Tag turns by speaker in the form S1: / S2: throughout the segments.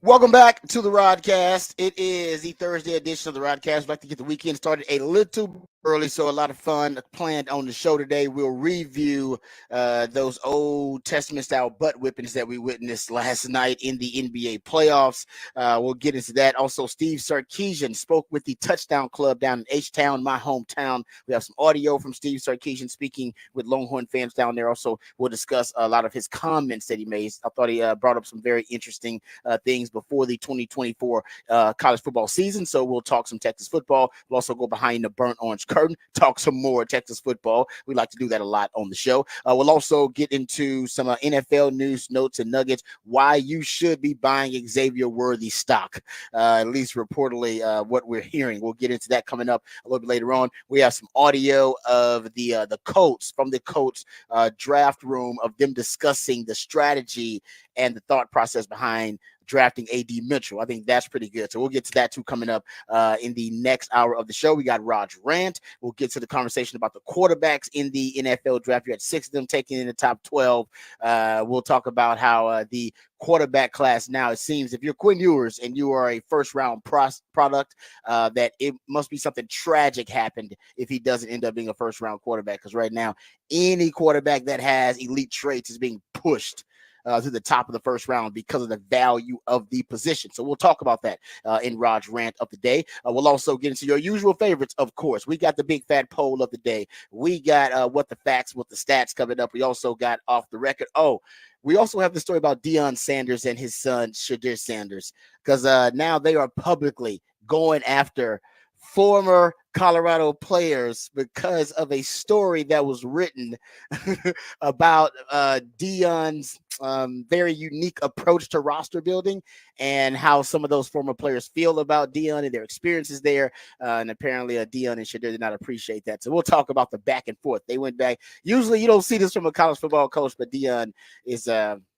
S1: Welcome back to the Rodcast. It is the Thursday edition of the Rodcast. We'd like to get the weekend started a little early, so a lot of fun planned on the show today. We'll review those Old Testament-style butt whippings that we witnessed last night in the NBA playoffs. We'll get into that. Also, Steve Sarkisian spoke with the Touchdown Club down in H-Town, my hometown. We have some audio from Steve Sarkisian speaking with Longhorn fans down there. Also, we'll discuss a lot of his comments that he made. I thought he brought up some very interesting things before the 2024 college football season. So we'll talk some Texas football. We'll also go behind the burnt orange curtain, talk some more Texas football. We like to do that a lot on the show. We'll also get into some NFL news, notes, and nuggets, why you should be buying Xavier Worthy stock, at least reportedly what we're hearing. We'll get into that coming up a little bit later on. We have some audio of the Colts, from the Colts draft room, of them discussing the strategy and the thought process behind drafting A.D. Mitchell. I think that's pretty good. So we'll get to that too coming up in the next hour of the show. We got Rod's rant. We'll get to the conversation about the quarterbacks in the NFL draft. You had 6 of them taken in the top 12. We'll talk about how the quarterback class now, it seems, if you're Quinn Ewers and you are a first-round product, that it must be something tragic happened if he doesn't end up being a first-round quarterback, because right now, any quarterback that has elite traits is being pushed to the top of the first round because of the value of the position. So we'll talk about that in Rod's rant of the day. We'll also get into your usual favorites, of course. We got the big fat poll of the day. We got what the facts, what the stats coming up. We also got off the record. Oh, we also have the story about Deion Sanders and his son, Shadir Sanders, because now they are publicly going after former Colorado players because of a story that was written about Deion's very unique approach to roster building and how some of those former players feel about Deion and their experiences there. And apparently Deion and Shadir did not appreciate that. So we'll talk about the back and forth. They went back. Usually you don't see this from a college football coach, but Deion is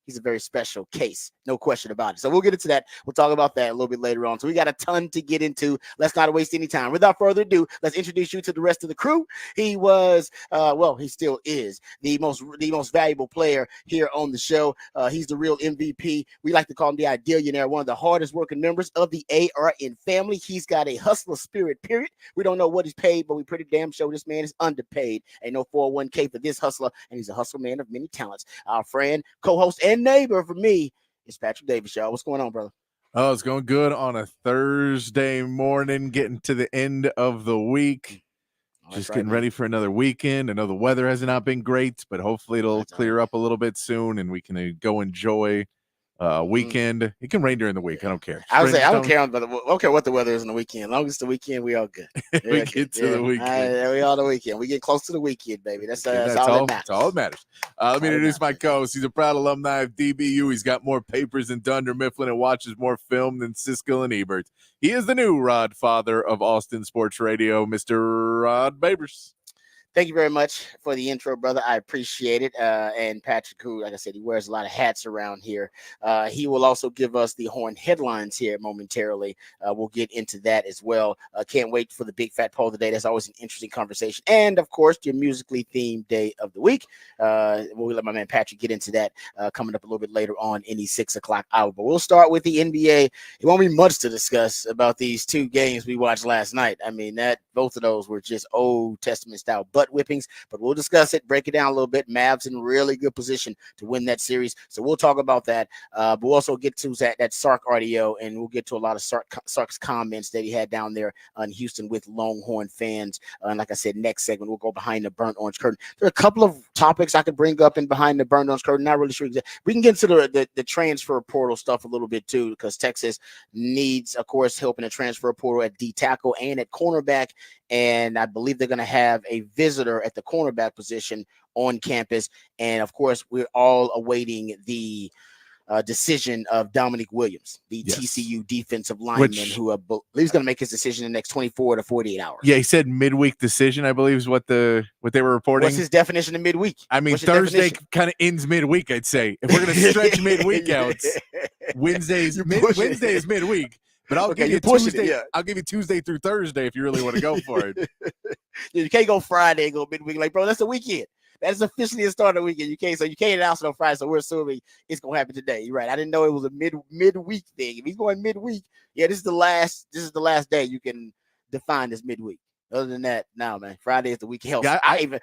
S1: he's a very special case, no question about it. So we'll get into that. We'll talk about that a little bit later on. So we got a ton to get into. Let's not waste any time. Without further ado, let's introduce you to the rest of the crew. He was, he still is the most valuable player here on the show. He's the real MVP. We like to call him the Idealionaire, one of the hardest working members of the ARN family. He's got a hustler spirit, period. We don't know what he's paid, but we pretty damn sure this man is underpaid. Ain't no 401k for this hustler, and he's a hustler man of many talents. Our friend, co-host, and neighbor for me is Patrick Davis, y'all. What's going on, brother?
S2: Oh, it's going good on a Thursday morning, getting to the end of the week. Just getting ready for another weekend. I know the weather has not been great, but hopefully it'll clear up a little bit soon and we can go enjoy weekend. It can rain during the week. I don't care.
S1: I don't care what the weather is on the weekend. As long as it's the weekend, we all good.
S2: We get to the weekend.
S1: We all the weekend. We get close to the weekend, baby. That's all that matters.
S2: That's all that matters. Let me introduce my co-host. He's a proud alumni of DBU. He's got more papers than Dunder Mifflin and watches more film than Siskel and Ebert. He is the new Rod father of Austin Sports Radio, Mr. Rod Babers.
S1: Thank you very much for the intro, brother. I appreciate it. And Patrick, who, like I said, he wears a lot of hats around here. He will also give us the Horn headlines here momentarily. We'll get into that as well. Can't wait for the big fat poll today. That's always an interesting conversation. And, of course, your musically themed day of the week. We'll let my man Patrick get into that coming up a little bit later on in the 6 o'clock hour. But we'll start with the NBA. It won't be much to discuss about these 2 games we watched last night. I mean, both of those were just Old Testament style butt whippings, but we'll discuss it, break it down a little bit. Mavs in really good position to win that series, so we'll talk about that. But we'll also get to that Sark audio, and we'll get to a lot of Sark's comments that he had down there in Houston with Longhorn fans. And like I said, next segment we'll go behind the burnt orange curtain. There are a couple of topics I could bring up in behind the burnt orange curtain. Not really sure exactly. We can get into the transfer portal stuff a little bit too, because Texas needs, of course, help in the transfer portal at D tackle and at cornerback. And I believe they're going to have a visitor at the cornerback position on campus. And, of course, we're all awaiting the decision of Dominic Williams, the TCU defensive lineman, who believes going to make his decision in the next 24 to 48 hours.
S2: Yeah, he said midweek decision, I believe, is what they were reporting.
S1: What's his definition of midweek?
S2: I mean, Thursday kind of ends midweek, I'd say. If we're going to stretch midweek out, Wednesday is midweek. But I'll give you Tuesday. Yeah. I'll give you Tuesday through Thursday if you really want to go for it.
S1: You can't go Friday and go midweek. Like, bro, that's the weekend. That is officially the start of the weekend. You can't announce it on Friday, so we're assuming it's gonna happen today. You're right. I didn't know it was a midweek thing. If he's going midweek, yeah, this is the last day you can define as midweek. Other than that, now, man, Friday is the weekend.
S2: Yeah,
S1: I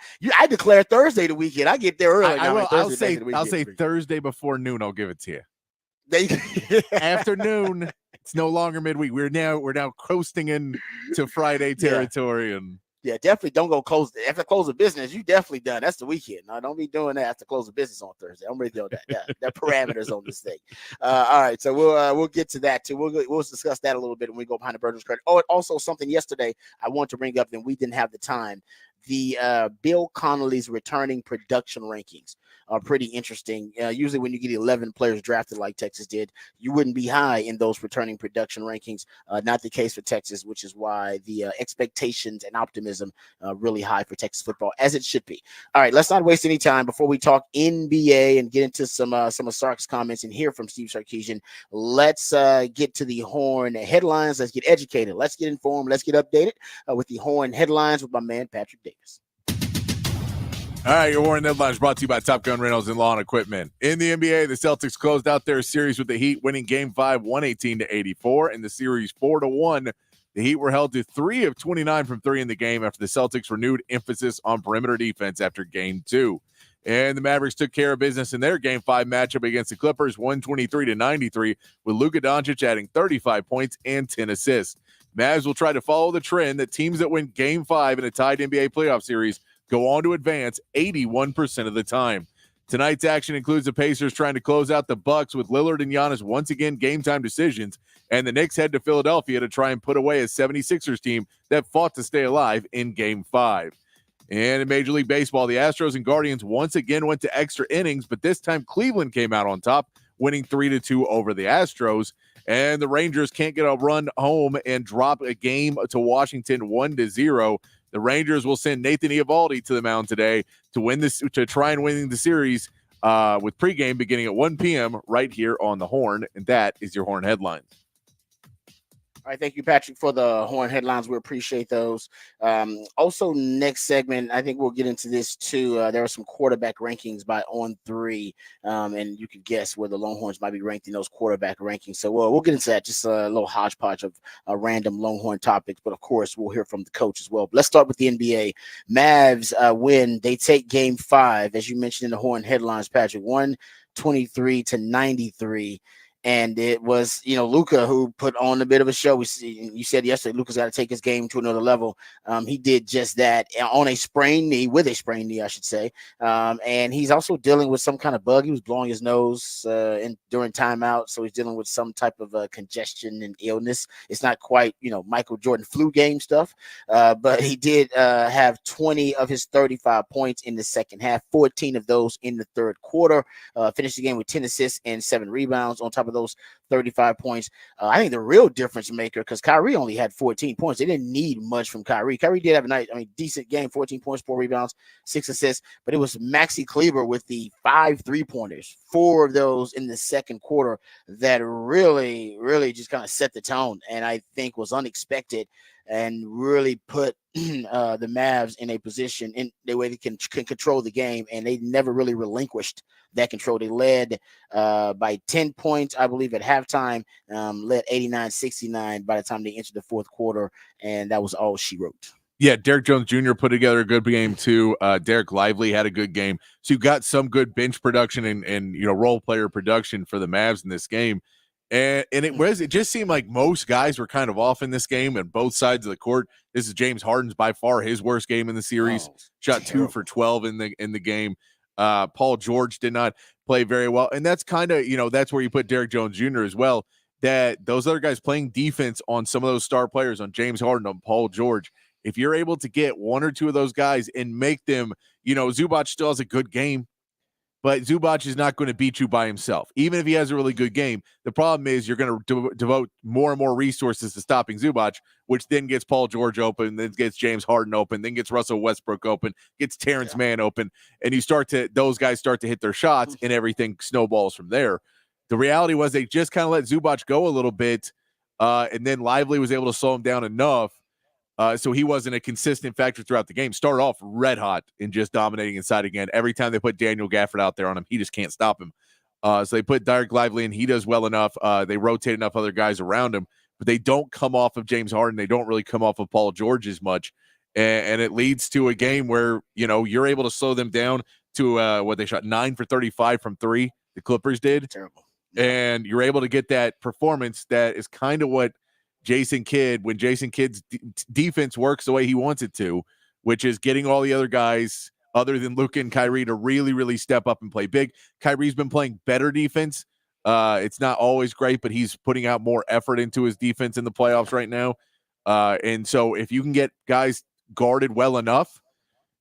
S1: declare Thursday the weekend. I get there early.
S2: I'll say Thursday before noon. I'll give it to you. Afternoon, it's no longer midweek. We're now coasting into Friday territory, and
S1: yeah, definitely don't go close. After close of business, you definitely done. That's the weekend. No, don't be doing that after close of business on Thursday. I'm ready to know that parameters on this thing. All right, so we'll get to that too. We'll discuss that a little bit when we go behind the Burgers credit. Oh, also something yesterday I want to bring up, and we didn't have the time. The Bill Connolly's returning production rankings are pretty interesting. Usually when you get 11 players drafted like Texas did, you wouldn't be high in those returning production rankings. Not the case for Texas, which is why the expectations and optimism really high for Texas football, as it should be. All right, let's not waste any time before we talk NBA and get into some of Sark's comments and hear from Steve Sarkisian. Let's get to the Horn headlines. Let's get educated. Let's get informed. Let's get updated with the Horn headlines with my man, Patrick Davis.
S2: All right, your Horn headlines brought to you by Top Gun Rentals and Lawn Equipment. In the NBA, the Celtics closed out their series with the Heat, winning Game 5, 118-84. In the series, 4-1. The Heat were held to 3 of 29 from 3 in the game after the Celtics renewed emphasis on perimeter defense after Game 2. And the Mavericks took care of business in their Game 5 matchup against the Clippers, 123-93, with Luka Doncic adding 35 points and 10 assists. Mavs will try to follow the trend that teams that win Game 5 in a tied NBA playoff series go on to advance 81% of the time. Tonight's action includes the Pacers trying to close out the Bucks with Lillard and Giannis once again game-time decisions, and the Knicks head to Philadelphia to try and put away a 76ers team that fought to stay alive in Game 5. And in Major League Baseball, the Astros and Guardians once again went to extra innings, but this time Cleveland came out on top, winning 3-2 over the Astros. And the Rangers can't get a run home and drop a game to Washington 1-0. The Rangers will send Nathan Eovaldi to the mound today to try and win the series with pregame beginning at 1 p.m. right here on the Horn. And that is your Horn headlines.
S1: All right, thank you, Patrick, for the Horn headlines. We appreciate those. Also, next segment, I think we'll get into this too. There are some quarterback rankings by On3, and you could guess where the Longhorns might be ranked in those quarterback rankings. So we'll get into that, just a little hodgepodge of random Longhorn topics. But, of course, we'll hear from the coach as well. But let's start with the NBA. Mavs win. They take Game 5, as you mentioned in the Horn headlines, Patrick, 123-93. And it was, Luka who put on a bit of a show. You said yesterday, Luka's got to take his game to another level. He did just that with a sprained knee, I should say. And he's also dealing with some kind of bug. He was blowing his nose during timeout. So he's dealing with some type of congestion and illness. It's not quite, Michael Jordan flu game stuff. But he did have 20 of his 35 points in the second half, 14 of those in the third quarter. Finished the game with 10 assists and 7 rebounds on top of those 35 points. I think the real difference maker, because Kyrie only had 14 points. They didn't need much from Kyrie. Kyrie did have a decent game, 14 points, 4 rebounds, 6 assists, but it was Maxi Kleber with the 5 3-pointers, 4 of those in the second quarter that really, really just kind of set the tone, and I think was unexpected and really put the Mavs in a position in the way they can control the game, and they never really relinquished that control. They led by 10 points, I believe, at halftime, led 89-69 by the time they entered the fourth quarter, and that was all she wrote.
S2: Yeah, Derek Jones Jr. put together a good game too. Derek Lively had a good game. So you got some good bench production and role player production for the Mavs in this game. And it just seemed like most guys were kind of off in this game on both sides of the court. This is James Harden's by far his worst game in the series. Shot terrible. 2 for 12 in the game. Paul George did not play very well. And that's kind of, that's where you put Derek Jones Jr. as well, that those other guys playing defense on some of those star players, on James Harden, on Paul George, if you're able to get 1 or 2 of those guys and make them, Zubac still has a good game, but Zubac is not going to beat you by himself. Even if he has a really good game, the problem is you're going to devote more and more resources to stopping Zubac, which then gets Paul George open, then gets James Harden open, then gets Russell Westbrook open, gets Terrence Mann open, and those guys start to hit their shots, and everything snowballs from there. The reality was they just kind of let Zubac go a little bit, and then Lively was able to slow him down enough. So he wasn't a consistent factor throughout the game. Started off red hot and just dominating inside again. Every time they put Daniel Gafford out there on him, he just can't stop him. So they put Derek Lively in. He does well enough. They rotate enough other guys around him, but they don't come off of James Harden. They don't really come off of Paul George as much. And it leads to a game where, you're able to slow them down to what they shot 9 for 35 from three. The Clippers did.
S1: Terrible.
S2: And you're able to get that performance that is kind of what Jason Kidd, when Jason Kidd's defense works the way he wants it to, which is getting all the other guys other than Luka and Kyrie to really, really step up and play big. Kyrie's been playing better defense. It's not always great, but he's putting out more effort into his defense in the playoffs right now. And so if you can get guys guarded well enough,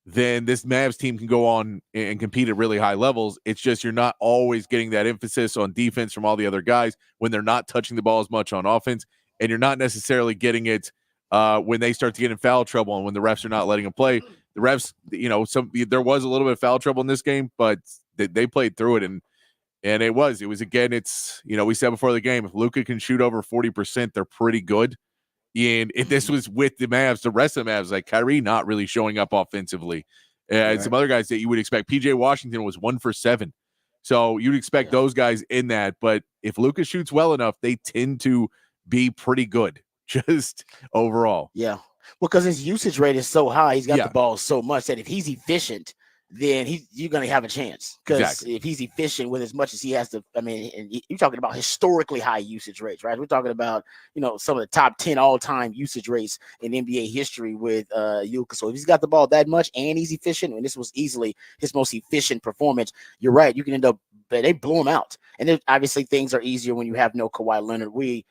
S2: then this Mavs team can go on and compete at really high levels. It's just you're not always getting that emphasis on defense from all the other guys when they're not touching the ball as much on offense, and you're not necessarily getting it when they start to get in foul trouble and when the refs are not letting them play. The refs, there was a little bit of foul trouble in this game, but they played through it, and it was again, we said before the game, if Luka can shoot over 40%, they're pretty good. And this was with the Mavs, the rest of the Mavs, like Kyrie not really showing up offensively. And some other guys that you would expect. PJ Washington was 1 for 7. So you'd expect those guys in that. But if Luka shoots well enough, they tend to be pretty good just overall.
S1: Yeah. Well, because his usage rate is so high, he's got the ball so much that if he's efficient, then you're going to have a chance. Because if he's efficient with as much as he has to, and you're talking about historically high usage rates, right? We're talking about, some of the top 10 all-time usage rates in NBA history with Luka. So if he's got the ball that much and he's efficient, and this was easily his most efficient performance, you're right. You can end up, they blew him out. And then obviously things are easier when you have no Kawhi Leonard. We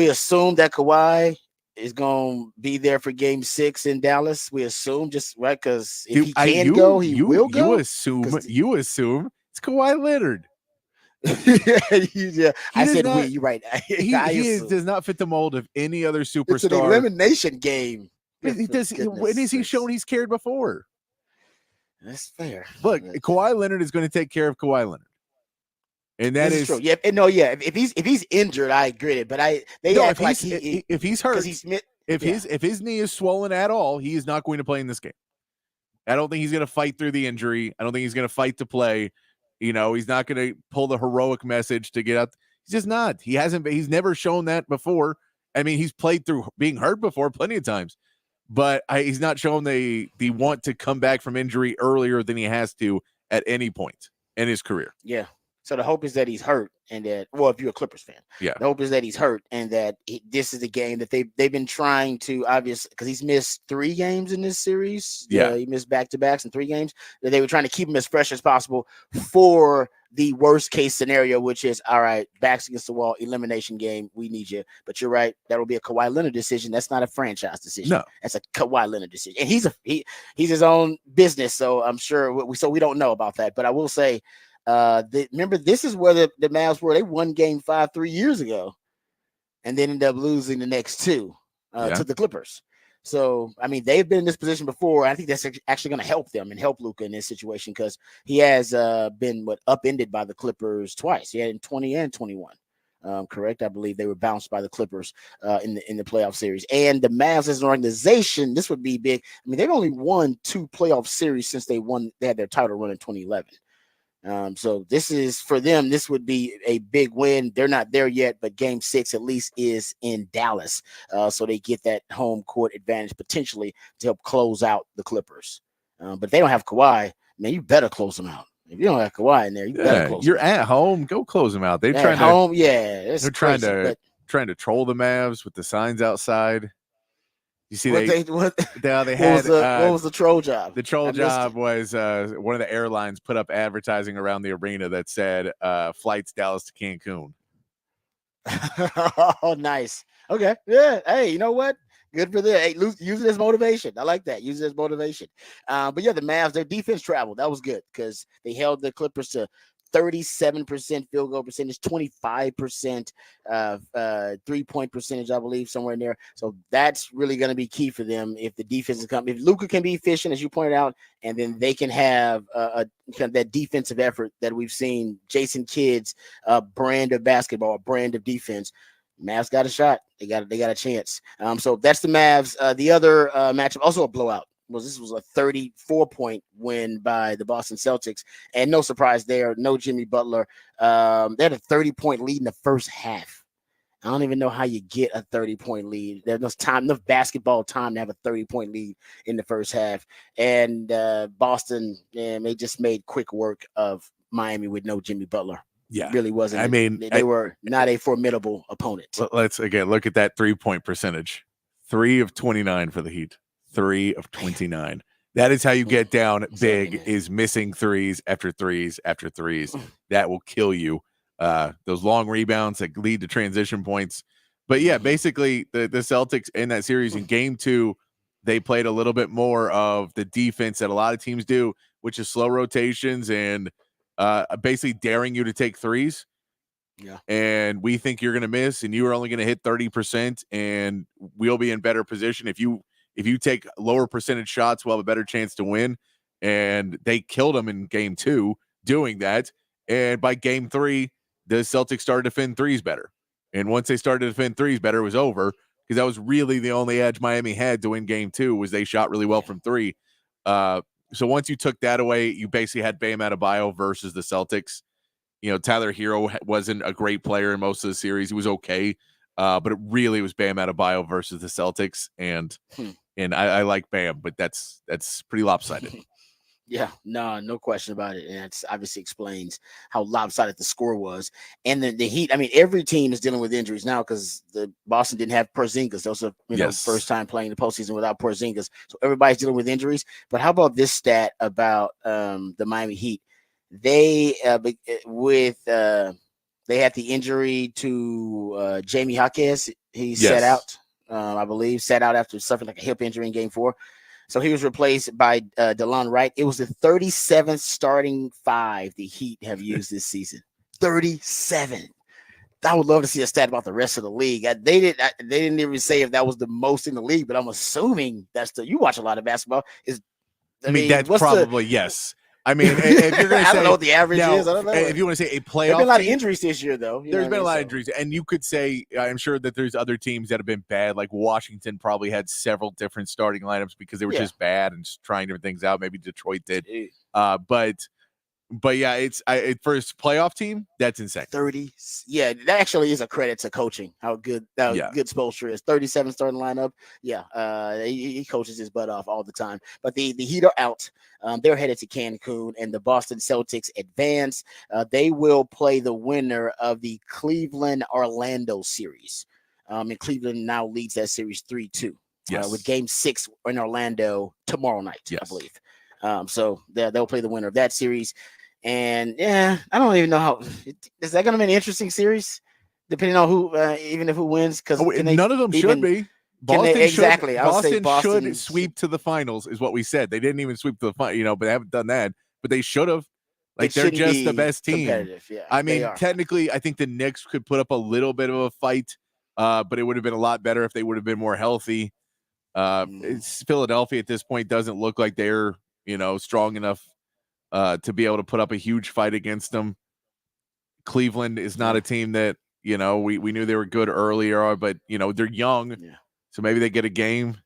S1: assume that Kawhi is going to be there for Game 6 in Dallas. We assume, just right, because if he can go, he will go.
S2: You assume it's Kawhi Leonard.
S1: I said we. You're right.
S2: He does not fit the mold of any other superstar.
S1: It's an elimination game.
S2: When has he shown he's cared before?
S1: That's fair.
S2: Look, Kawhi Leonard is going to take care of Kawhi Leonard. And that is
S1: true. Yeah, If he's injured, I agree. But
S2: if he's hurt, if his knee is swollen at all, he is not going to play in this game. I don't think he's going to fight through the injury. I don't think he's going to fight to play. He's not going to pull the heroic message to get out. He's just not. He's never shown that before. I mean, he's played through being hurt before plenty of times, but he's not shown the want to come back from injury earlier than he has to at any point in his career.
S1: Yeah. So the hope is that he's hurt, and that, well, if you're a Clippers fan, the hope is that he's hurt, and that this is the game that they've been trying to, obviously, because he's missed 3 games in this series. He missed back-to-backs in 3 games. That they were trying to keep him as fresh as possible for the worst case scenario, which is, all right, backs against the wall, elimination game, we need you. But you're right, that'll be a Kawhi Leonard decision. That's not a franchise decision.
S2: No,
S1: that's a Kawhi Leonard decision, and he's his own business. So I'm sure we don't know about that. But I will say, remember, this is where the Mavs were. They won Game 5 3 years ago, and then ended up losing the next 2 to the Clippers. So, they've been in this position before. I think that's actually going to help them and help Luka in this situation, because he has been upended by the Clippers twice. He had in 20 and 21. Correct? I believe they were bounced by the Clippers in the playoff series. And the Mavs as an organization, this would be big. They've only won 2 playoff series since they had their title run in 2011. So this is, for them, this would be a big win. They're not there yet, but Game 6 at least is in Dallas. So they get that home court advantage potentially to help close out the Clippers. But if they don't have Kawhi, man, you better close them out. If you don't have Kawhi in there, you better close them out.
S2: At home, go close them out. They're trying to troll the Mavs with the signs outside. You see, what was
S1: the troll job?
S2: The troll job was one of the airlines put up advertising around the arena that said flights Dallas to Cancun.
S1: Oh, nice. Okay. Yeah. Hey, you know what? Good for them. Hey, use it as motivation. I like that. Use it as motivation. But yeah, the Mavs, their defense traveled. That was good, because they held the Clippers to 37% field goal percentage, 25% 3-point percentage, I believe, somewhere in there. So that's really going to be key for them if the defense is coming. If Luka can be efficient, as you pointed out, and then they can have kind of that defensive effort that we've seen Jason Kidd's brand of basketball, brand of defense. Mavs got a shot. They got a chance. So that's the Mavs. The other matchup, also a blowout. This was a 34-point win by the Boston Celtics, and no surprise there. No Jimmy Butler. They had a 30-point lead in the first half. I don't even know how you get a 30-point lead. There's enough basketball time to have a 30-point lead in the first half. And Boston, they just made quick work of Miami with no Jimmy Butler.
S2: Yeah,
S1: it really wasn't.
S2: I mean,
S1: they were not a formidable opponent.
S2: Let's again look at that 3-point percentage. 3 of 29 for the Heat. 3 of 29. That is how you get down big, is missing threes after threes after threes. That will kill you. Those long rebounds that lead to transition points. But yeah, basically the Celtics in that series in game 2, they played a little bit more of the defense that a lot of teams do, which is slow rotations and basically daring you to take threes.
S1: Yeah.
S2: And we think you're going to miss, and you are only going to hit 30%, and we'll be in better position. If you take lower percentage shots, we'll have a better chance to win. And they killed them in game 2 doing that. And by game 3, the Celtics started to defend threes better. And once they started to defend threes better, it was over, because that was really the only edge Miami had to win game 2, was they shot really well from 3. So once you took that away, you basically had Bam Adebayo versus the Celtics. You know, Tyler Hero wasn't a great player in most of the series. He was okay, but it really was Bam Adebayo versus the Celtics. And I like Bam, but that's pretty lopsided.
S1: Yeah, no question about it. And it obviously explains how lopsided the score was. And then the Heat, I mean, every team is dealing with injuries now, because the Boston didn't have Porzingis. Those are, first time playing the postseason without Porzingis. So everybody's dealing with injuries. But how about this stat about the Miami Heat? They they had the injury to Jamie Jaquez. He sat out, I believe, after suffering like a hip injury in game 4. So he was replaced by DeLon Wright. It was the 37th starting 5 the Heat have used this season. 37. I would love to see a stat about the rest of the league. They didn't even say if that was the most in the league, but I'm assuming that's you watch a lot of basketball.
S2: I mean that's probably yes. I mean, if you're going to say,
S1: I don't know what the average is. I don't know.
S2: If you want to say a playoff,
S1: there's been a lot of injuries this year, though.
S2: There's been a lot of injuries, and you could say, I'm sure that there's other teams that have been bad. Like Washington probably had several different starting lineups because they were just bad and just trying different things out. Maybe Detroit did, but yeah, it's for a playoff team, that's insane.
S1: 30, yeah, that actually is a credit to coaching. How good Spoelstra is. 37 starting lineup. Yeah, he coaches his butt off all the time. But the Heat are out. They're headed to Cancun, and the Boston Celtics advance. They will play the winner of the Cleveland-Orlando series. And Cleveland now leads that series 3-2. With Game 6 in Orlando tomorrow night, I believe. So they'll play the winner of that series. And yeah, I don't even know how is that going to be an interesting series, depending on who, even if who wins. Because
S2: none of them should be. Boston
S1: exactly.
S2: Boston should sweep to the finals, is what we said. They didn't even sweep to the final, but they haven't done that. But they should have. Like, they're just the best team.
S1: Yeah,
S2: I mean, technically, I think the Knicks could put up a little bit of a fight, but it would have been a lot better if they would have been more healthy. It's Philadelphia at this point doesn't look like they're strong enough to be able to put up a huge fight against them. Cleveland is not a team that, we knew they were good earlier, but, they're young. Yeah. So maybe they get a game.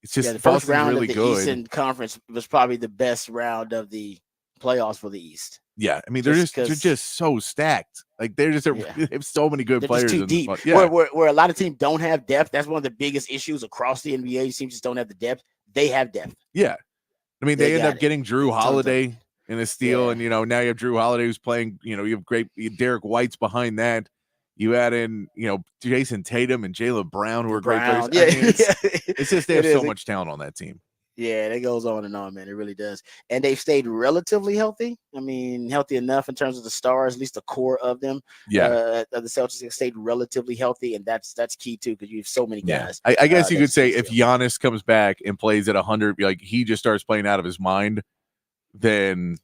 S2: It's just
S1: the first round
S2: really
S1: of the
S2: good.
S1: Eastern Conference was probably the best round of the playoffs for the East.
S2: Yeah, I mean, they're just so stacked. Like, they have so many good players.
S1: Just too deep. Where a lot of teams don't have depth. That's one of the biggest issues across the NBA. Teams just don't have the depth. They have depth.
S2: Yeah. I mean, they end up getting Drew Holiday in a steal, and now you have Drew Holiday who's playing. You have Derek White's behind that. You add in Jason Tatum and Jaylen Brown, who are great players.
S1: Yeah,
S2: I mean, it's just they have so much talent on that team.
S1: Yeah, it goes on and on, man. It really does. And they've stayed relatively healthy. I mean, healthy enough in terms of the stars, at least the core of them.
S2: Yeah,
S1: the Celtics have stayed relatively healthy, and that's key too, because you have so many guys.
S2: I guess you could say if Giannis comes back and plays at 100, like he just starts playing out of his mind, then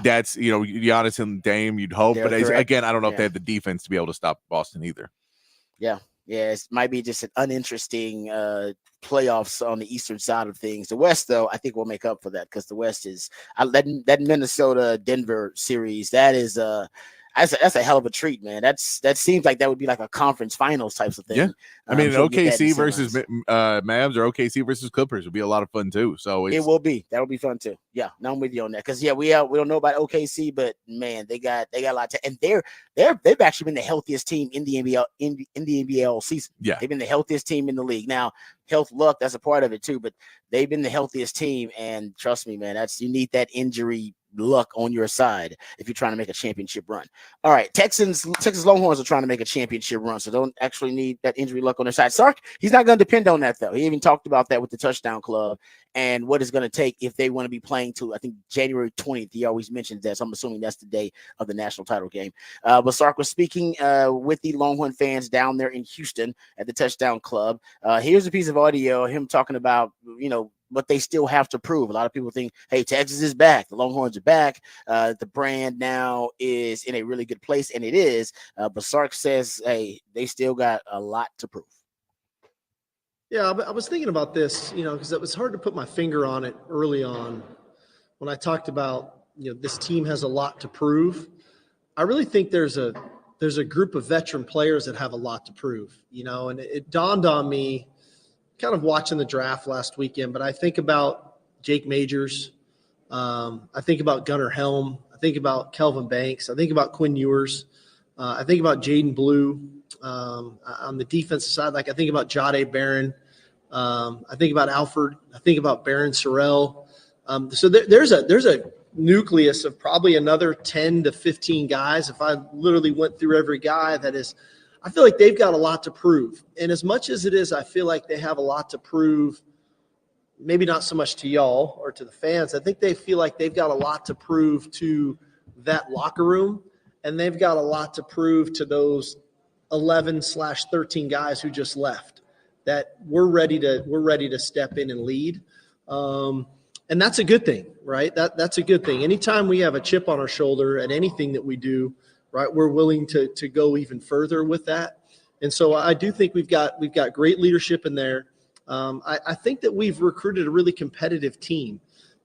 S2: that's Giannis and Dame. You'd hope, but again, I don't know if they have the defense to be able to stop Boston either.
S1: Yeah, it might be just an uninteresting playoffs on the eastern side of things. The West, though, I think will make up for that, because the West is that Minnesota-Denver series. That is That's a hell of a treat, man. That seems like that would be like a conference finals types of thing.
S2: Yeah, I mean,
S1: sure
S2: OKC versus Mavs or OKC versus Clippers would be a lot of fun too. So
S1: it will be. That will be fun too. Yeah, no, I'm with you on that. Because we don't know about OKC, but man, they got a lot to, and they've actually been the healthiest team in the NBA in the NBA all season.
S2: Yeah,
S1: they've been the healthiest team in the league. Now, health, luck, that's a part of it too, but they've been the healthiest team, and trust me, man, you need that injury luck on your side if you're trying to make a championship run. All right, Texas Longhorns are trying to make a championship run, so don't actually need that injury luck on their side. Sark, he's not going to depend on that though. He even talked about that with the Touchdown Club and what it's going to take if they want to be playing to, I think, January 20th. He always mentions that, so I'm assuming that's the day of the national title game. But Sark was speaking with the Longhorn fans down there in Houston at the Touchdown Club. Here's a piece of audio of him talking about, what they still have to prove. A lot of people think, hey, Texas is back. The Longhorns are back. The brand now is in a really good place, and it is. But Sark says, hey, they still got a lot to prove.
S3: Yeah, I was thinking about this, because it was hard to put my finger on it early on when I talked about, this team has a lot to prove. I really think there's a group of veteran players that have a lot to prove, and it dawned on me kind of watching the draft last weekend, but I think about Jake Majors. I think about Gunnar Helm. I think about Kelvin Banks. I think about Quinn Ewers. I think about Jaden Blue. On the defensive side, I think about Jahdae Barron. I think about Alford. I think about Barron Sorrell. So there's a nucleus of probably another 10 to 15 guys. If I literally went through every guy I feel like they've got a lot to prove. And as much as it is, I feel like they have a lot to prove, maybe not so much to y'all or to the fans. I think they feel like they've got a lot to prove to that locker room, and they've got a lot to prove to those 11/13 guys who just left, that we're ready to step in and lead. And that's a good thing, right? That's a good thing. Anytime we have a chip on our shoulder at anything that we do, right, we're willing to go even further with that. And so I do think we've got great leadership in there. I think that we've recruited a really competitive team.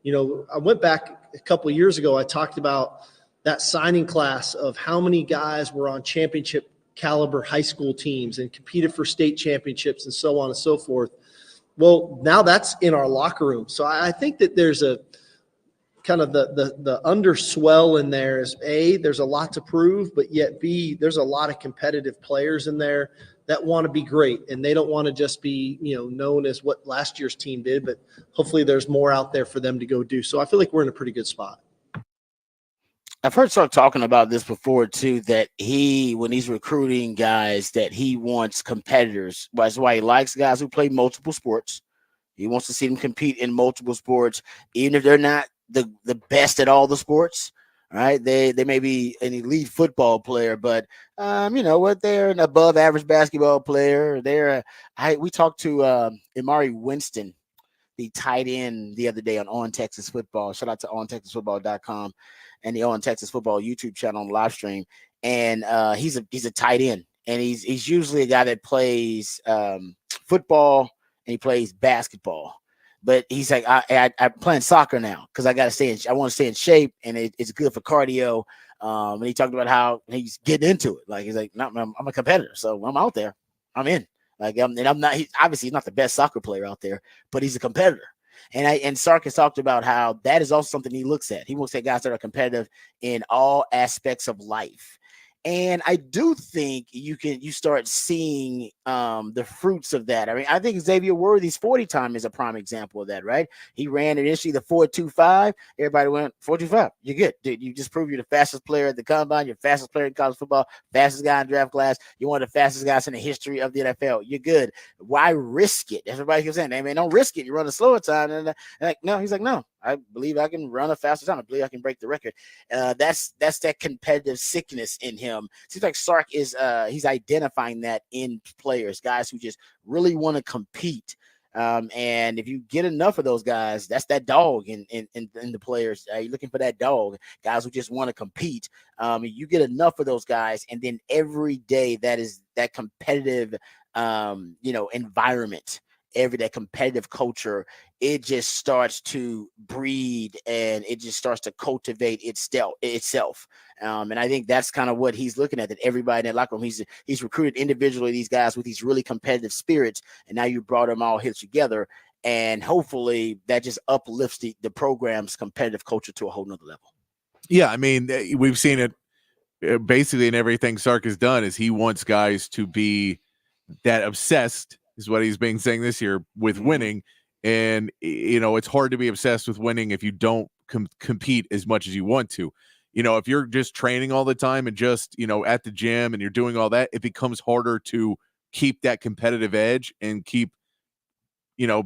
S3: I went back a couple of years ago. I talked about that signing class of how many guys were on championship caliber high school teams and competed for state championships and so on and so forth. Well, now that's in our locker room. So I think that there's a kind of the underswell in there is A, there's a lot to prove, but yet B, there's a lot of competitive players in there that want to be great, and they don't want to just be, known as what last year's team did, but hopefully there's more out there for them to go do. So I feel like we're in a pretty good spot.
S1: I've heard Sark talking about this before too, that when he's recruiting guys, that he wants competitors. That's why he likes guys who play multiple sports. He wants to see them compete in multiple sports, even if they're not the best at all the sports. Right? They may be an elite football player, but they're an above average basketball player. We talked to Imari Winston, the tight end, the other day on Texas Football. Shout out to ontexasfootball.com and the On Texas Football YouTube channel on live stream. And he's a tight end, and he's usually a guy that plays football and he plays basketball. But he's like, I'm playing soccer now because I want to stay in shape, and it's good for cardio. And he talked about how he's getting into it. Like, he's like, no, I'm a competitor, so I'm out there. I'm in. Like, I'm not. Obviously, he's not the best soccer player out there, but he's a competitor. And Sark has talked about how that is also something he looks at. He looks at guys that are competitive in all aspects of life. And I do think you start seeing the fruits of that. I mean, I think Xavier Worthy's 40 time is a prime example of that, right? He ran initially the 4.25. Everybody went 4.25. You're good, dude. You just proved you're the fastest player at the combine. You're the fastest player in college football, fastest guy in draft class. You're one of the fastest guys in the history of the NFL. You're good. Why risk it? Everybody keeps saying, hey, man, don't risk it. You run a slower time. And like, no, he's like, no. I believe I can run a faster time. I believe I can break the record. That's that competitive sickness in him. Seems like Sark is he's identifying that in players, guys who just really want to compete. And if you get enough of those guys, that's that dog in the players. You're looking for that dog, guys who just want to compete. You get enough of those guys, and then every day that is that competitive, environment that competitive culture, it just starts to breed and it just starts to cultivate itself. And I think that's kind of what he's looking at, that everybody in that locker room, he's recruited individually these guys with these really competitive spirits, and now you brought them all here together, and hopefully that just uplifts the program's competitive culture to a whole nother level.
S2: Yeah, I mean, we've seen it basically in everything Sark has done. Is he wants guys to be that obsessed, is what he's been saying this year, with winning. And it's hard to be obsessed with winning if you don't compete as much as you want to. If you're just training all the time and just at the gym and you're doing all that, it becomes harder to keep that competitive edge and keep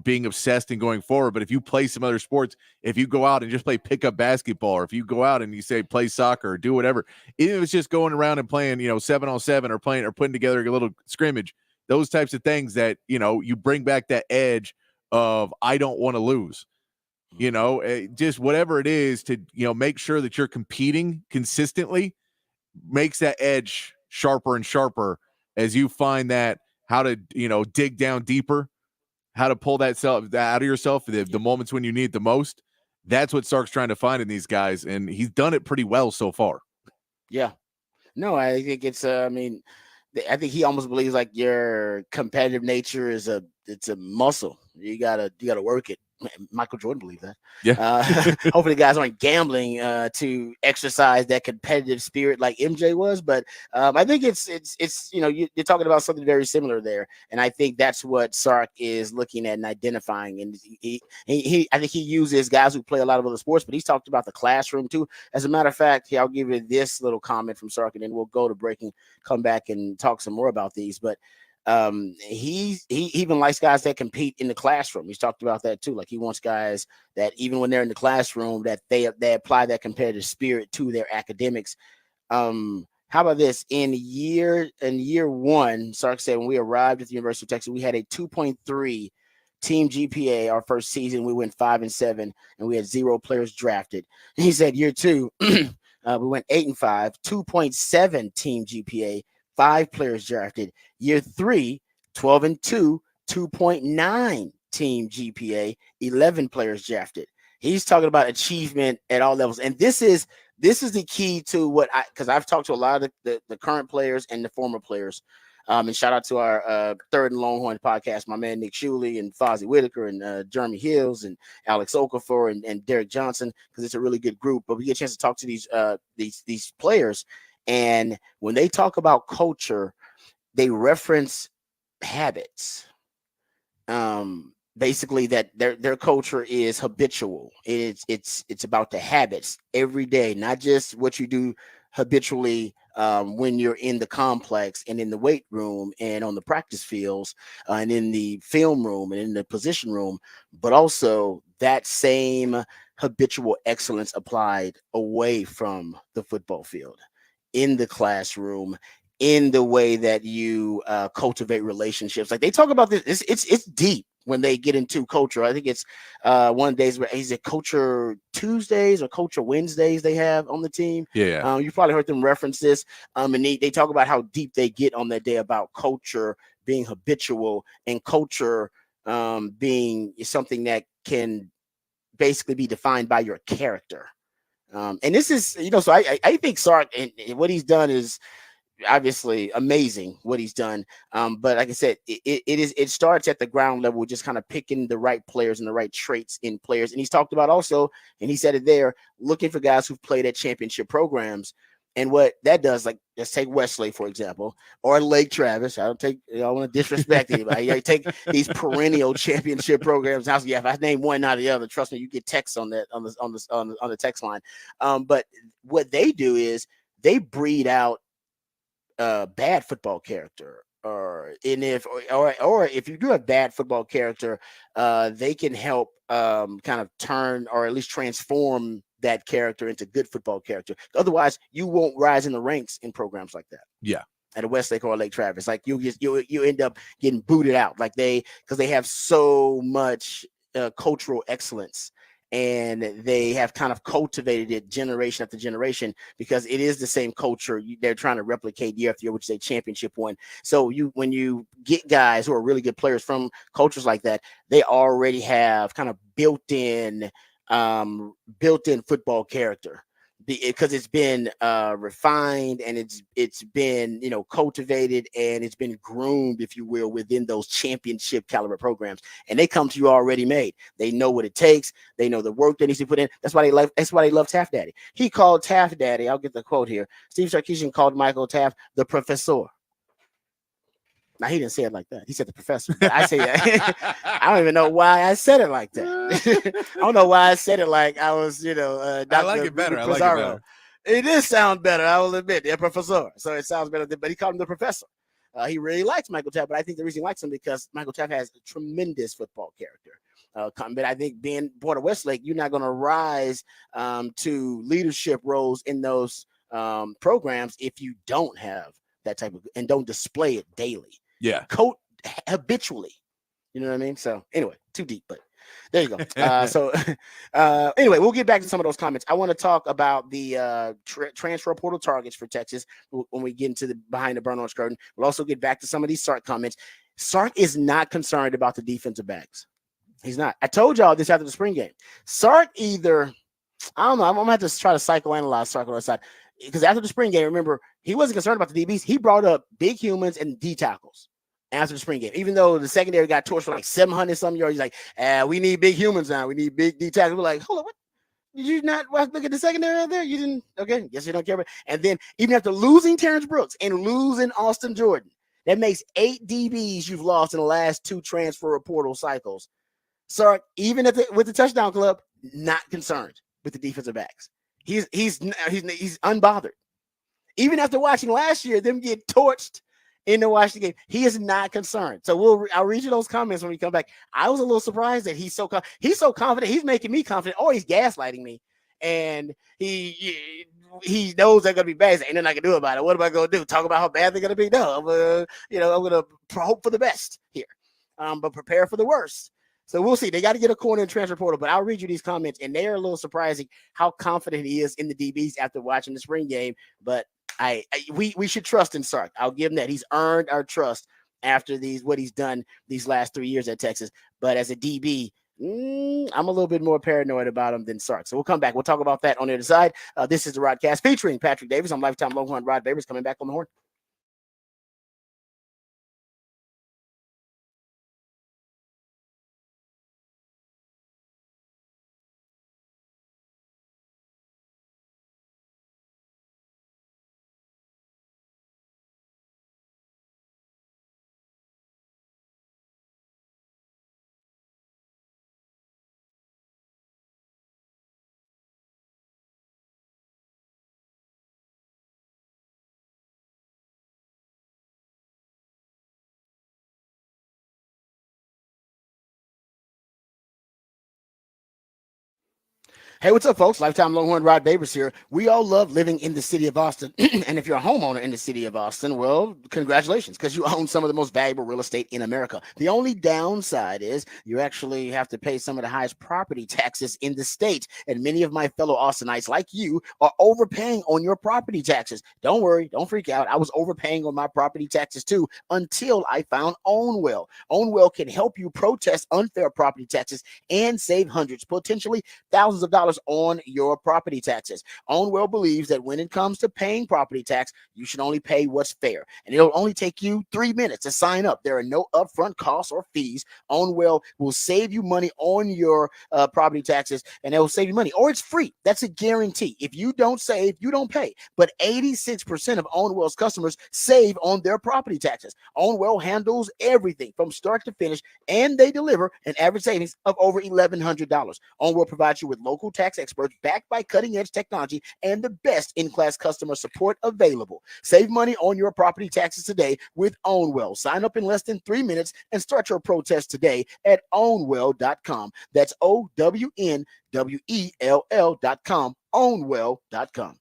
S2: being obsessed and going forward. But if you play some other sports, if you go out and just play pickup basketball, or if you go out and you say play soccer or do whatever, even if it's just going around and playing 7-on-7 or putting together a little scrimmage, those types of things that you bring back that edge of I don't want to lose, just whatever it is to make sure that you're competing consistently makes that edge sharper and sharper as you find that how to dig down deeper, how to pull that out of yourself, the moments when you need it the most. That's what Sark's trying to find in these guys, and he's done it pretty well so far.
S1: Yeah. No, I think it's I think he almost believes like your competitive nature is it's a muscle. You gotta work it. Michael Jordan believed that.
S2: Yeah.
S1: Hopefully guys aren't gambling to exercise that competitive spirit like MJ was, but I think it's you're talking about something very similar there, and I think that's what Sark is looking at and identifying. And I think he uses guys who play a lot of other sports, but he's talked about the classroom too. As a matter of fact, I'll give you this little comment from Sark, and then we'll go to break and come back and talk some more about these. But he even likes guys that compete in the classroom. He's talked about that too. Like he wants guys that even when they're in the classroom, that they apply that competitive spirit to their academics. How about this? In year one, Sark said when we arrived at the University of Texas, we had a 2.3 team GPA. Our first season, we went 5-7, and we had 0 players drafted. And he said year two, we went 8-5, 2.7 team GPA. 5 players drafted. Year 3, 12-2, 2.9 team GPA, 11 players drafted. He's talking about achievement at all levels. And this is the key to because I've talked to a lot of the current players and the former players. And shout out to our Third and Longhorn podcast, my man Nick Shuley and Fozzie Whitaker and Jeremy Hills and Alex Okafor and Derek Johnson, because it's a really good group. But we get a chance to talk to these players. And when they talk about culture, they reference habits. Basically, that their culture is habitual. It's about the habits every day, not just what you do habitually when you're in the complex and in the weight room and on the practice fields and in the film room and in the position room, but also that same habitual excellence applied away from the football field, in the classroom, in the way that you cultivate relationships. Like they talk about this, it's deep when they get into culture. I think it's one of the days where is it Culture Tuesdays or Culture Wednesdays they have on the team.
S2: Yeah.
S1: You probably heard them reference this. And they talk about how deep they get on that day about culture being habitual and culture being something that can basically be defined by your character. And this is, so I think Sark and what he's done is obviously amazing what he's done. But like I said, it starts at the ground level, just kind of picking the right players and the right traits in players. And he's talked about also, and he said it there, looking for guys who've played at championship programs. And what that does, like let's take Wesley, for example, or Lake Travis. I don't want to disrespect anybody. I take these perennial championship programs. If I name one, not the other, trust me, you get texts on that on the text line. But what they do is they breed out bad football character, or if you do have bad football character, they can help kind of turn or at least transform that character into good football character. Otherwise, you won't rise in the ranks in programs like that.
S2: Yeah.
S1: At a Westlake or Lake Travis, like you end up getting booted out, because they have so much cultural excellence and they have kind of cultivated it generation after generation because it is the same culture they're trying to replicate year after year, which is a championship one. So when you get guys who are really good players from cultures like that, they already have kind of built-in football character because it's been refined and it's been cultivated and it's been groomed, if you will, within those championship caliber programs. And they come to you already made. They know what it takes. They know the work that needs to be put in. That's why they love Taft Daddy. He called Taft Daddy. I'll get the quote here. Steve Sarkisian called Michael Taft the professor. Now, he didn't say it like that. He said the professor. But I say that. I don't even know why I said it like that. I don't know why I said it like I was, Dr.
S2: I like it better.
S1: It does sound better, I will admit. The professor. So it sounds better. But he called him the professor. He really likes Michael Taft, but I think the reason he likes him because Michael Taft has a tremendous football character. But I think being born at Westlake, you're not going to rise to leadership roles in those programs if you don't have that type of and don't display it daily.
S2: Yeah.
S1: Coat habitually. You know what I mean? So anyway, too deep, but there you go. Anyway, we'll get back to some of those comments. I want to talk about the transfer portal targets for Texas when we get into the behind the burn orange curtain. We'll also get back to some of these Sark comments. Sark is not concerned about the defensive backs. He's not. I told y'all this after the spring game. Sark either, I don't know, I'm going to have to try to psychoanalyze Sark on the side. Because after the spring game, remember, he wasn't concerned about the DBs. He brought up big humans and D tackles after the spring game. Even though the secondary got torched for like 700 some yards, he's like, we need big humans now. We need big D tackles. We're like, hold on, what? Did you not look at the secondary out there? You didn't? Okay, guess you don't care about it. And then even after losing Terrence Brooks and losing Austin Jordan, that makes 8 DBs you've lost in the last 2 transfer portal cycles. Sark, even with the touchdown club, not concerned with the defensive backs. He's unbothered. Even after watching last year, them get torched in the Washington game, he is not concerned. So I'll read you those comments when we come back. I was a little surprised that he's so confident. He's making me confident, or he's gaslighting me, and he knows they're gonna be bad. Ain't nothing I can do about it. What am I gonna do? Talk about how bad they're gonna be? No, I'm gonna hope for the best here, but prepare for the worst. So we'll see. They got to get a corner in transfer portal, but I'll read you these comments, and they are a little surprising how confident he is in the DBs after watching the spring game. But we should trust in Sark. I'll give him that. He's earned our trust after what he's done these last 3 years at Texas. But as a DB, I'm a little bit more paranoid about him than Sark. So we'll come back. We'll talk about that on the other side. This is the Rodcast featuring Patrick Davis. I'm lifetime Longhorn Rod Babers coming back on the horn. Hey, what's up, folks? Lifetime Longhorn Rod Babers here. We all love living in the city of Austin. And if you're a homeowner in the city of Austin, well, congratulations, because you own some of the most valuable real estate in America. The only downside is you actually have to pay some of the highest property taxes in the state. And many of my fellow Austinites, like you, are overpaying on your property taxes. Don't worry. Don't freak out. I was overpaying on my property taxes, too, until I found Ownwell. Ownwell can help you protest unfair property taxes and save hundreds, potentially thousands of dollars on your property taxes. Ownwell believes that when it comes to paying property tax, you should only pay what's fair. And it'll only take you 3 minutes to sign up. There are no upfront costs or fees. Ownwell will save you money on your property taxes, and it will save you money. Or it's free. That's a guarantee. If you don't save, you don't pay. But 86% of Ownwell's customers save on their property taxes. Ownwell handles everything from start to finish, and they deliver an average savings of over $1,100. Ownwell provides you with local tax experts backed by cutting-edge technology and the best in-class customer support available. Save money on your property taxes today with Ownwell. Sign up in less than 3 minutes and start your protest today at ownwell.com. That's OWNWELL.com. Ownwell.com.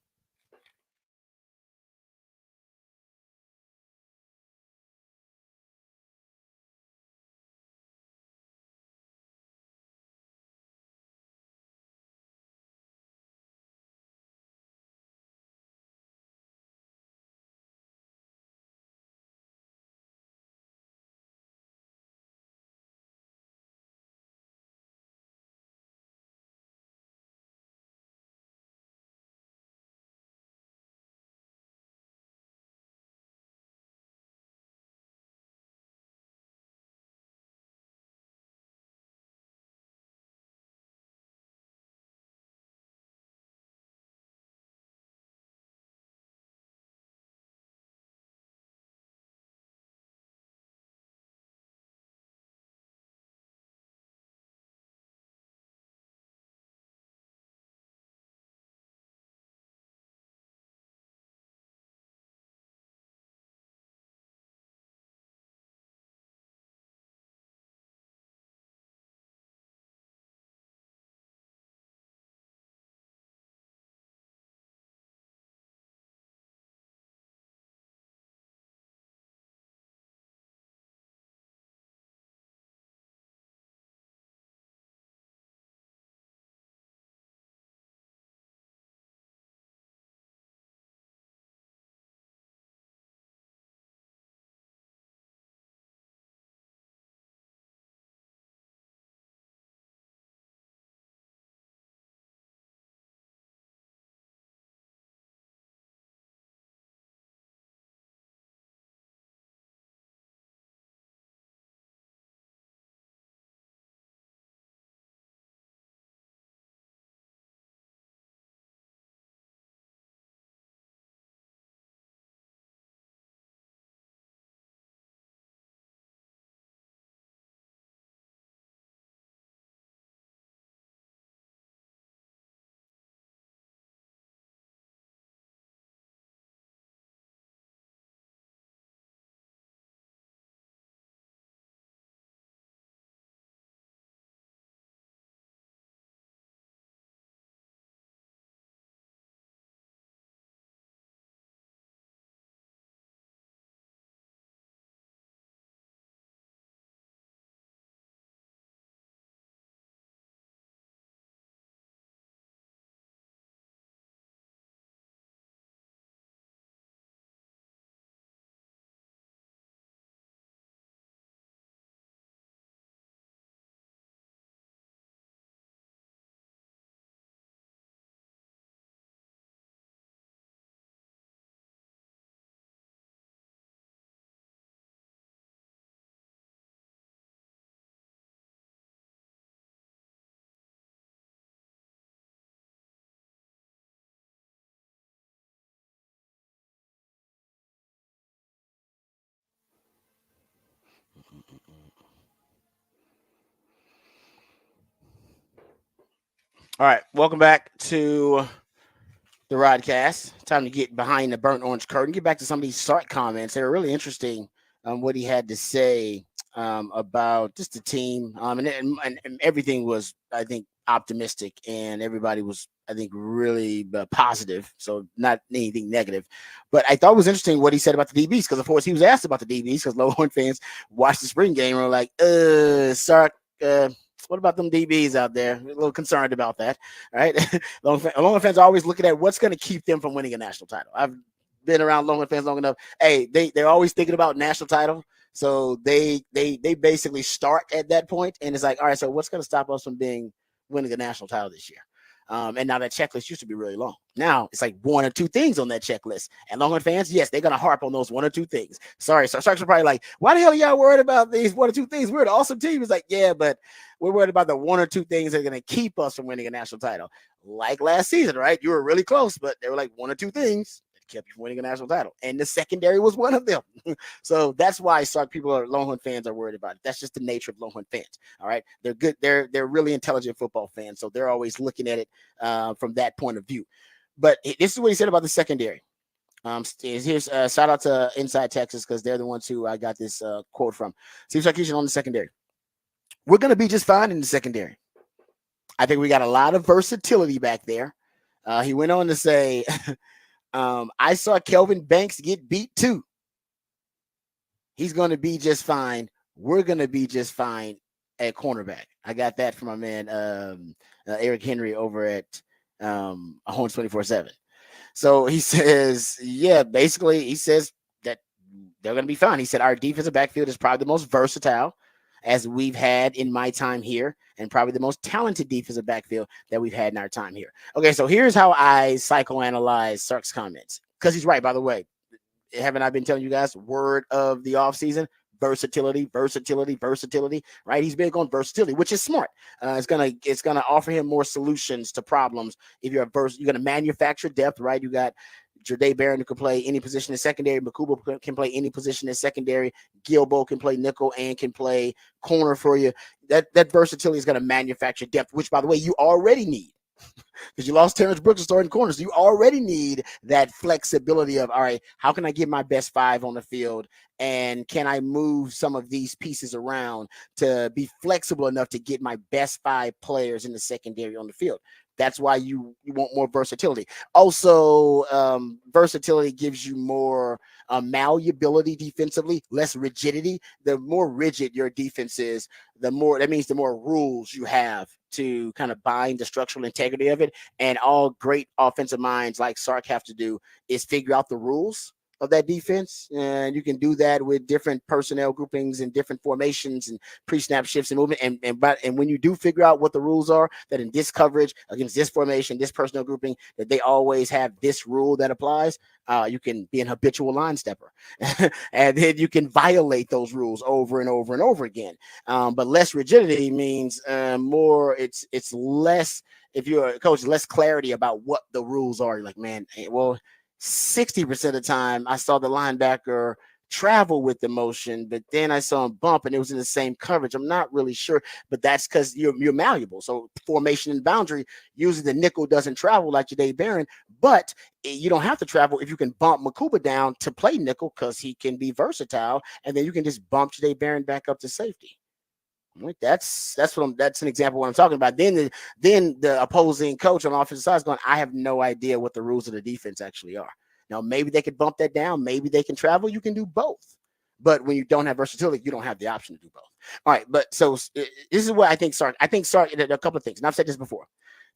S1: All right, welcome back to the Rodcast. Time to get behind the burnt orange curtain. Get back to some of these Sark comments. They were really interesting. What he had to say about just the team, and everything was, I think, optimistic, and everybody was, I think, really positive. So not anything negative. But I thought it was interesting what he said about the DBs, because of course he was asked about the DBs, because Longhorn fans watched the spring game and were like, Sark. What about them DBs out there? A little concerned about that, right? Longhorn fans are always looking at what's going to keep them from winning a national title. I've been around Longhorn fans long enough. Hey, they're always thinking about national title, so they basically start at that point, and it's like, all right, so what's going to stop us from winning a national title this year? And now that checklist used to be really long. Now it's like one or two things on that checklist. And Longhorn fans, yes, they're going to harp on those one or two things. Sorry, so Sharks are probably like, why the hell are y'all worried about these one or two things? We're an awesome team. It's like, yeah, but we're worried about the one or two things that are going to keep us from winning a national title. Like last season, right? You were really close, but there were like one or two things that kept you from winning a national title. And the secondary was one of them. So that's why Longhorn fans are worried about it. That's just the nature of Longhorn fans. All right. They're good. They're really intelligent football fans. So they're always looking at it from that point of view. But this is what he said about the secondary. Here's shout out to Inside Texas, because they're the ones who I got this quote from. Steve Sarkisian on the secondary. We're going to be just fine in the secondary. I think we got a lot of versatility back there. He went on to say, I saw Kelvin Banks get beat too. He's going to be just fine. We're going to be just fine at cornerback. I got that from my man, Eric Henry over at Horns 24/7. So he says, yeah, basically he says that they're going to be fine. He said our defensive backfield is probably the most versatile as we've had in my time here, and probably the most talented defensive backfield that we've had in our time here. Okay, so here's how I psychoanalyze Sark's comments, because he's right, by the way. Haven't I been telling you guys, word of the offseason? Versatility, right? He's big on versatility, which is smart. It's gonna offer him more solutions to problems. If you're you're gonna manufacture depth, right? You got Jade Barron, who can play any position in secondary. Makuba can play any position in secondary. Gilbo can play nickel and can play corner for you. That versatility is going to manufacture depth, which, by the way, you already need, because you lost Terrence Brooks starting corners. You already need that flexibility of, all right, how can I get my best five on the field? And can I move some of these pieces around to be flexible enough to get my best five players in the secondary on the field? That's why you want more versatility. Also, versatility gives you more malleability defensively, less rigidity. The more rigid your defense is, the more rules you have to kind of bind the structural integrity of it. And all great offensive minds like Sark have to do is figure out the rules of that defense, and you can do that with different personnel groupings and different formations and pre-snap shifts and movement. And when you do figure out what the rules are, that in this coverage against this formation, this personnel grouping, that they always have this rule that applies, you can be an habitual line stepper, and then you can violate those rules over and over and over again. But less rigidity means more. It's less. If you're a coach, less clarity about what the rules are. You're like, man, well, 60% of the time I saw the linebacker travel with the motion, but then I saw him bump and it was in the same coverage. I'm not really sure, but that's because you're malleable. So formation and boundary, usually the nickel doesn't travel like Jade Barron, but you don't have to travel if you can bump Makuba down to play nickel, because he can be versatile, and then you can just bump Jade Barron back up to safety. That's an example of what I'm talking about. Then the opposing coach on the offensive side is going, I have no idea what the rules of the defense actually are. Now, maybe they could bump that down. Maybe they can travel. You can do both. But when you don't have versatility, you don't have the option to do both. All right. But so this is what I think Sark a couple of things. And I've said this before.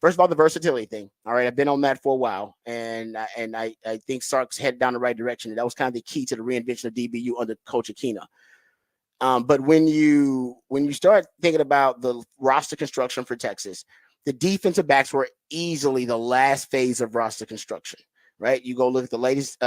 S1: First of all, the versatility thing. All right. I've been on that for a while. And I think Sark's headed down the right direction. And that was kind of the key to the reinvention of DBU under Coach Aquino. But when you start thinking about the roster construction for Texas, the defensive backs were easily the last phase of roster construction, right? You go look at the latest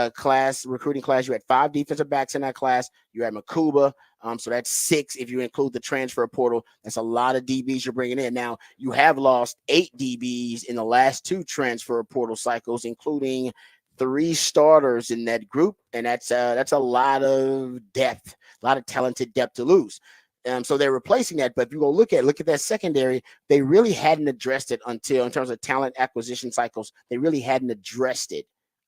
S1: recruiting class. You had 5 defensive backs in that class. You had Makuba. So that's 6 if you include the transfer portal. That's a lot of DBs you're bringing in. Now, you have lost 8 DBs in the last 2 transfer portal cycles, including 3 starters in that group, and that's a lot of depth a lot of talented depth to lose. So they're replacing that. But if you go look at that secondary, they really hadn't addressed it until, in terms of talent acquisition cycles, they really hadn't addressed it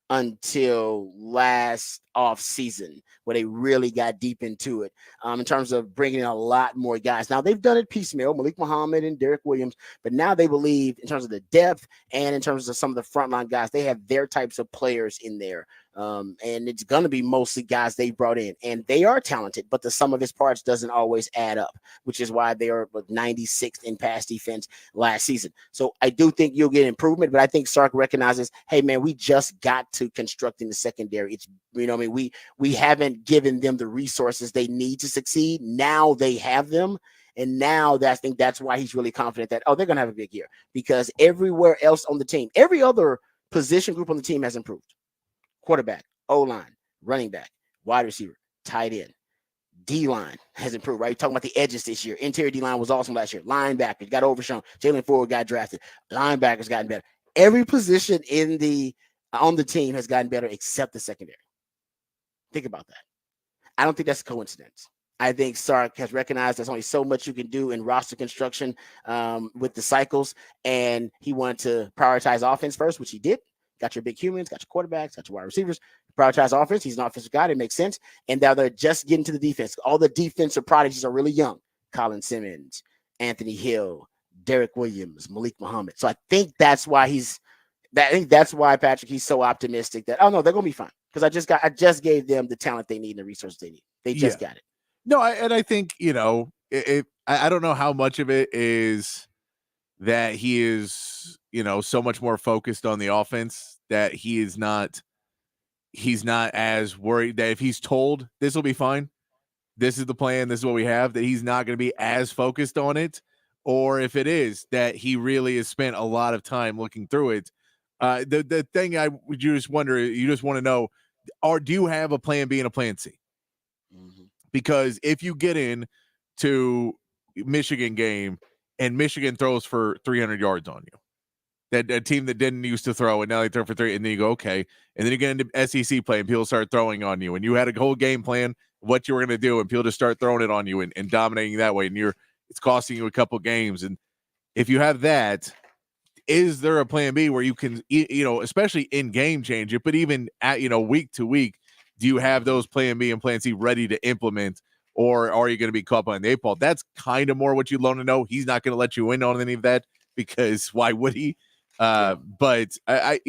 S1: until last off season, where they really got deep into it, in terms of bringing in a lot more guys. Now they've done it piecemeal, Malik Muhammad and Derek Williams, but now they believe, in terms of the depth and in terms of some of the frontline guys, they have their types of players in there. And it's going to be mostly guys they brought in, and they are talented, but the sum of his parts doesn't always add up, which is why they are 96th in pass defense last season. So I do think you'll get improvement, but I think Sark recognizes, hey man, we just got to constructing the secondary. It's, we haven't given them the resources they need to succeed. Now they have them. And now I think that's why he's really confident that, they're going to have a big year, because everywhere else on the team, every other position group on the team has improved. Quarterback, O-line, running back, wide receiver, tight end, D-line has improved, right? You're talking about the edges this year. Interior D-line was awesome last year. Linebackers got overshown. Jalen Ford got drafted. Linebackers gotten better. Every position on the team has gotten better except the secondary. Think about that. I don't think that's a coincidence. I think Sark has recognized there's only so much you can do in roster construction with the cycles, and he wanted to prioritize offense first, which he did. Got your big humans, got your quarterbacks, got your wide receivers. Prioritize offense. He's an offensive guy. It makes sense. And now they're just getting to the defense. All the defensive prodigies are really young. Colin Simmons, Anthony Hill, Derek Williams, Malik Muhammad. So I think that's why Patrick, he's so optimistic that, no, they're gonna be fine. Because I just gave them the talent they need and the resources they need. They just got it.
S2: No, I think, I don't know how much of it is that he is, so much more focused on the offense that he's not as worried that if he's told this will be fine, this is the plan, this is what we have, that he's not going to be as focused on it, or if it is that he really has spent a lot of time looking through it. The thing you just want to know, do you have a plan B and a plan C? Mm-hmm. Because if you get in to Michigan game and Michigan throws for 300 yards on you, that team that didn't used to throw and now they throw for 3, and then you go, okay, and then you get into SEC play and people start throwing on you, and you had a whole game plan what you were going to do, and people just start throwing it on you and dominating that way, and it's costing you a couple games. And if you have that, is there a plan B where you can, especially in game change it, but even at, week to week, do you have those plan B and plan C ready to implement? Or are you going to be caught behind the 8 ball? That's kind of more what you'd want to know. He's not going to let you in on any of that, because why would he? But I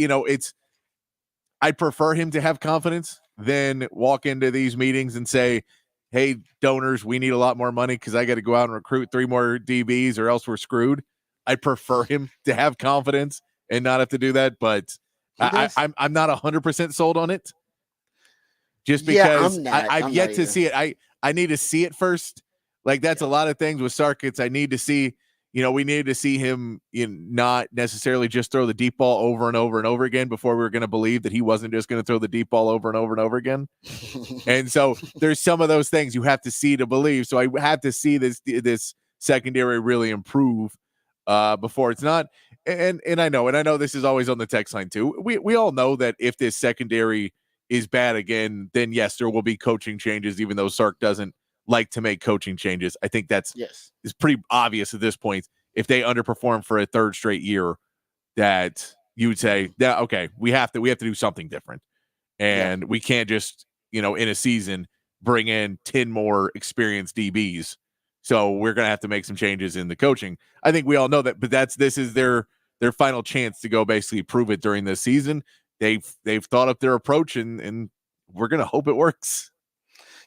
S2: prefer him to have confidence than walk into these meetings and say, hey, donors, we need a lot more money because I got to go out and recruit 3 more DBs or else we're screwed. I prefer him to have confidence and not have to do that. But I'm not 100% sold on it. Just because I've yet to see it. I need to see it first. Like that's a lot of things with Sarkis. I need to see, we needed to see him not necessarily just throw the deep ball over and over and over again before we were going to believe that he wasn't just going to throw the deep ball over and over and over again. And so there's some of those things you have to see to believe. So I have to see this secondary really improve before it's not. And I know this is always on the text line too. We all know that if this secondary is bad again, then yes, there will be coaching changes, even though Sark doesn't like to make coaching changes. I think that's is pretty obvious at this point. If they underperform for a 3rd straight year, that you would say that, okay, we have to do something different. And we can't just, in a season bring in 10 more experienced DBs. So we're going to have to make some changes in the coaching. I think we all know that, but this is their final chance to go basically prove it during this season. They've thought up their approach, and we're going to hope it works.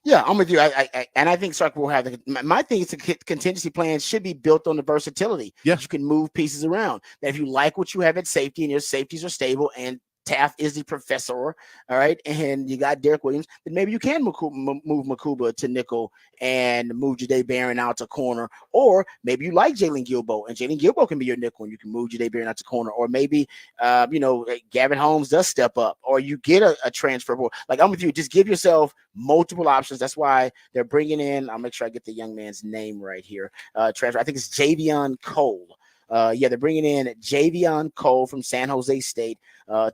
S1: Yeah, I'm with you. I think Sark will have my thing is the contingency plan should be built on the versatility.
S2: Yeah,
S1: you can move pieces around. That if you like what you have at safety and your safeties are stable and Taft is the professor, all right, and you got Derek Williams, then maybe you can move Makuba to nickel and move Jahdae Barron out to corner, or maybe you like Jalen Gilbo, and Jalen Gilbo can be your nickel, and you can move Jahdae Barron out to corner, or maybe, Gavin Holmes does step up, or you get a transfer. Like, I'm with you. Just give yourself multiple options. That's why they're bringing in, I'll make sure I get the young man's name right here, transfer. I think it's Javion Cole. They're bringing in Javion Cole from San Jose State.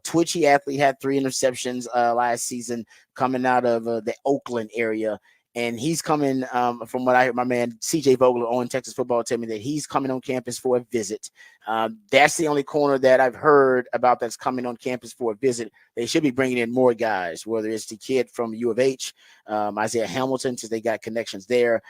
S1: Twitchy athlete, had 3 interceptions last season coming out of the Oakland area. and he's coming. From what I heard, my man CJ Vogler on Texas football tell me that he's coming on campus for a visit. That's the only corner that I've heard about that's coming on campus for a visit. They should be bringing in more guys, whether it's the kid from U of H, Isaiah Hamilton, since they got connections there.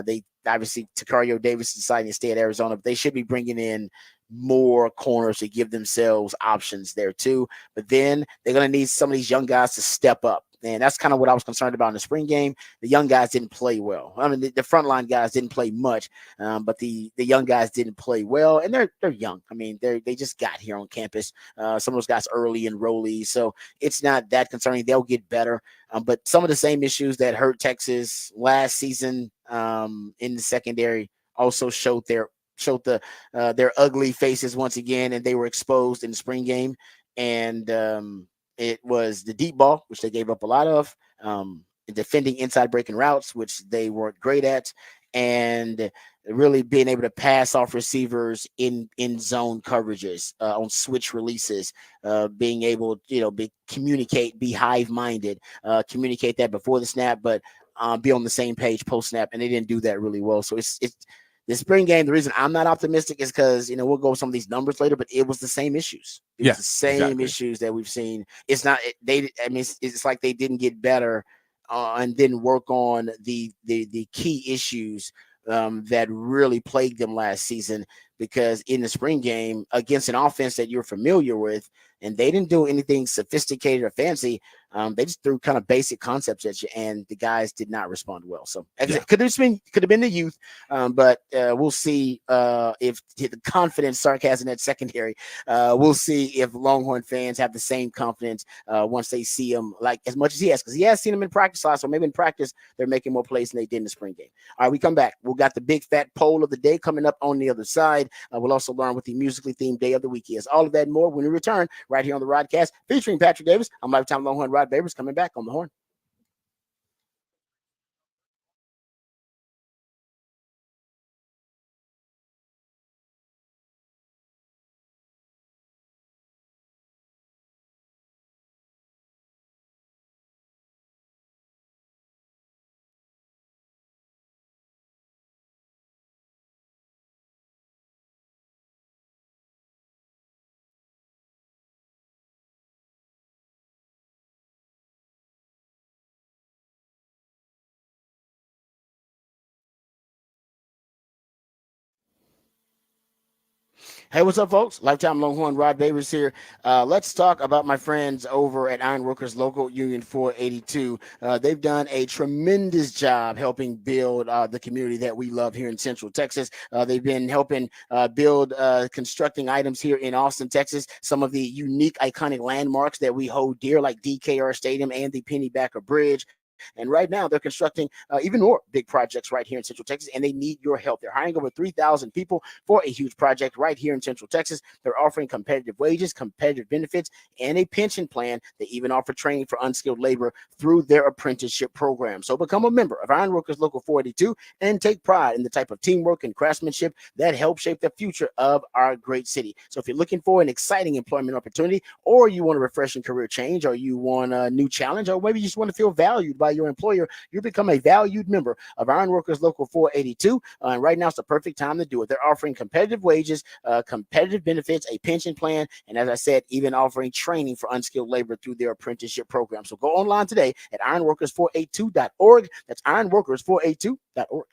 S1: They obviously Takario Davis deciding to stay at Arizona, but they should be bringing in more corners to give themselves options there too. But then they're going to need some of these young guys to step up. And that's kind of what I was concerned about in the spring game. The young guys didn't play well. I mean, the frontline guys didn't play much, but the young guys didn't play well, and they're young. I mean, they just got here on campus. Some of those guys early enrollees, so it's not that concerning. They'll get better. But some of the same issues that hurt Texas last season in the secondary also their ugly faces once again, and they were exposed in the spring game. And it was the deep ball, which they gave up a lot of, defending inside breaking routes, which they weren't great at, and really being able to pass off receivers in zone coverages, on switch releases, being able, communicate, be hive minded, communicate that before the snap, but be on the same page post snap, and they didn't do that really well. So it's the spring game. The reason I'm not optimistic is because we'll go over some of these numbers later, but it was the same issues. It was the same issues that we've seen. It's not they. I mean, it's like they didn't get better and didn't work on the key issues that really plagued them last season. Because in the spring game against an offense that you're familiar with, and they didn't do anything sophisticated or fancy. They just threw kind of basic concepts at you, and the guys did not respond well. So it could have been the youth, but we'll see if the confidence Sark has in that secondary. We'll see if Longhorn fans have the same confidence once they see him, like as much as he has, because he has seen him in practice last. So maybe in practice they're making more plays than they did in the spring game. All right, we come back. We've got the big fat poll of the day coming up on the other side. We'll also learn what the musically themed day of the week is. All of that and more when we return right here on the Rodcast featuring Patrick Davis. I'm Lifetime Longhorn Rod Babers coming back on the horn. Hey, what's up, folks? Lifetime Longhorn Rod Babers here. Let's talk about my friends over at Ironworkers Local Union 482. They've done a tremendous job helping build the community that we love here in Central Texas. They've been helping build constructing items here in Austin, Texas. Some of the unique, iconic landmarks that we hold dear, like DKR Stadium and the Pennybacker Bridge. And right now, they're constructing even more big projects right here in Central Texas, and they need your help. They're hiring over 3,000 people for a huge project right here in Central Texas. They're offering competitive wages, competitive benefits, and a pension plan. They even offer training for unskilled labor through their apprenticeship program. So become a member of Ironworkers Local 482 and take pride in the type of teamwork and craftsmanship that help shape the future of our great city. So if you're looking for an exciting employment opportunity, or you want a refreshing career change, or you want a new challenge, or maybe you just want to feel valued by your employer, you become a valued member of Ironworkers Local 482. And right now it's the perfect time to do it. They're offering competitive wages, competitive benefits, a pension plan, and as I said, even offering training for unskilled labor through their apprenticeship program. So go online today at ironworkers482.org. That's ironworkers482.org.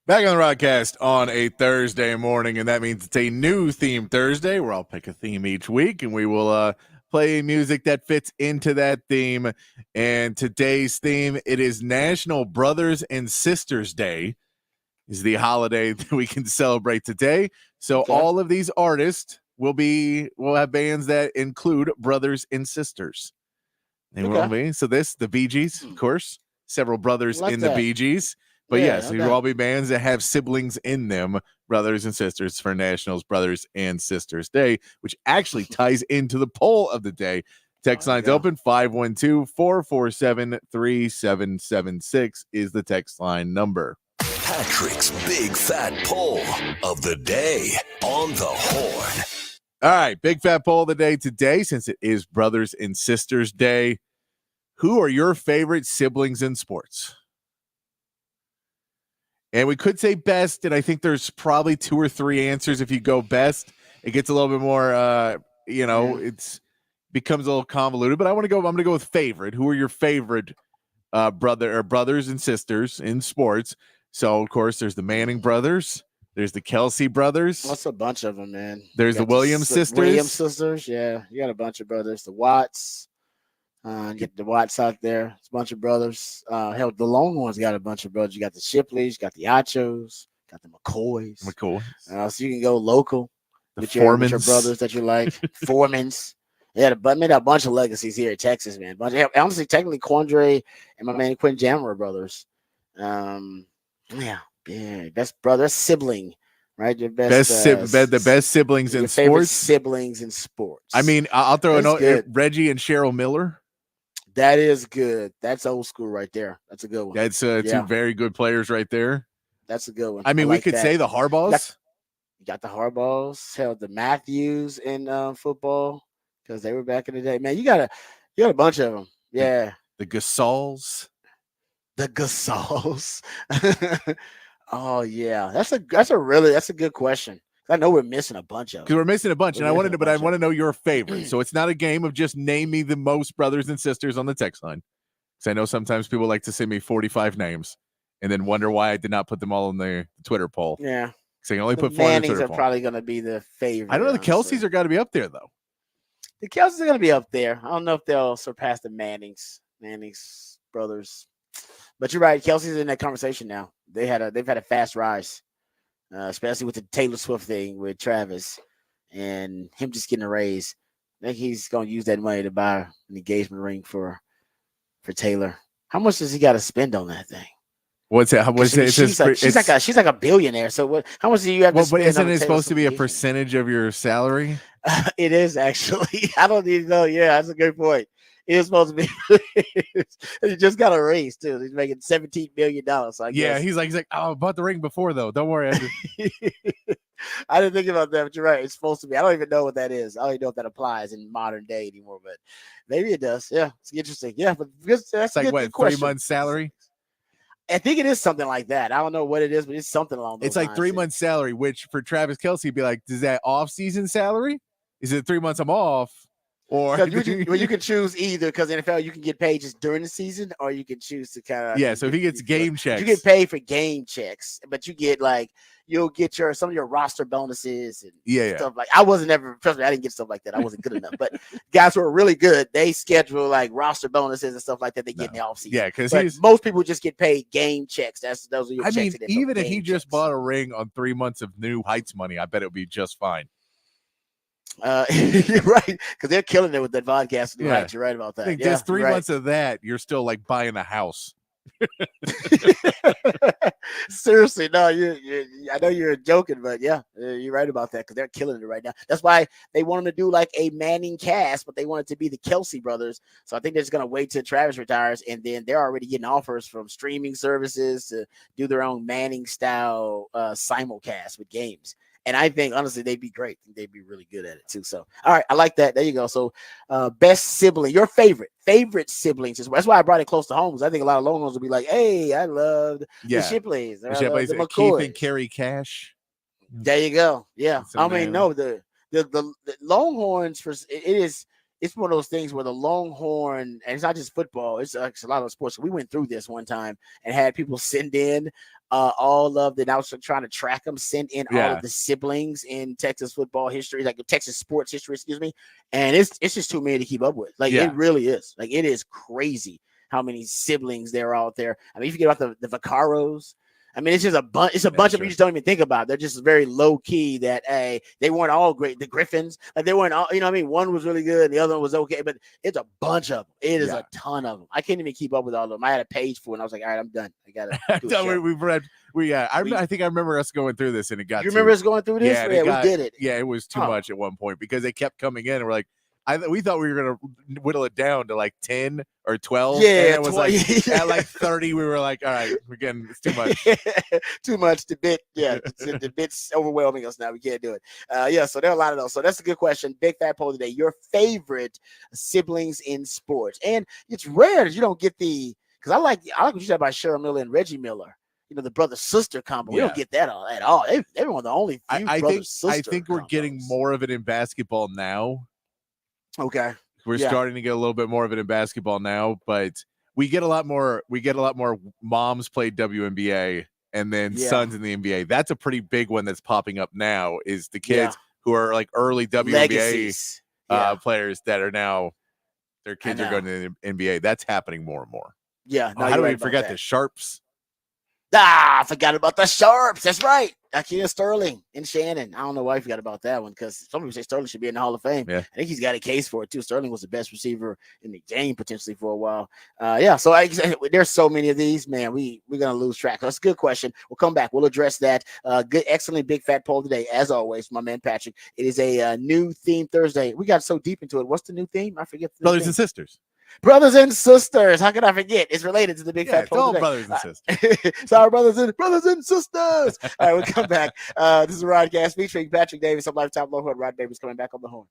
S2: Back on the Rodcast on a Thursday morning, and that means it's a new theme Thursday where I'll pick a theme each week, and we will play music that fits into that theme. And today's theme, it is National Brothers and Sisters Day, is the holiday that we can celebrate today. So all of these artists will have bands that include brothers and sisters. They will be. So the Bee Gees, of course, several brothers in the Bee Gees. But yes, there will all be bands that have siblings in them, brothers and sisters, for National's Brothers and Sisters Day, which actually ties into the poll of the day. Text line's open, 512-447-3776 is the text line number.
S4: Patrick's Big Fat Poll of the Day on the Horn.
S2: All right, Big Fat Poll of the Day today, since it is Brothers and Sisters Day. Who are your favorite siblings in sports? And we could say best, and I think there's probably 2 or 3 answers. If you go best, it gets a little bit more, it's becomes a little convoluted. But I'm going to go with favorite. Who are your favorite brothers and sisters in sports? So, of course, there's the Manning brothers. There's the Kelsey brothers.
S1: That's a bunch of them, man.
S2: There's the Williams sisters.
S1: Yeah, you got a bunch of brothers. The Watts. Get the Watts out there. It's a bunch of brothers. Hell, the Longhorns got a bunch of brothers. You got the Shipleys, you got the Achos, got the McCoys. So you can go local with your brothers that you like. Foremans. Yeah, made a bunch of legacies here in Texas, man. Honestly, technically, Quandre and my man Quinn Jammer are brothers. Best brother, sibling. Right, your
S2: the best siblings in sports.
S1: Siblings in sports.
S2: I mean, I'll throw a note. Reggie and Cheryl Miller.
S1: That is good. That's old school right there. That's a good one.
S2: That's two very good players right there.
S1: That's a good one.
S2: I mean, we could say the Harbaughs.
S1: You got the Harbaughs. Hell, the Matthews in football because they were back in the day. Man, you got a bunch of them. Yeah,
S2: the Gasols.
S1: The Gasols. Oh yeah, that's a good question. I know we're missing a bunch of them.
S2: Because we're missing a bunch, and I want to know your favorite. So it's not a game of just name me the most brothers and sisters on the text line. Because I know sometimes people like to send me 45 names and then wonder why I did not put them all in the Twitter poll.
S1: Yeah.
S2: So I only put
S1: 4 on the Twitter poll. Probably going to be the favorite.
S2: I don't know. The Kelseys are got to be up there, though.
S1: The Kelseys are going to be up there. I don't know if they'll surpass the Mannings brothers. But you're right. Kelsey's in that conversation now. They've had a fast rise. Especially with the Taylor Swift thing with Travis and him just getting a raise. I think he's going to use that money to buy an engagement ring for Taylor. How much does he got to spend on that thing?
S2: What's it?
S1: She's like a billionaire. So what? How much do you have to spend?
S2: But isn't it supposed to be a percentage of your salary?
S1: It is actually. I don't even know. Yeah, that's a good point. It is supposed to be. He just got a raise too. He's making $17 million. So I guess.
S2: He's like, oh, I bought the ring before though. Don't worry.
S1: I didn't think about that, but you're right. It's supposed to be. I don't even know what that is. I don't even know if that applies in modern day anymore, but maybe it does. Yeah, it's interesting. Yeah, but that's
S2: like what 3 months salary.
S1: I think it is something like that. I don't know what it is, but it's something along those lines.
S2: It's like 3 months salary, which for Travis Kelce would be like, is that off-season salary? Is it 3 months I'm off? Or
S1: you can choose either because NFL you can get paid just during the season, or you can choose to kind of
S2: So if he gets game checks,
S1: you get paid for game checks, but you get you'll get some of your roster bonuses and stuff like. I wasn't ever trust me, I didn't get stuff like that. I wasn't good enough. But guys who are really good, they schedule like roster bonuses and stuff like that. They get in the offseason.
S2: Yeah, because
S1: most people just get paid game checks. Those are your checks.
S2: I mean, even if he just bought a ring on 3 months of new Heights money, I bet it would be just fine.
S1: You're right, because they're killing it with that podcast. Right, you're right about that.
S2: I think just 3 months of that, you're still like buying a house.
S1: Seriously, no, I know you're joking, but yeah, you're right about that because they're killing it right now. That's why they want them to do like a Manning cast, but they want it to be the Kelsey brothers. So I think they're just gonna wait till Travis retires, and then they're already getting offers from streaming services to do their own Manning style simulcast with games. And I think, honestly, they'd be great. They'd be really good at it, too. So, all right, I like that. There you go. So, best sibling, your favorite siblings. That's why I brought it close to home, because I think a lot of Longhorns will be like, hey, I loved the Shipleys. The McCoys.
S2: Keith and Kerry Cash.
S1: There you go. Yeah. I mean, no, the Longhorns, it is it's one of those things where the Longhorn, and it's not just football, it's a lot of sports. We went through this one time and had people send in all of the, and I was trying to track them, send in all of the siblings in Texas football history, like the Texas sports history, excuse me. And it's just too many to keep up with. Like it really is. Like it is crazy how many siblings there are out there. I mean, if you get about the Vaccaros, I mean, it's just a bunch. It's a bunch of them you just don't even think about. They're just very low key. That they weren't all great. The Griffins, like they weren't all. You know what I mean? One was really good, the other one was okay, but it's a bunch of them. It is a ton of them. I can't even keep up with all of them. I had a page for it, and I was like, all right, I'm done. I gotta.
S2: I think I remember us going through this, and it got.
S1: You remember us going through this?
S2: Yeah,
S1: we did it.
S2: Yeah, it was too much at one point because they kept coming in, and we're like, we thought we were gonna whittle it down to like 10 or 12.
S1: Yeah,
S2: and it was like at like 30, we were like, all right, it's too much.
S1: Too much. The bit's overwhelming us now. We can't do it. So there are a lot of those. So that's a good question. Big fat poll today. Your favorite siblings in sports, and it's rare that you don't get because I like what you said about Cheryl Miller and Reggie Miller. You know, the brother sister combo. We don't get that at all. They were one of the only few brother sister.
S2: I think we're getting more of it in basketball now.
S1: Okay.
S2: We're starting to get a little bit more of it in basketball now, but we get a lot more moms played WNBA and then sons in the NBA. That's a pretty big one that's popping up now, is the kids who are like early WNBA players that are now their kids are going to the NBA. That's happening more and more.
S1: Yeah.
S2: How do we forget the Sharps?
S1: I forgot about the Sharps. That's right. Akeem Sterling and Shannon. I don't know why I forgot about that one, because some people say Sterling should be in the Hall of Fame.
S2: Yeah.
S1: I think he's got a case for it too. Sterling was the best receiver in the game potentially for a while. So there's so many of these, man. We're gonna lose track. That's a good question. We'll come back. We'll address that. Good, excellent big fat poll today, as always. My man Patrick. It is a new theme Thursday. We got so deep into it. What's the new theme? I forget.
S2: Brothers and sisters.
S1: Brothers and sisters. How can I forget? It's related to the big fat poll today.
S2: Brothers and sisters.
S1: Sorry, brothers and sisters. All right, we'll come back. This is Rodcast featuring Patrick Davis of Lifetime Local. Rod Davis coming back on the horn.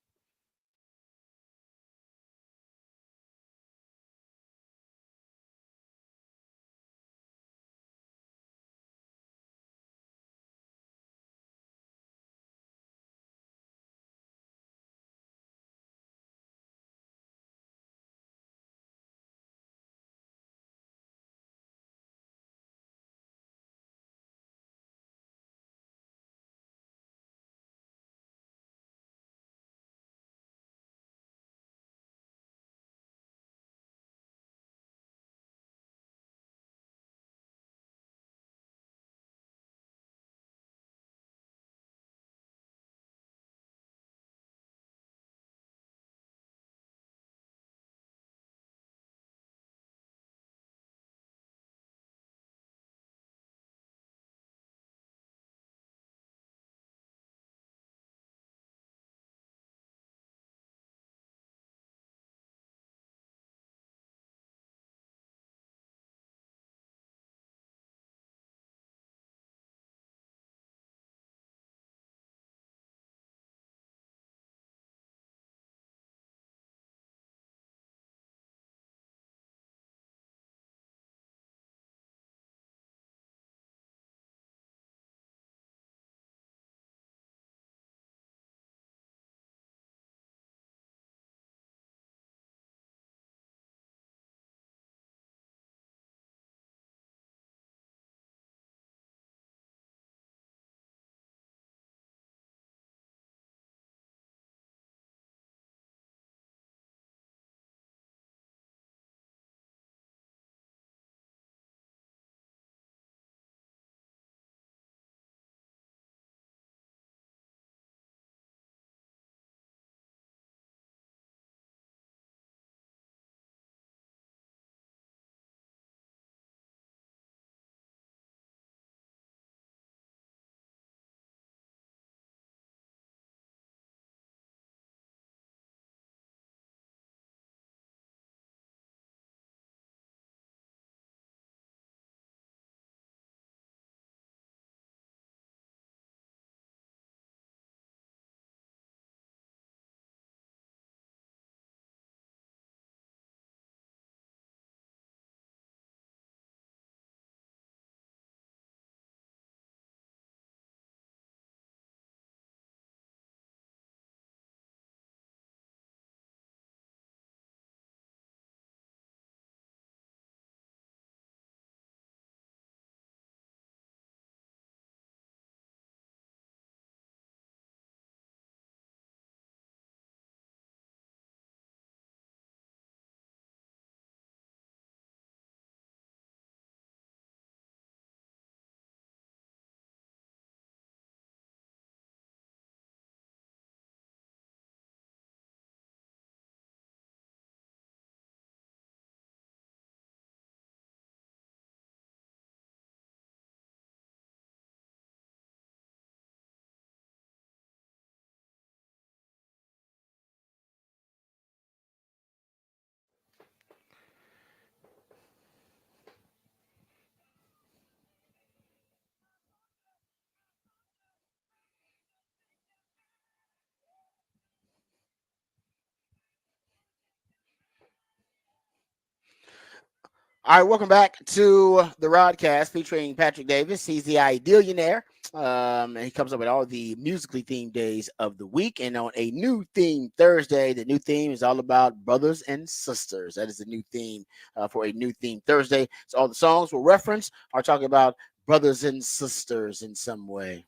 S1: All right, welcome back to the Rodcast featuring Patrick Davis. He's the Idealionaire. And he comes up with all the musically themed days of the week. And on a new theme Thursday, the new theme is all about brothers and sisters. That is the new theme for a new theme Thursday. So all the songs we'll reference are talking about brothers and sisters in some way.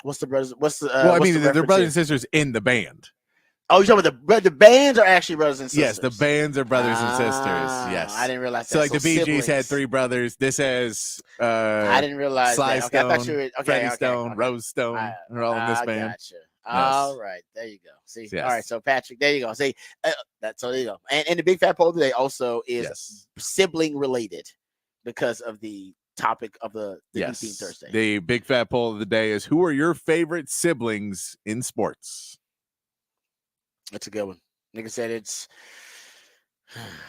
S1: What's the brothers? What's the?
S2: Well, I
S1: what's
S2: mean,
S1: the
S2: they're brothers
S1: here?
S2: and sisters in the band.
S1: Oh, you're talking about the bands are actually brothers and sisters.
S2: Yes, the bands are brothers and sisters. Yes,
S1: I didn't realize that.
S2: So like the Bee Gees
S1: siblings.
S2: had 3 brothers. This has
S1: I didn't realize
S2: Sly
S1: that. Okay,
S2: Stone,
S1: I thought you were
S2: Freddie Stone, Rose Stone. They're all in this band.
S1: Gotcha. All right, there you go. See,
S2: Yes.
S1: all right. So Patrick, there you go. See, so there you go. And the big fat poll today also is sibling related because of the topic of the new theme Thursday.
S2: The big fat poll of the day is: who are your favorite siblings in sports?
S1: That's a good one. Nigga said it's.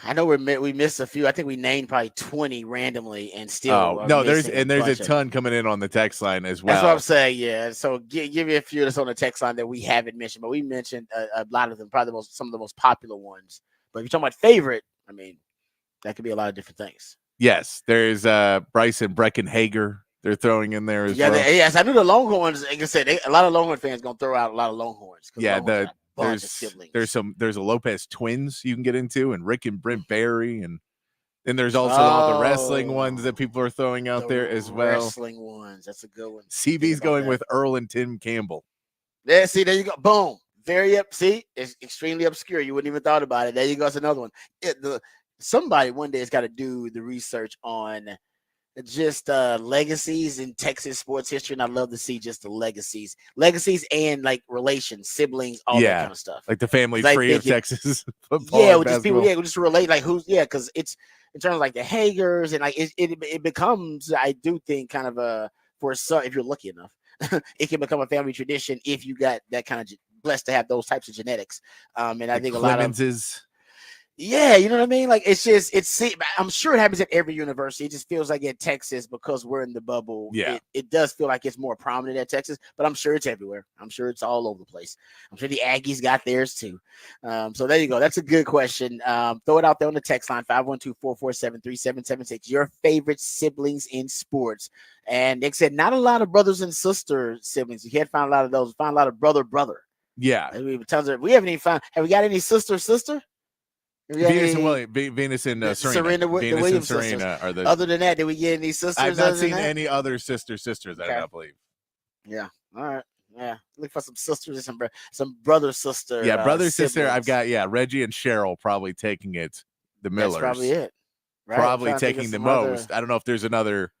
S1: I know we missed a few. I think we named probably 20 randomly, and still.
S2: Oh no, there's a ton coming in on the text line as well.
S1: That's what I'm saying. Yeah. So give me a few that's on the text line that we haven't mentioned, but we mentioned a lot of them, probably some of the most popular ones. But if you're talking about favorite, I mean, that could be a lot of different things.
S2: Yes, there's Bryce and Breckenhager. They're throwing in there as well.
S1: Yes, I knew the Longhorns. Like I said, a lot of Longhorn fans gonna throw out a lot of Longhorns.
S2: Yeah,
S1: Longhorns
S2: there's a Lopez twins you can get into, and Rick and Brent Berry, and then there's also all the wrestling ones that people are throwing out there as well.
S1: Wrestling ones, that's a good one.
S2: CB's going with Earl and Tim Campbell.
S1: Yeah, see, there you go. Boom. Very up. See, it's extremely obscure. You wouldn't even thought about it. There you go. It's another one. Somebody one day has got to do the research on just legacies in Texas sports history, and I love to see just the legacies and like relations, siblings, all that kind of stuff.
S2: Like the family tree of Texas football.
S1: Yeah, just people, we'll just relate like who's because it's in terms of like the Hagers and like it becomes, I do think, kind of a for some, if you're lucky enough, it can become a family tradition if you got that kind of blessed to have those types of genetics. And I think a lot of yeah, you know what I mean? Like I'm sure it happens at every university. It just feels like at Texas, because we're in the bubble.
S2: Yeah,
S1: it does feel like it's more prominent at Texas, but I'm sure it's everywhere. I'm sure it's all over the place. I'm sure the Aggies got theirs too. So there you go. That's a good question. Throw it out there on the text line 512-447-3776. Your favorite siblings in sports. And Nick said not a lot of brothers and sister siblings. You can't find a lot of those. Find a lot of brother.
S2: Yeah.
S1: We haven't even found. Have we got any sister?
S2: Venus and Serena. Venus and Serena are the.
S1: Other than that, did we get any sisters?
S2: I've not seen any other sisters. I do not believe.
S1: Yeah. All right. Yeah. Look for some sisters and some brother sister.
S2: Yeah, brother sister. I've got Reggie and Cheryl probably taking it. The Millers.
S1: That's probably it. Right?
S2: Probably taking the most. I don't know if there's another.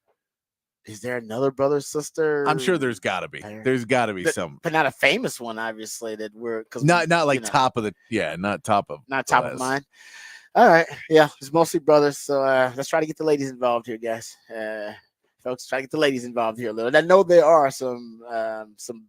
S1: Is there another brother sister?
S2: I'm sure there's got to be. There's got to be some,
S1: but not a famous one, obviously. That we're
S2: not like top of the not top of
S1: mind. All right, yeah, it's mostly brothers. So let's try to get the ladies involved here, guys. Folks, try to get the ladies involved here a little. And I know there are some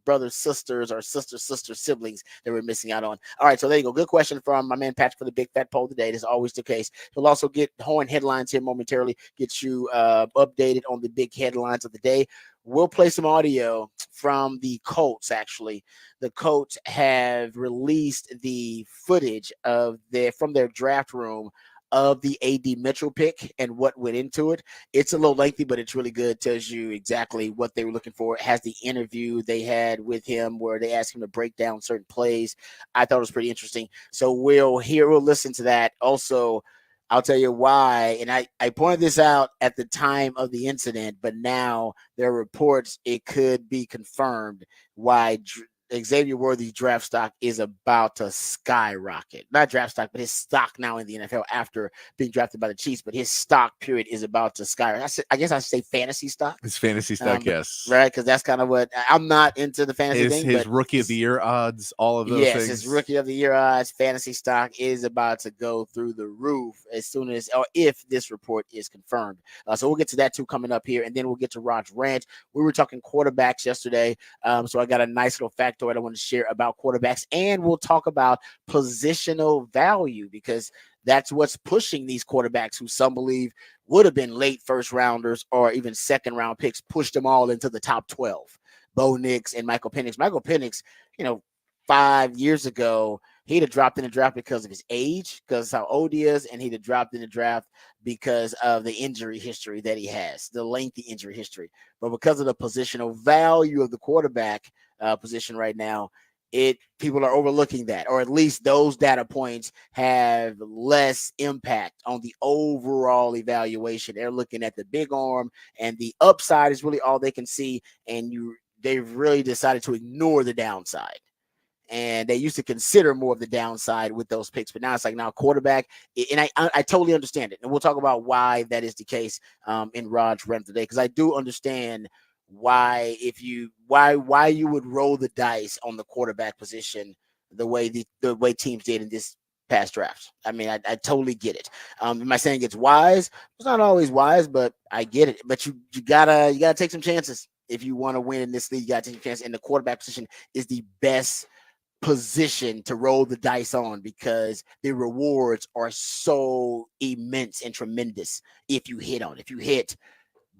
S1: brothers, sisters, or sister siblings that we're missing out on. All right, so there you go. Good question from my man Patrick for the big fat poll today. That's always the case. He'll also get Horn headlines here momentarily, get you updated on the big headlines of the day. We'll play some audio from the Colts, actually. The Colts have released the footage from their draft room of the AD Mitchell pick and what went into it. It's a little lengthy, but it's really good. Tells you exactly what they were looking for. It has the interview they had with him where they asked him to break down certain plays. I thought it was pretty interesting. So we'll listen to that. Also, I'll tell you why. And I pointed this out at the time of the incident, but now there are reports it could be confirmed why Xavier Worthy's draft stock is about to skyrocket. Not draft stock, but his stock now in the NFL after being drafted by the Chiefs. But his stock period is about to skyrocket. I guess I should say fantasy stock.
S2: It's fantasy stock, yes.
S1: Right, because that's kind of what I'm not into the fantasy thing.
S2: His rookie of the year odds, all of those things. Yes,
S1: his rookie of the year odds, fantasy stock is about to go through the roof as soon as, or if this report is confirmed. So we'll get to that too coming up here, and then we'll get to Rod's rant. We were talking quarterbacks yesterday, so I got a nice little factoid I want to share about quarterbacks, and we'll talk about positional value because that's what's pushing these quarterbacks who some believe would have been late first rounders or even second round picks, pushed them all into the top 12. Bo Nix and Michael Penix. Michael Penix, 5 years ago, He'd have dropped in the draft because of his age, because how old he is, and he'd have dropped in the draft because of the injury history that he has, the lengthy injury history. But because of the positional value of the quarterback position right now, people are overlooking that, or at least those data points have less impact on the overall evaluation. They're looking at the big arm, and the upside is really all they can see, and they've really decided to ignore the downside. And they used to consider more of the downside with those picks, but now it's like now quarterback, and I totally understand it, and we'll talk about why that is the case in Rod's rant today, because I do understand why why you would roll the dice on the quarterback position the way the way teams did in this past draft. I mean, I totally get it. Am I saying it's wise? It's not always wise, but I get it. But you gotta take some chances if you want to win in this league. You gotta take some chances, and the quarterback position is the best position to roll the dice on because the rewards are so immense and tremendous if you hit on it. If you hit,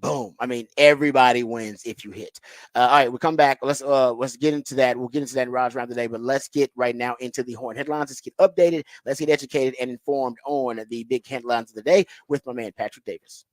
S1: boom. I mean, everybody wins if you hit. All right, we'll come back. Let's get into that. We'll get into that in Rod's round today, but let's get right now into the Horn headlines. Let's get updated. Let's get educated and informed on the big headlines of the day with my man Patrick Davis.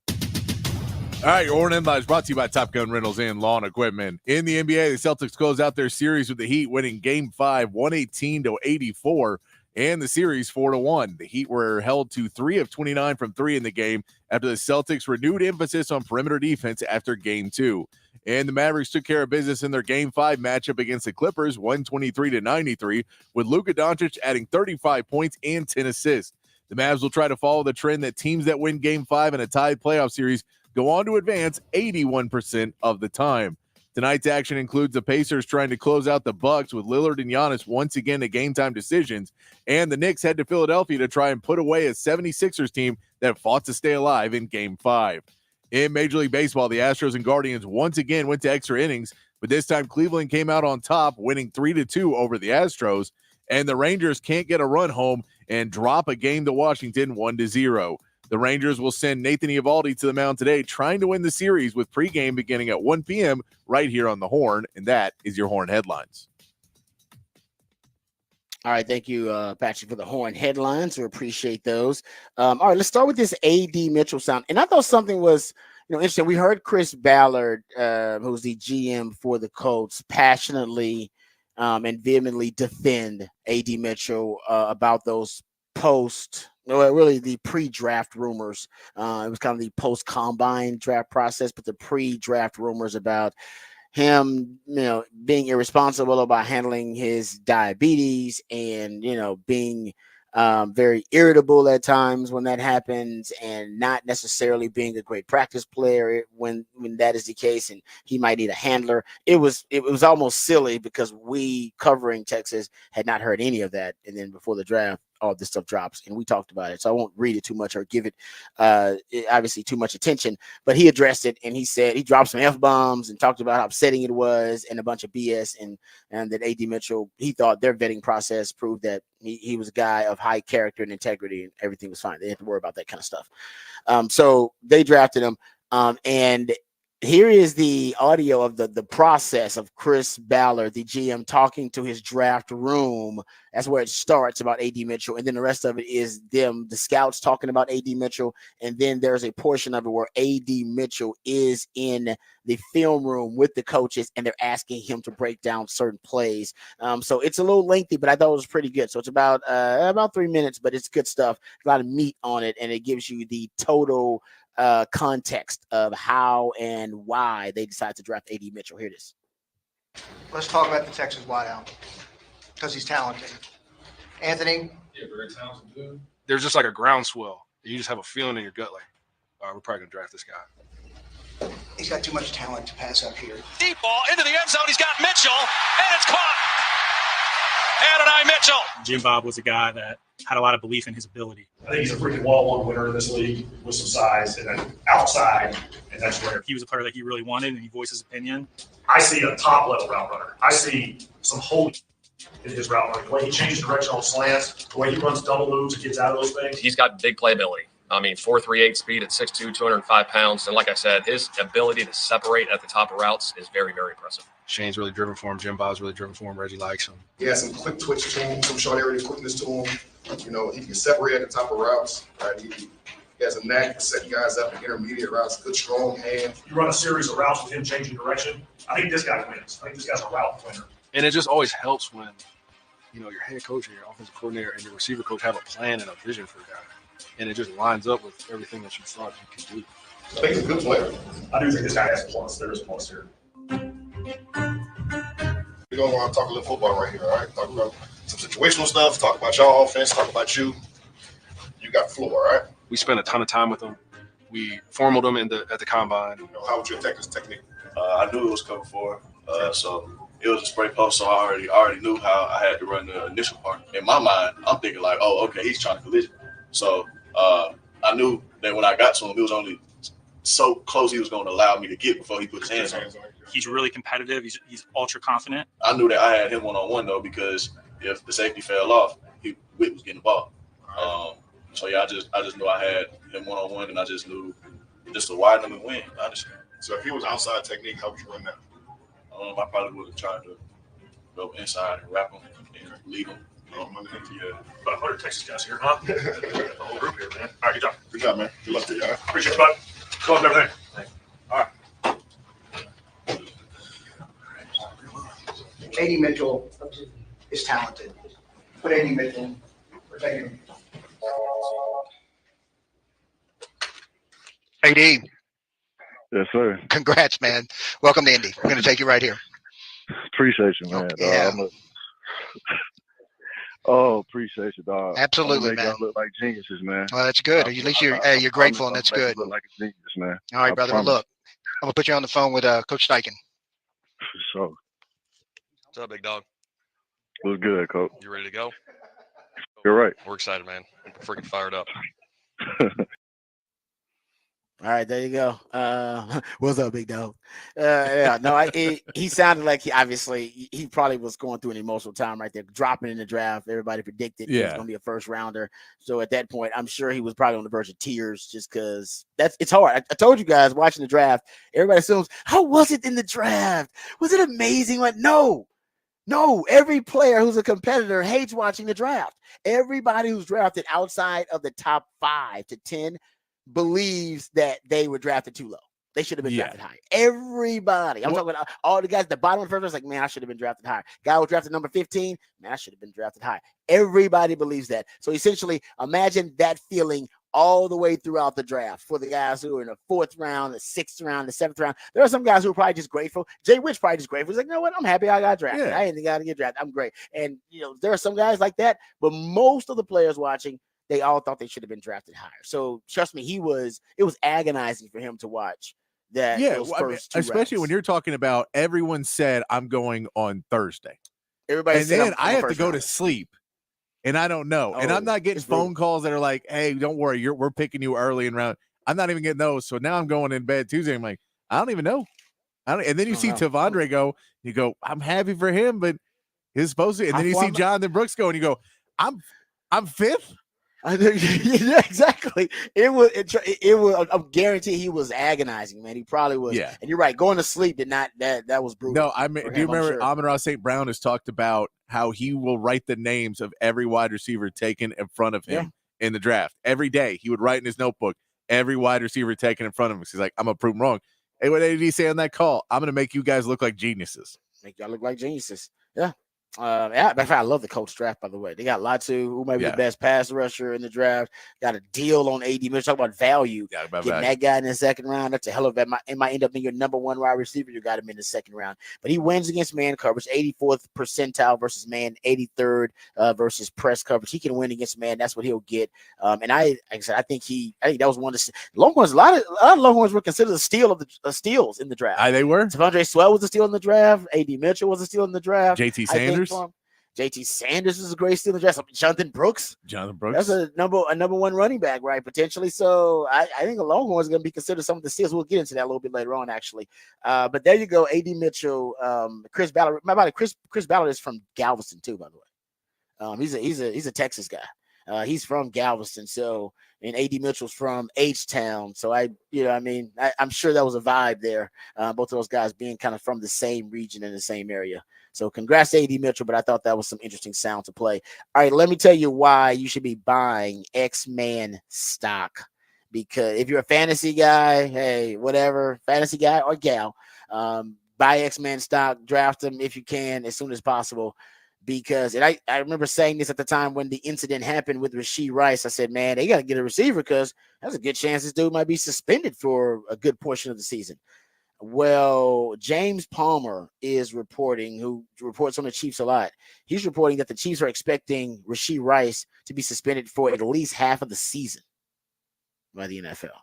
S2: All right, your Horn headlines brought to you by Top Gun Rentals and Lawn Equipment. In the NBA, the Celtics close out their series with the Heat, winning Game 5, 118-84, and the series 4-1. The Heat were held to 3 of 29 from 3 in the game after the Celtics renewed emphasis on perimeter defense after Game 2. And the Mavericks took care of business in their Game 5 matchup against the Clippers, 123-93, with Luka Doncic adding 35 points and 10 assists. The Mavs will try to follow the trend that teams that win Game 5 in a tied playoff series go on to advance 81% of the time. Tonight's action includes the Pacers trying to close out the Bucks with Lillard and Giannis once again at game-time decisions, and the Knicks head to Philadelphia to try and put away a 76ers team that fought to stay alive in Game 5. In Major League Baseball, the Astros and Guardians once again went to extra innings, but this time Cleveland came out on top, winning 3-2 over the Astros, and the Rangers can't get a run home and drop a game to Washington 1-0. The Rangers will send Nathan Eovaldi to the mound today, trying to win the series with pregame beginning at 1 p.m. right here on the Horn, and that is your Horn headlines.
S1: All right, thank you, Patrick, for the Horn headlines. We appreciate those. All right, let's start with this A.D. Mitchell sound. And I thought something was, interesting. We heard Chris Ballard, who's the GM for the Colts, passionately and vehemently defend A.D. Mitchell about those the pre-draft rumors. It was kind of the post-combine draft process, but the pre-draft rumors about him, being irresponsible about handling his diabetes and, being very irritable at times when that happens, and not necessarily being a great practice player when that is the case, and he might need a handler. It was almost silly because we covering Texas had not heard any of that, and then before the draft, all this stuff drops, and we talked about it, so I won't read it too much or give it obviously too much attention. But he addressed it, and he said he dropped some F-bombs and talked about how upsetting it was and a bunch of BS, and that A.D. Mitchell, he thought their vetting process proved that he was a guy of high character and integrity, and everything was fine. They didn't have to worry about that kind of stuff. So they drafted him, and here is the audio of the process of Chris Ballard, the GM, talking to his draft room. That's where it starts about A.D. Mitchell. And then the rest of it is the scouts talking about A.D. Mitchell. And then there's a portion of it where A.D. Mitchell is in the film room with the coaches, and they're asking him to break down certain plays. So it's a little lengthy, but I thought it was pretty good. So it's about 3 minutes, but it's good stuff. A lot of meat on it, and it gives you the total context of how and why they decided to draft A.D. Mitchell. Here it is.
S5: Let's talk about the Texas wideout because he's talented. Anthony?
S6: Yeah, very talented dude. There's just like a groundswell. You just have a feeling in your gut like, all right, we're probably going to draft this guy.
S5: He's got too much talent to pass up here.
S7: Deep ball into the end zone. He's got Mitchell, and it's caught. Adonai Mitchell.
S8: Jim Bob was a guy that had a lot of belief in his ability.
S9: I think he's a freaking wall-one winner in this league with some size and then outside, and that's rare.
S8: He was a player that he really wanted, and he voiced his opinion.
S9: I see a top-level route runner. I see some holy in his route running. The way he changes direction on slants, the way he runs double moves and gets out of those things.
S10: He's got big playability. I mean, 4.38 speed at 6'2", 205 pounds. And like I said, his ability to separate at the top of routes is very, very impressive.
S6: Shane's really driven for him. Jim Bob's really driven for him. Reggie likes him.
S11: He has some quick twitch to him, some short area quickness to him. You know, he can separate at the top of routes. Right? He has a knack for setting guys up in intermediate routes. Good, strong hand.
S9: You run a series of routes with him changing direction. I think this guy wins. I think this guy's a route winner.
S6: And it just always helps when, you know, your head coach and your offensive coordinator and your receiver coach have a plan and a vision for a guy. And it just lines up with everything that you thought you could do.
S11: I think he's a good player.
S9: I do think this guy has a plus. There is a plus here.
S11: We're going to want to talk a little football right here, all right? Talk about some situational stuff, talk about your offense, talk about you. You got the floor, all right?
S6: We spent a ton of time with him. We formaled him at the combine.
S11: You know, how would you attack this technique?
S12: I knew it was coming for, so it was a spray post, so I already knew how I had to run the initial part. In my mind, I'm thinking like, oh, okay, he's trying to collision. So I knew that when I got to him, it was only so close he was going to allow me to get before he put his hands on it.
S8: He's really competitive. He's ultra confident.
S12: I knew that I had him one-on-one, though, because if the safety fell off, Witt was getting the ball. So, yeah, I just knew I had him one-on-one, and I just knew just to widen him and win, honestly.
S11: So if he was outside technique, how would you run that?
S12: I probably would have tried to go inside and wrap him and lead him.
S11: Yeah.
S9: About 100 Texas guys here, huh? The whole group here, man. All right, good job.
S11: Good job, man. Good luck to you, all right?
S9: Appreciate it, bud. Good luck with everything. Thanks. All right.
S5: A.D. Mitchell is talented. But A.D. Mitchell, we're taking him.
S13: A.D.
S14: Yes, sir.
S13: Congrats, man. Welcome to Indy. We're going to take you right here.
S14: Appreciate you, man.
S13: Yeah.
S14: Appreciate you, dog.
S13: Absolutely,
S14: man. Y'all look like geniuses, man.
S13: Well, that's good. At least you're grateful, and that's good.
S14: Look like a genius, man.
S13: All right, brother. Well, look, I'm going to put you on the phone with Coach Steichen.
S14: So,
S10: What's up, big dog?
S14: what's good, Coach?
S10: You ready to go?
S14: You're right.
S10: We're excited, man. I'm freaking fired up.
S1: All right, there you go. What's up, big dog? He sounded like he probably was going through an emotional time right there, dropping in the draft. Everybody predicted he was going to be a first rounder. So at that point, I'm sure he was probably on the verge of tears just because it's hard. I told you guys watching the draft, everybody assumes, how was it in the draft? Was it amazing? Like, no, every player who's a competitor hates watching the draft. Everybody who's drafted outside of the top 5 to 10 believes that they were drafted too low. They should have been drafted higher. Everybody. I'm talking about all the guys at the bottom of the first round, like, man, I should have been drafted higher. Guy who was drafted number 15, man, I should have been drafted higher. Everybody believes that. So essentially, imagine that feeling all the way throughout the draft for the guys who are in the 4th round, the 6th round, the 7th round. There are some guys who are probably just grateful. Jay Witch probably just grateful. He's like, you know what? I'm happy I got drafted. I ain't got to get drafted. I'm great. And, there are some guys like that, but most of the players watching, they all thought they should have been drafted higher. So trust me, it was agonizing for him to watch that.
S2: Yeah,
S1: those first two
S2: especially
S1: rounds.
S2: when you're talking about everyone said I'm going on Thursday.
S1: Everybody
S2: and
S1: said
S2: then I have to
S1: first
S2: go
S1: round.
S2: to sleep. And I don't know. And I'm not getting phone calls that are like, hey, don't worry, we're picking you early in round. I'm not even getting those. So now I'm going in bed Tuesday. I'm like, I don't even know. And then you see Tavondre go, you go, I'm happy for him, but he's supposed to. And then you see Jonathan Brooks go, and you go, I'm 5th.
S1: Yeah, exactly. It was. I'm guaranteed he was agonizing, man. He probably was.
S2: Yeah.
S1: And you're right. Going to sleep did not. That was brutal.
S2: No, do you remember Amon-Ra St. Brown has talked about how he will write the names of every wide receiver taken in front of him in the draft every day. He would write in his notebook every wide receiver taken in front of him. He's like, I'm gonna prove him wrong. Hey, what did he say on that call? I'm gonna make you guys look like geniuses.
S1: Make y'all look like geniuses. Yeah. Matter of fact, I love the Colts draft, by the way. They got Latu, who might be the best pass rusher in the draft. Got a deal on AD Mitchell. Talk about value. Getting that guy in the 2nd round. That's a hell of a it might end up being your number 1 wide receiver. You got him in the 2nd round. But he wins against man coverage, 84th percentile versus man, 83rd versus press coverage. He can win against man. That's what he'll get. And I think that was one of the Longhorns. A lot of Longhorns were considered a steal of the steals in the draft.
S2: They were.
S1: Tavondre Swell was a steal in the draft. AD Mitchell was a steal in the draft.
S2: JT Sanders.
S1: JT Sanders is a great steal in the draft. Jonathan Brooks. That's a number 1 running back, right? Potentially. So I think the Longhorns are going to be considered some of the steals. We'll get into that a little bit later on, actually. But there you go. AD Mitchell, Chris Ballard. Chris Ballard is from Galveston too, by the way. He's a Texas guy. He's from Galveston, so and A.D. Mitchell's from H-Town. So I'm sure that was a vibe there. Both of those guys being kind of from the same region in the same area. So congrats to A.D. Mitchell, but I thought that was some interesting sound to play. All right, let me tell you why you should be buying X-Man stock. Because if you're a fantasy guy, hey, whatever, fantasy guy or gal, buy X-Man stock, draft them if you can as soon as possible. Because I remember saying this at the time when the incident happened with Rashee Rice. I said, man, they got to get a receiver because there's a good chance this dude might be suspended for a good portion of the season. Well, James Palmer is reporting, who reports on the Chiefs a lot. He's reporting that the Chiefs are expecting Rashee Rice to be suspended for at least half of the season by the NFL.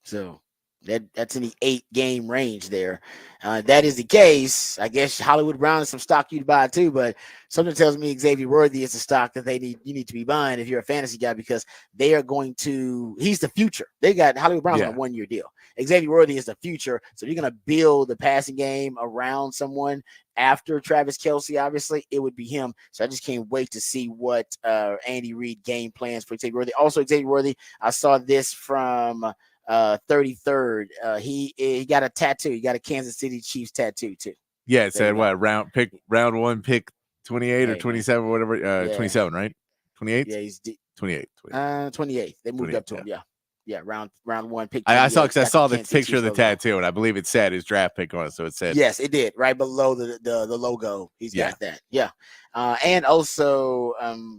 S1: So that's in the 8-game range there. That is the case. I guess Hollywood Brown is some stock you'd buy too, but something tells me Xavier Worthy is a stock that you need to be buying if you're a fantasy guy, because they are he's the future. They got Hollywood Brown's on a 1-year deal. Xavier Worthy is the future. So you're going to build the passing game around someone after Travis Kelce. Obviously it would be him. So I just can't wait to see what Andy Reid game plans for Xavier Worthy. Also Xavier Worthy, I saw this from 33rd. He got a tattoo. He got a Kansas City Chiefs tattoo too.
S2: Yeah, it said what round 1 pick 28 or 27, whatever. 27, right? 28.
S1: Yeah, he's
S2: 28.
S1: 28. They moved up to him. Yeah, round 1 pick.
S2: I saw the picture of the tattoo, and I believe it said his draft pick on it. So it said
S1: yes, it did right below the logo. He's got that. Yeah, and also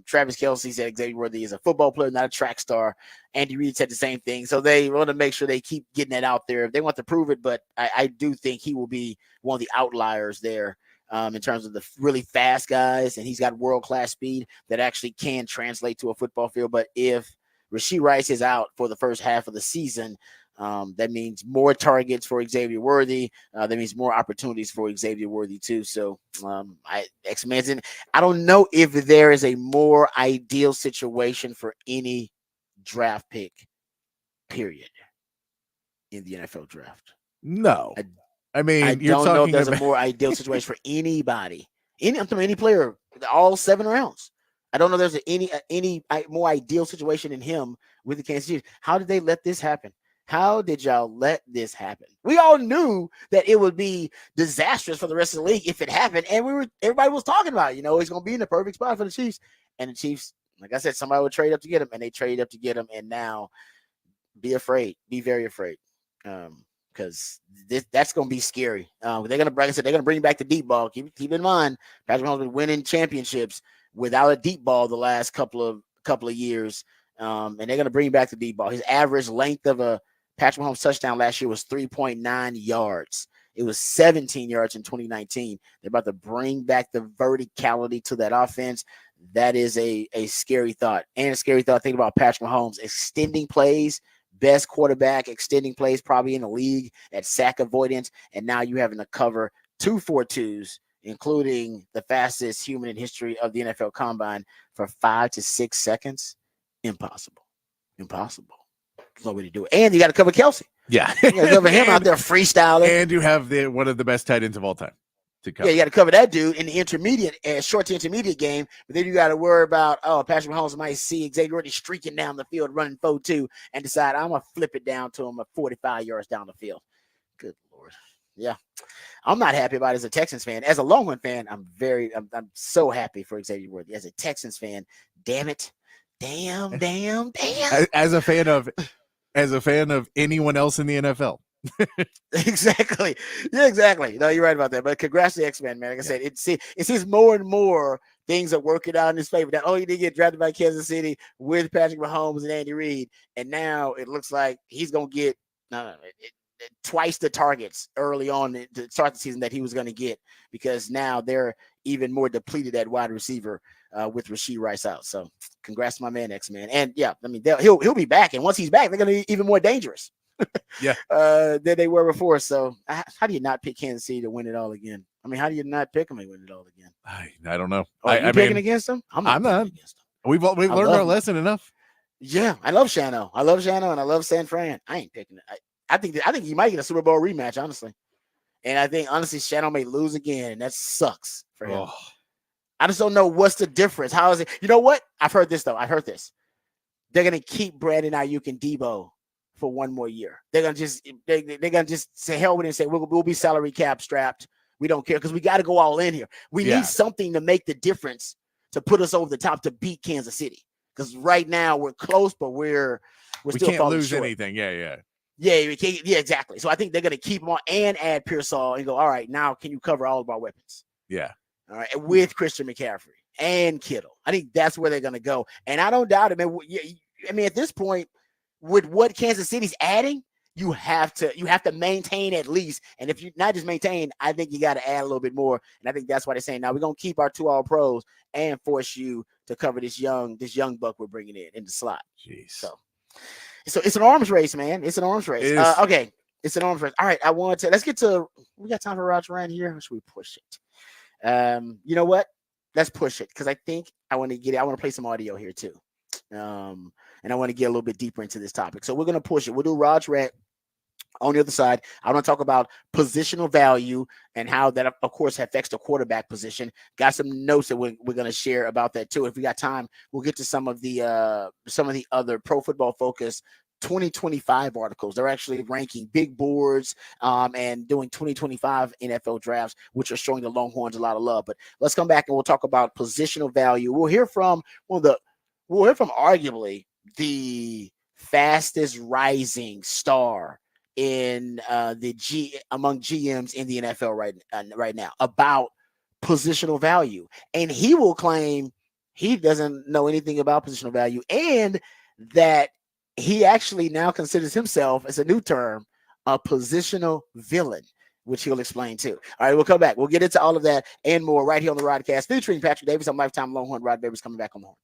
S1: Travis Kelce said Xavier Worthy is a football player, not a track star. Andy Reid said the same thing. So they want to make sure they keep getting that out there. They want to prove it, but I do think he will be one of the outliers there. In terms of the really fast guys, and he's got world-class speed that actually can translate to a football field. But if Rashee Rice is out for the first half of the season, that means more targets for Xavier Worthy. That means more opportunities for Xavier Worthy too. So X-Man's I don't know if there is a more ideal situation for any draft pick, period, in the NFL draft.
S2: No. I mean,
S1: I don't know if there's a more ideal situation for anybody. Any player, all 7 rounds. I don't know if there's any more ideal situation in him with the Kansas City. How did they let this happen? How did y'all let this happen? We all knew that it would be disastrous for the rest of the league if it happened, and everybody was talking about it. He's going to be in the perfect spot for the Chiefs, and the Chiefs, like I said, somebody would trade up to get him, and they traded up to get him, and now be very afraid. Because that's going to be scary. They're going to, like I said, they're going to bring back the deep ball. Keep in mind, Patrick Mahomes has been winning championships without a deep ball the last couple of years, and they're going to bring back the deep ball. His average length of a Patrick Mahomes touchdown last year was 3.9 yards. It was 17 yards in 2019. They're about to bring back the verticality to that offense. That is a scary thought, and a scary thought. Think about Patrick Mahomes extending plays. Best quarterback extending plays probably in the league at sack avoidance, and now you having to cover 2 4-2s, including the fastest human in history of the NFL Combine, for 5 to 6 seconds. Impossible. There's no way to do it. And you got to cover Kelce.
S2: Yeah,
S1: you got to cover him out there freestyling,
S2: and you have one of the best tight ends of all time.
S1: Yeah, you got to cover that dude in the intermediate, short to intermediate game. But then you got to worry about, Patrick Mahomes might see Xavier Worthy streaking down the field, running 4-2, and decide I'm gonna flip it down to him at 45 yards down the field. Good Lord, yeah, I'm not happy about it as a Texans fan. As a Longhorn fan, I'm so happy for Xavier Worthy. As a Texans fan, damn it, damn.
S2: As a fan of anyone else in the NFL.
S1: Exactly. Yeah, exactly. No, you're right about that. But congrats to X-Men, man. Like I said, it seems more and more things are working out in his favor. Not only did he get drafted by Kansas City with Patrick Mahomes and Andy Reid, and now it looks like he's going to get twice the targets early on to start the season that he was going to get, because now they're even more depleted at wide receiver with Rashee Rice out. So congrats to my man, X-Men. And yeah, I mean, he'll be back. And once he's back, they're going to be even more dangerous. Than they were before. So how do you not pick Kansas City to win it all again? I mean, how do you not pick them to win it all again?
S2: I don't know.
S1: I picking against them? I'm not
S2: against them. We've learned our lesson enough.
S1: Yeah, I love Shano. And I love San Fran. I ain't picking it. I think you might get a Super Bowl rematch, honestly. And I think honestly, Shano may lose again, and that sucks for him. I just don't know what's the difference. How is it? You know what? I've heard this though. they're gonna keep Brandon Ayuk and Debo for one more year. They're gonna just say hell with it and say we'll be salary cap strapped. We don't care because we got to go all in here. We need something to make the difference to put us over the top to beat Kansas City. Because right now we're close, but we still
S2: can't lose
S1: short.
S2: anything. Yeah,
S1: we can't. Yeah, exactly. So I think they're gonna keep him on and add Pearsall and go. All right, now can you cover all of our weapons?
S2: Yeah.
S1: All right, with Christian McCaffrey and Kittle. I think that's where they're gonna go, and I don't doubt it, man. I mean, at this point, with what Kansas City's adding, you have to maintain at least. And if you not just maintain, I think you got to add a little bit more. And I think that's why they're saying now we're gonna keep our 2 All-Pros and force you to cover this young buck we're bringing in the slot.
S2: Jeez.
S1: So it's an arms race, man. It's an arms race. Okay, it's an arms race. All right, let's get to. We got time for Roger Rand here. Or should we push it? You know what? Let's push it because I think I want to play some audio here too. And I want to get a little bit deeper into this topic. So we're going to push it. We'll do Raj Rant on the other side. I want to talk about positional value and how that, of course, affects the quarterback position. Got some notes that we're going to share about that too. If we got time, we'll get to some of the other Pro Football Focus 2025 articles. They're actually ranking big boards and doing 2025 NFL drafts, which are showing the Longhorns a lot of love. But let's come back and we'll talk about positional value. We'll hear from arguably the fastest rising star in among GMs in the NFL right now about positional value, and he will claim he doesn't know anything about positional value, and that he actually now considers himself, as a new term, a positional villain, which he'll explain too. All right, we'll come back. We'll get into all of that and more right here on the Rodcast, featuring Patrick Davis. I'm lifetime Longhorn Rod Babers coming back on the horn.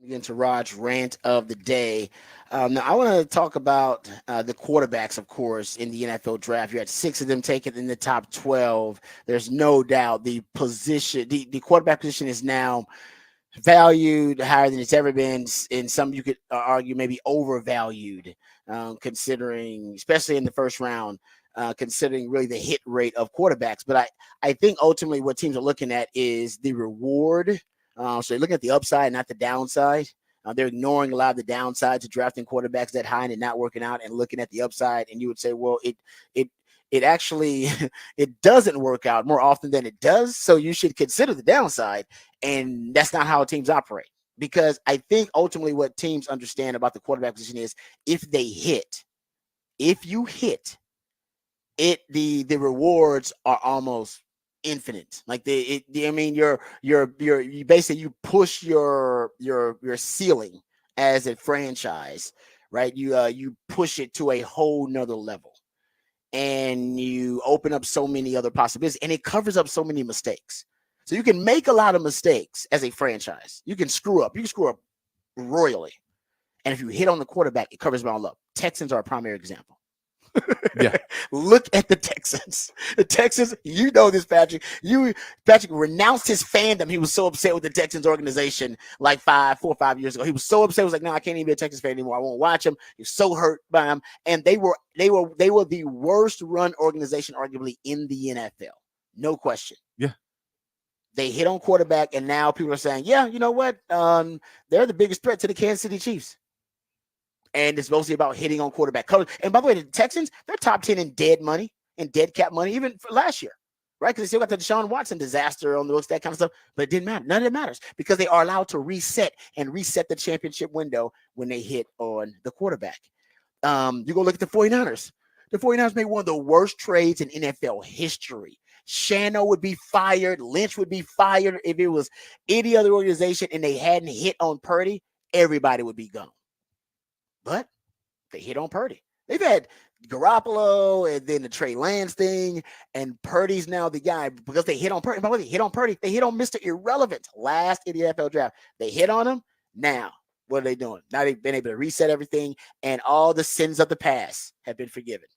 S1: Into Rod's rant of the day. Now, I want to talk about the quarterbacks, of course, in the NFL draft. You had 6 of them taken in the top 12. There's no doubt the position, the quarterback position is now valued higher than it's ever been. In some, you could argue maybe overvalued, considering, especially in the first round, considering really the hit rate of quarterbacks. But I think ultimately what teams are looking at is the reward. So they're looking at the upside, not the downside. They're ignoring a lot of the downsides of drafting quarterbacks that high and it not working out, and looking at the upside. And you would say, well, it actually it doesn't work out more often than it does. So you should consider the downside. And that's not how teams operate. Because I think ultimately what teams understand about the quarterback position is if you hit it, the rewards are almost infinite. Like you basically you push your ceiling as a franchise, right? You push it to a whole nother level, and you open up so many other possibilities, and it covers up so many mistakes. So you can make a lot of mistakes as a franchise. You can screw up royally, and if you hit on the quarterback, it covers it all up. Texans are a primary example.
S2: Yeah.
S1: Look at the Texans. The Texans, you know this, Patrick. Patrick renounced his fandom. He was so upset with the Texans organization like 4 or 5 years ago. He was so upset. He was like, no, I can't even be a Texans fan anymore. I won't watch them. He was so hurt by them. And they were the worst run organization, arguably, in the NFL. No question.
S2: Yeah. They
S1: hit on quarterback, and now people are saying, yeah, you know what? They're the biggest threat to the Kansas City Chiefs. And it's mostly about hitting on quarterback. And by the way, the Texans, they're top 10 in dead money, in dead cap money, even for last year, right? Because they still got the Deshaun Watson disaster on the books, that kind of stuff. But it didn't matter. None of it matters because they are allowed to reset the championship window when they hit on the quarterback. You go look at the 49ers. The 49ers made one of the worst trades in NFL history. Shano would be fired. Lynch would be fired. If it was any other organization and they hadn't hit on Purdy, everybody would be gone. But they hit on Purdy. They've had Garoppolo and then the Trey Lance thing, and Purdy's now the guy because they hit on Purdy. By the way, they hit on Purdy. They hit on Mr. Irrelevant last in the NFL draft. They hit on him. Now, what are they doing? Now they've been able to reset everything, and all the sins of the past have been forgiven.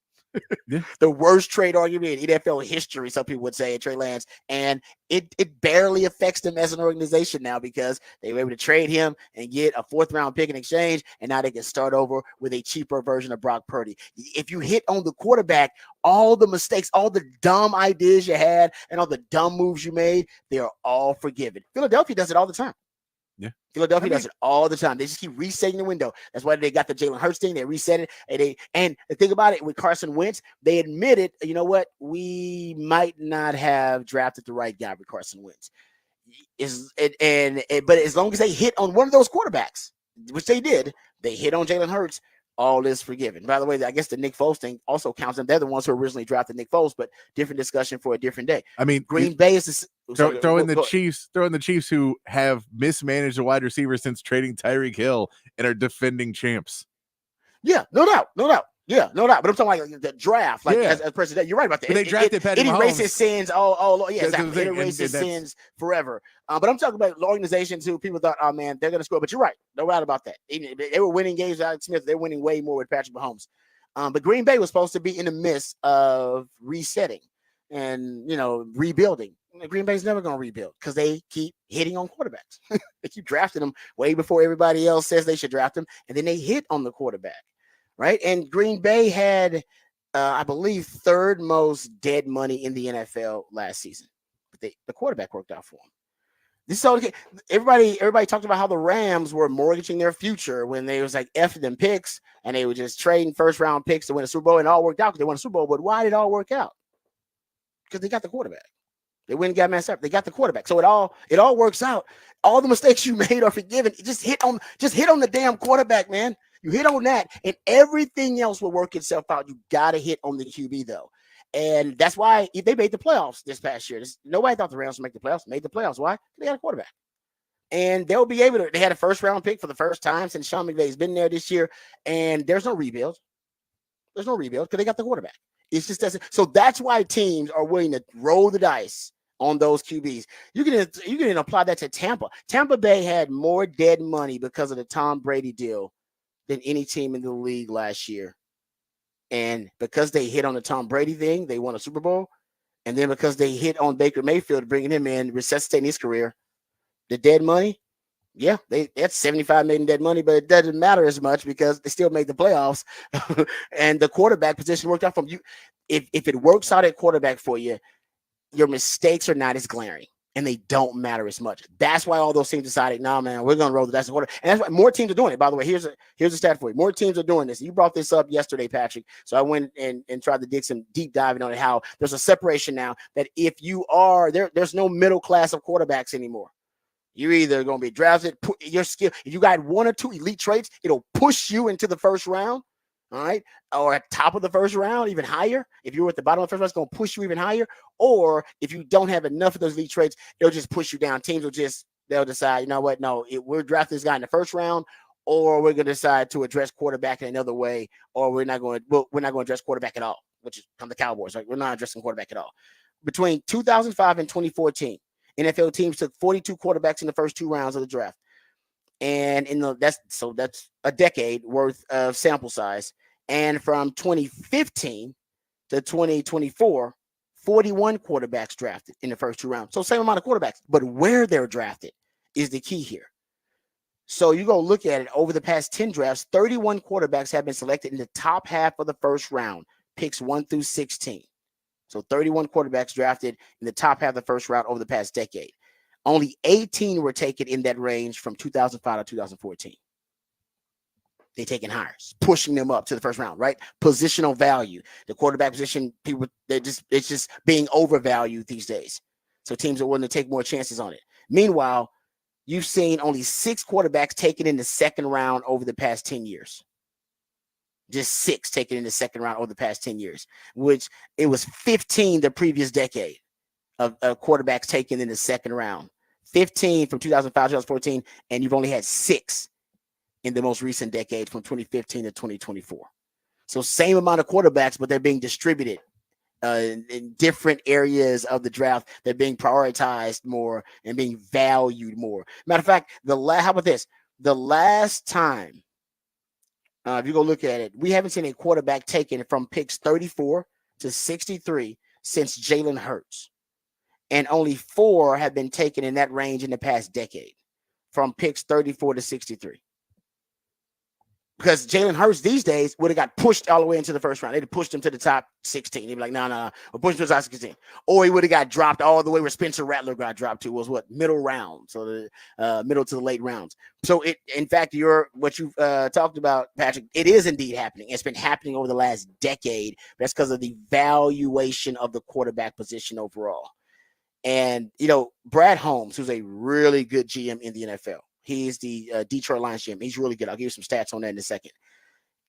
S2: Yeah.
S1: The worst trade argument in NFL history, some people would say, Trey Lance, and it barely affects them as an organization now because they were able to trade him and get a 4th round pick in exchange, and now they can start over with a cheaper version of Brock Purdy. If you hit on the quarterback, all the mistakes, all the dumb ideas you had, and all the dumb moves you made, they are all forgiven. Philadelphia does it all the time.
S2: Yeah.
S1: Philadelphia does it all the time. They just keep resetting the window. That's why they got the Jalen Hurts thing. They reset it. And the thing about it with Carson Wentz, they admitted, you know what? We might not have drafted the right guy with Carson Wentz. But as long as they hit on one of those quarterbacks, which they did, they hit on Jalen Hurts, all is forgiven. By the way, I guess the Nick Foles thing also counts them. They're the ones who originally drafted Nick Foles, but different discussion for a different day.
S2: I mean,
S1: Green Bay is
S2: throw in the Chiefs who have mismanaged the wide receiver since trading Tyreek Hill and are defending champs.
S1: Yeah, no doubt. Yeah, no doubt. But I'm talking like the draft, like as president. You're right about that.
S2: But they drafted Patrick Mahomes.
S1: It erases sins. Exactly. It erases sins forever. But I'm talking about organizations who people thought, oh man, they're going to score. But you're right. No doubt about that. They were winning games with Alex Smith. They're winning way more with Patrick Mahomes. But Green Bay was supposed to be in the midst of resetting and rebuilding. Green Bay's never going to rebuild because they keep hitting on quarterbacks. They keep drafting them way before everybody else says they should draft them, and then they hit on the quarterback. Right. And Green Bay had, I believe, 3rd most dead money in the NFL last season. But the quarterback worked out for them. This is everybody talked about how the Rams were mortgaging their future when they was like F them picks and they were just trading 1st round picks to win a Super Bowl, and it all worked out because they won a Super Bowl. But why did it all work out? Because they got the quarterback. They went and got messed up. They got the quarterback. So it all works out. All the mistakes you made are forgiven. Just hit on the damn quarterback, man. You hit on that, and everything else will work itself out. You got to hit on the QB, though. And that's why they made the playoffs this past year. Nobody thought the Rams would make the playoffs. Made the playoffs. Why? They got a quarterback. And they'll be able to. They had a 1st round pick for the first time since Sean McVay's been there this year. And there's no rebuild. There's no rebuild because they got the quarterback. It's just doesn't. So that's why teams are willing to roll the dice on those QBs. You can apply that to Tampa. Tampa Bay had more dead money because of the Tom Brady deal than any team in the league last year. And because they hit on the Tom Brady thing, they won a Super Bowl. And then because they hit on Baker Mayfield, bringing him in, resuscitating his career, the dead money, yeah, that's $75 million dead money, but it doesn't matter as much because they still made the playoffs. And the quarterback position worked out from you. If it works out at quarterback for you, your mistakes are not as glaring and they don't matter as much. That's why all those teams decided, nah, man, we're going to roll the dice. And that's why more teams are doing it. By the way, here's a stat for you. More teams are doing this. You brought this up yesterday, Patrick. So I went and tried to dig some deep diving on it, how there's a separation now that if you are there's no middle class of quarterbacks anymore. You're either going to be drafted, your skill. If you got one or two elite traits, it'll push you into the first round. All right. Or at top of the first round, even higher. If you're at the bottom of the first round, it's going to push you even higher. Or if you don't have enough of those elite traits, it'll just push you down. Teams they'll decide, you know what? No, we're drafting this guy in the first round, or we're going to decide to address quarterback in another way, or we're not going to address quarterback at all, which is the Cowboys. Right? We're not addressing quarterback at all. Between 2005 and 2014, NFL teams took 42 quarterbacks in the first 2 rounds of the draft. And that's a decade worth of sample size. And from 2015 to 2024, 41 quarterbacks drafted in the first 2 rounds. So same amount of quarterbacks, but where they're drafted is the key here. So you go look at it over the past 10 drafts, 31 quarterbacks have been selected in the top half of the first round, picks 1 through 16. So 31 quarterbacks drafted in the top half of the first round over the past decade. Only 18 were taken in that range from 2005 to 2014. They taking higher, pushing them up to the first round, right? Positional value. The quarterback position, it's just being overvalued these days. So teams are willing to take more chances on it. Meanwhile, you've seen only 6 quarterbacks taken in the second round over the past 10 years. Just 6 taken in the second round over the past 10 years, which it was 15 the previous decade of quarterbacks taken in the second round. 15 from 2005 to 2014, and you've only had 6 in the most recent decade from 2015 to 2024. So same amount of quarterbacks, but they're being distributed in different areas of the draft. They're being prioritized more and being valued more. Matter of fact, how about this? The last time, if you go look at it, we haven't seen a quarterback taken from picks 34 to 63 since Jalen Hurts. And only 4 have been taken in that range in the past decade from picks 34 to 63. Because Jalen Hurts these days would have got pushed all the way into the first round. They'd have pushed him to the top 16. They'd be like, no, we're pushing to the top 16. Or he would have got dropped all the way where Spencer Rattler got dropped to was middle round. So the middle to the late rounds. So in fact, what you've talked about, Patrick, it is indeed happening. It's been happening over the last decade. That's because of the valuation of the quarterback position overall. And, Brad Holmes, who's a really good GM in the NFL. He's the Detroit Lions GM. He's really good. I'll give you some stats on that in a second.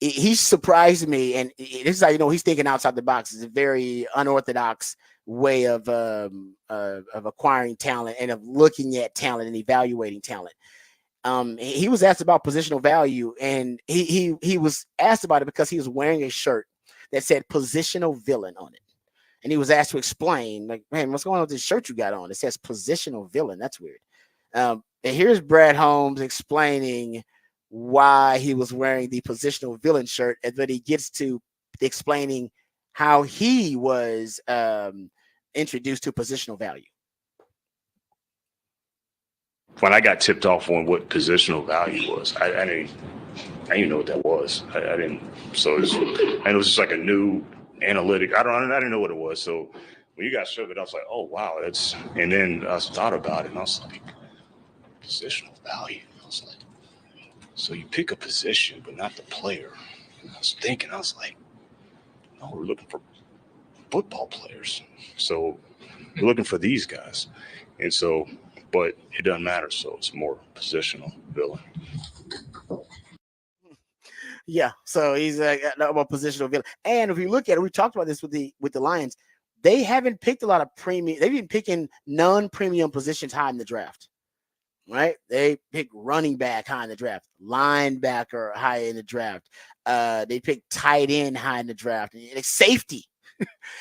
S1: He surprised me, and this is how he's thinking outside the box. It's a very unorthodox way of acquiring talent and of looking at talent and evaluating talent. He was asked about positional value, and he was asked about it because he was wearing a shirt that said positional villain on it. And he was asked to explain, like, man, what's going on with this shirt you got on? It says positional villain. That's weird. And here's Brad Holmes explaining why he was wearing the positional villain shirt, and then he gets to explaining how he was introduced to positional value.
S15: When I got tipped off on what positional value was, I didn't even know what that was. I didn't. So it was just like a new analytic. I didn't know what it was. So when you guys showed it, I was like, oh wow, that's. And then I thought about it, and I was like, positional value. I was like, so you pick a position, but not the player. And I was thinking, I was like, no, we're looking for football players. So we're looking for these guys. And so, but it doesn't matter. So it's more positional villain.
S1: Yeah. So he's about positional villain. And if you look at it, we talked about this with the Lions. They haven't picked a lot of premium. They've been picking non-premium positions high in the draft. Right? They pick running back high in the draft, linebacker high in the draft. They pick tight end high in the draft, and safety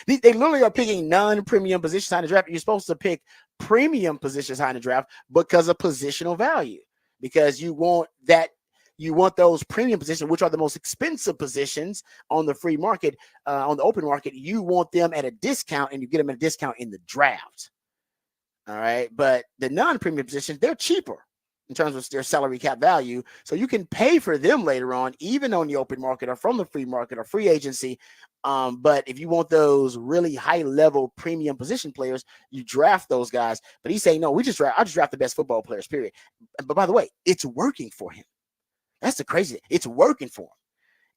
S1: They literally are picking non-premium positions high in the draft. You're supposed to pick premium positions high in the draft because of positional value, because you want those premium positions, which are the most expensive positions on the free market, on the open market. You want them at a discount, and you get them at a discount in the draft. All right. But the non-premium positions, they're cheaper in terms of their salary cap value. So you can pay for them later on, even on the open market or from the free market or free agency. But if you want those really high level premium position players, you draft those guys. But he's saying, no, I just draft the best football players, period. But by the way, it's working for him. That's the crazy thing. It's working for him.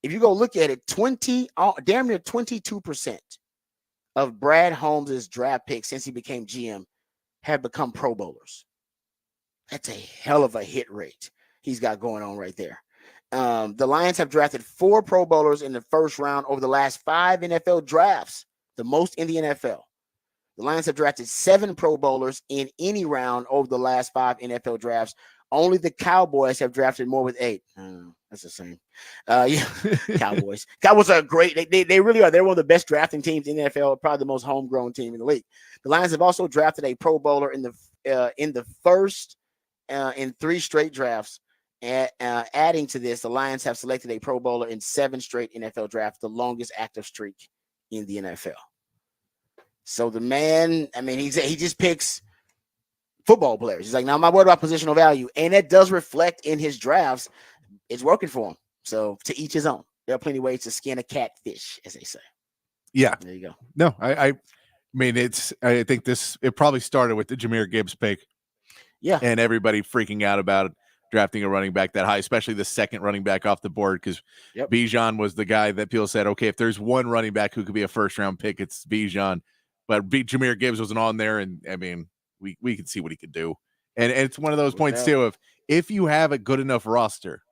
S1: If you go look at it, damn near 22% of Brad Holmes' draft picks since he became GM have become Pro Bowlers. That's a hell of a hit rate he's got going on right there. The Lions have drafted 4 Pro Bowlers in the first round over the last 5 NFL drafts, the most in the NFL. The Lions have drafted 7 Pro Bowlers in any round over the last 5 NFL drafts. Only the Cowboys have drafted more with 8. That's the same. Yeah, Cowboys. Cowboys are great. They really are. They're one of the best drafting teams in the NFL, probably the most homegrown team in the league. The Lions have also drafted a Pro Bowler in the first in 3 straight drafts. Adding to this, the Lions have selected a Pro Bowler in 7 straight NFL drafts, the longest active streak in the NFL. So the man, I mean, he just picks football players. He's like, now I'm not worried about positional value, and it does reflect in his drafts. It's working for him. So to each his own. There are plenty of ways to skin a catfish, as they say.
S2: Yeah,
S1: there you go.
S2: No, I mean, I think it probably started with the Jahmyr Gibbs pick.
S1: Yeah,
S2: and everybody freaking out about drafting a running back that high, especially the second running back off the board, because Bijan was the guy that people said, okay, if there's one running back who could be a first-round pick, it's Bijan. But Jahmyr Gibbs wasn't on there, and, I mean, we can see what he could do. And it's one of those points, too, of if you have a good enough roster,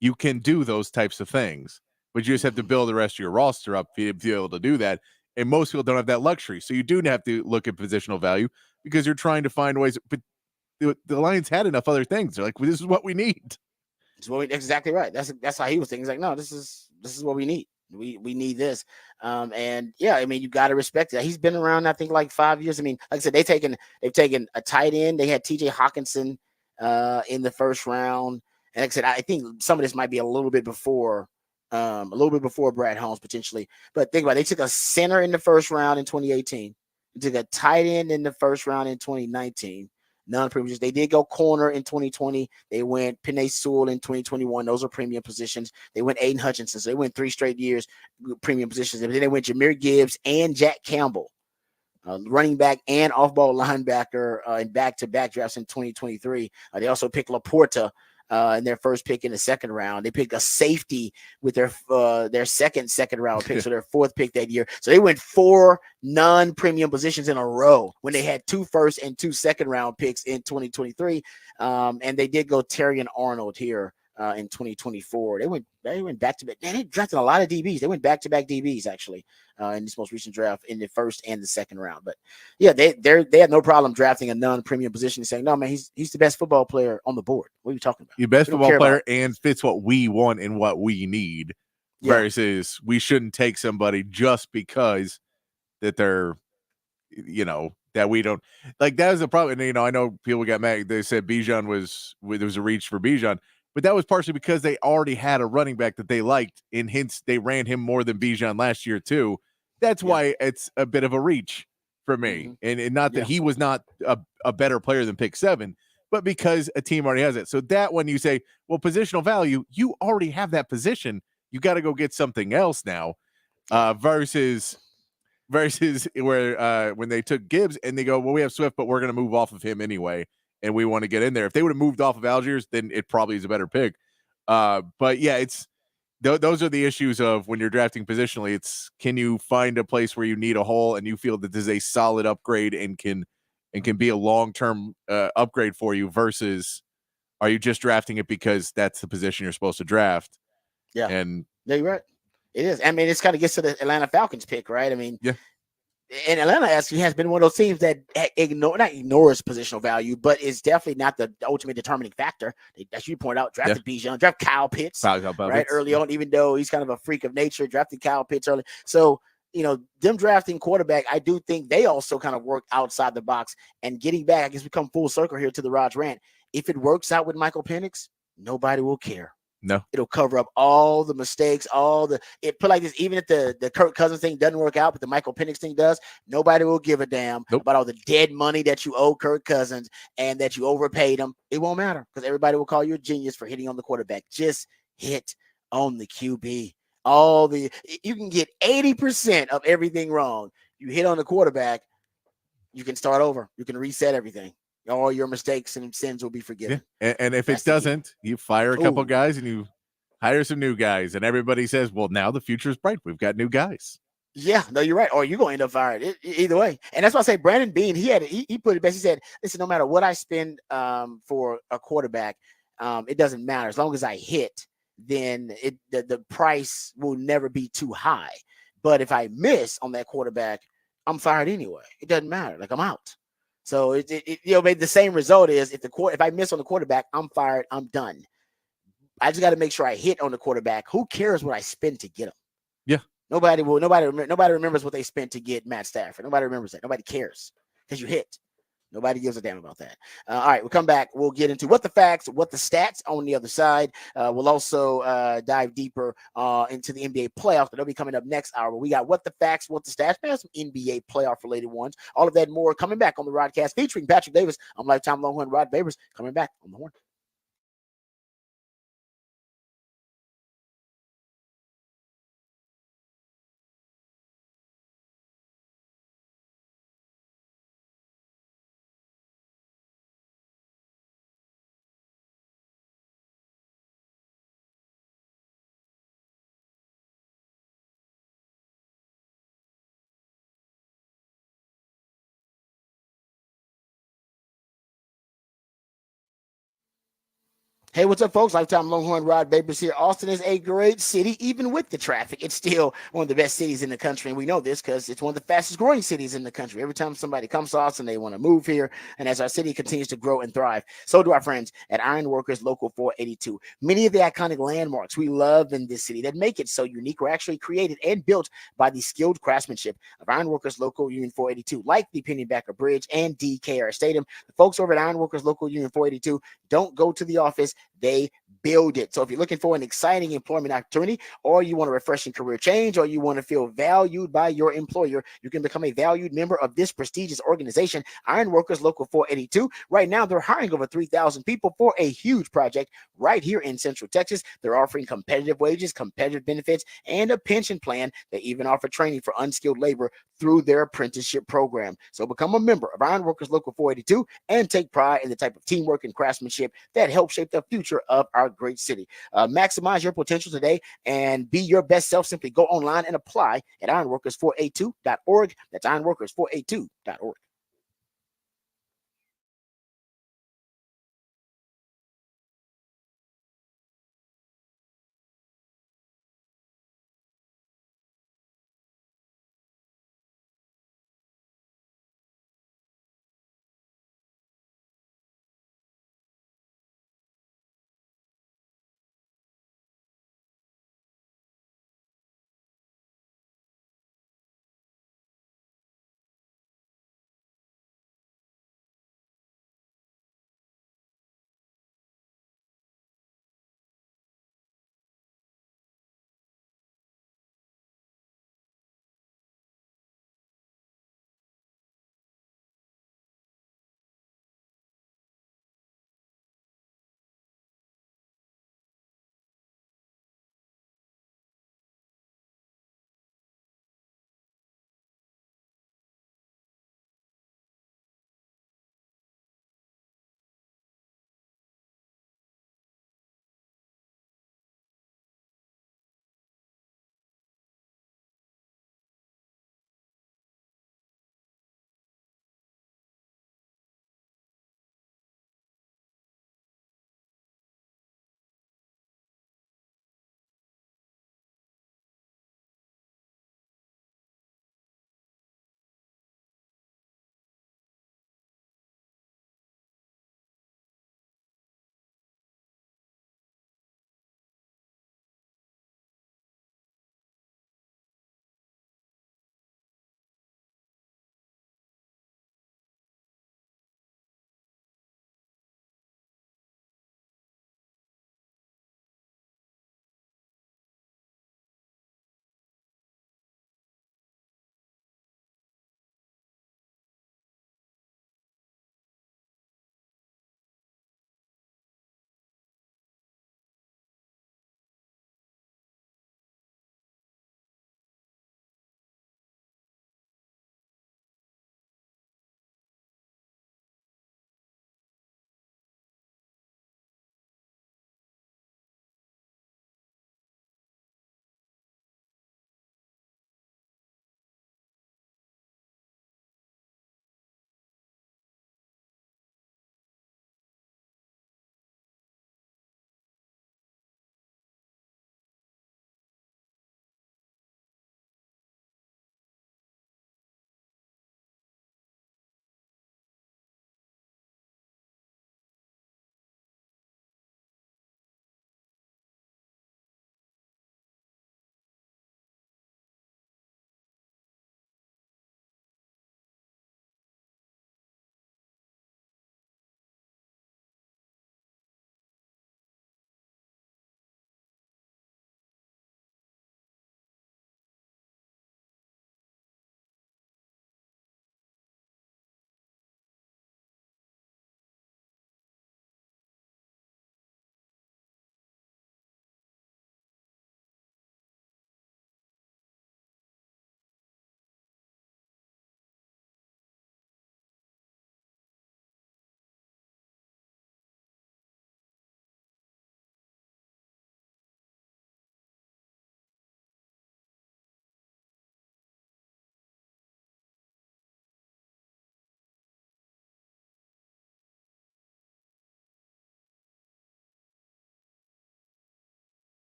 S2: you can do those types of things. But you just have to build the rest of your roster up to be able to do that. And most people don't have that luxury. So you do have to look at positional value because you're trying to find ways. But the Lions had enough other things. They're like, well, this is what we need.
S1: Exactly right. That's how he was thinking. He's like, no, this is what we need. We need this. And yeah, I mean, you got to respect that. He's been around, I think, like 5 years. I mean, like I said, they've taken a tight end. They had TJ Hawkinson in the first round. And like I said, I think some of this might be a little bit before Brad Holmes potentially. But think about it. They took a center in the first round in 2018. They took a tight end in the first round in 2019. Non-premium. They did go corner in 2020. They went Penei Sewell in 2021. Those are premium positions. They went Aiden Hutchinson. So they went 3 straight years premium positions. And then they went Jahmyr Gibbs and Jack Campbell, running back and off-ball linebacker in back-to-back drafts in 2023. They also picked Laporta in their first pick in the second round. They picked a safety with their second round pick, so their 4th pick that year. So they went 4 non-premium positions in a row when they had 2 first and 2 second round picks in 2023. And they did go Terrion Arnold here in 2024. They went back to back. They drafted a lot of DBs. They went back to back DBs actually in this most recent draft in the first and the second round. But yeah, they had no problem drafting a non-premium position and saying, no, man, he's the best football player on the board. What are you talking about?
S2: Your best football player and fits what we want and what we need. Yeah. Versus we shouldn't take somebody just because that they're, that we don't like. That was the problem. And, I know people got mad. They said Bijan there was a reach for Bijan. But that was partially because they already had a running back that they liked, and hence they ran him more than Bijan last year too. That's why it's a bit of a reach for me. Mm-hmm. And not that he was not a better player than pick 7, but because a team already has it. So that when you say, well, positional value, you already have that position. You got to go get something else now versus where when they took Gibbs and they go, well, we have Swift, but we're going to move off of him anyway. And we want to get in there. If they would have moved off of Algiers, then it probably is a better pick. But yeah, those are the issues of when you're drafting positionally. It's, can you find a place where you need a hole and you feel that this is a solid upgrade and can be a long-term upgrade for you versus are you just drafting it because that's the position you're supposed to draft?
S1: Yeah.
S2: And
S1: yeah, you're right. It is. I mean, it's kind of gets to the Atlanta Falcons pick, right? I mean,
S2: yeah.
S1: And Atlanta actually has been one of those teams that not ignores positional value, but is definitely not the ultimate determining factor. As you point out, drafted Bijan, drafted Kyle Pitts right early on, even though he's kind of a freak of nature, drafted Kyle Pitts early. So them drafting quarterback, I do think they also kind of work outside the box and getting back. I guess we come full circle here to the Raj rant. If it works out with Michael Penix, nobody will care.
S2: No,
S1: it'll cover up all the mistakes, it put like this. Even if the Kirk Cousins thing doesn't work out, but the Michael Penix thing does, nobody will give a damn about all the dead money that you owe Kirk Cousins and that you overpaid him. It won't matter because everybody will call you a genius for hitting on the quarterback. Just hit on the QB. You can get 80% of everything wrong. You hit on the quarterback, you can start over. You can reset everything. All your mistakes and sins will be forgiven.
S2: Yeah. And if it doesn't, you fire a couple guys and you hire some new guys, and everybody says, well, now the future is bright. We've got new guys.
S1: Yeah, no, you're right. Or you're going to end up fired either way. And that's why I say Brandon Beane, he put it best. He said, listen, no matter what I spend for a quarterback, it doesn't matter. As long as I hit, then the price will never be too high. But if I miss on that quarterback, I'm fired anyway. It doesn't matter. Like, I'm out. So the same result is if I miss on the quarterback, I'm fired. I'm done. I just got to make sure I hit on the quarterback. Who cares what I spend to get him?
S2: Yeah.
S1: Nobody remembers what they spent to get Matt Stafford. Nobody remembers that. Nobody cares because you hit. Nobody gives a damn about that. All right, we'll come back. We'll get into what the facts, what the stats on the other side. We'll also dive deeper into the NBA playoffs. That'll be coming up next hour. We got what the facts, what the stats, some NBA playoff related ones. All of that and more coming back on the Rodcast featuring Patrick Davis. I'm lifetime Longhorn Rod Babers coming back on the horn. Hey, what's up, folks? Lifetime Longhorn Rod Babers here. Austin is a great city, even with the traffic. It's still one of the best cities in the country, and we know this because it's one of the fastest growing cities in the country. Every time somebody comes to Austin, they want to move here, and as our city continues to grow and thrive, so do our friends at Ironworkers Local 482. Many of the iconic landmarks we love in this city that make it so unique were actually created and built by the skilled craftsmanship of Ironworkers Local Union 482, like the Pennybacker Bridge and DKR Stadium. The folks over at Ironworkers Local Union 482 don't go to the office, they build it. So if you're looking for an exciting employment opportunity, or you want a refreshing career change, or you want to feel valued by your employer, you can become a valued member of this prestigious organization, Ironworkers Local 482. Right now, they're hiring over 3,000 people for a huge project right here in Central Texas. They're offering competitive wages, competitive benefits, and a pension plan. They even offer training for unskilled labor through their apprenticeship program. So become a member of Ironworkers Local 482 and take pride in the type of teamwork and craftsmanship that helps shape the future of our great city. Maximize your potential today and be your best self. Simply go online and apply at ironworkers482.org. That's ironworkers482.org.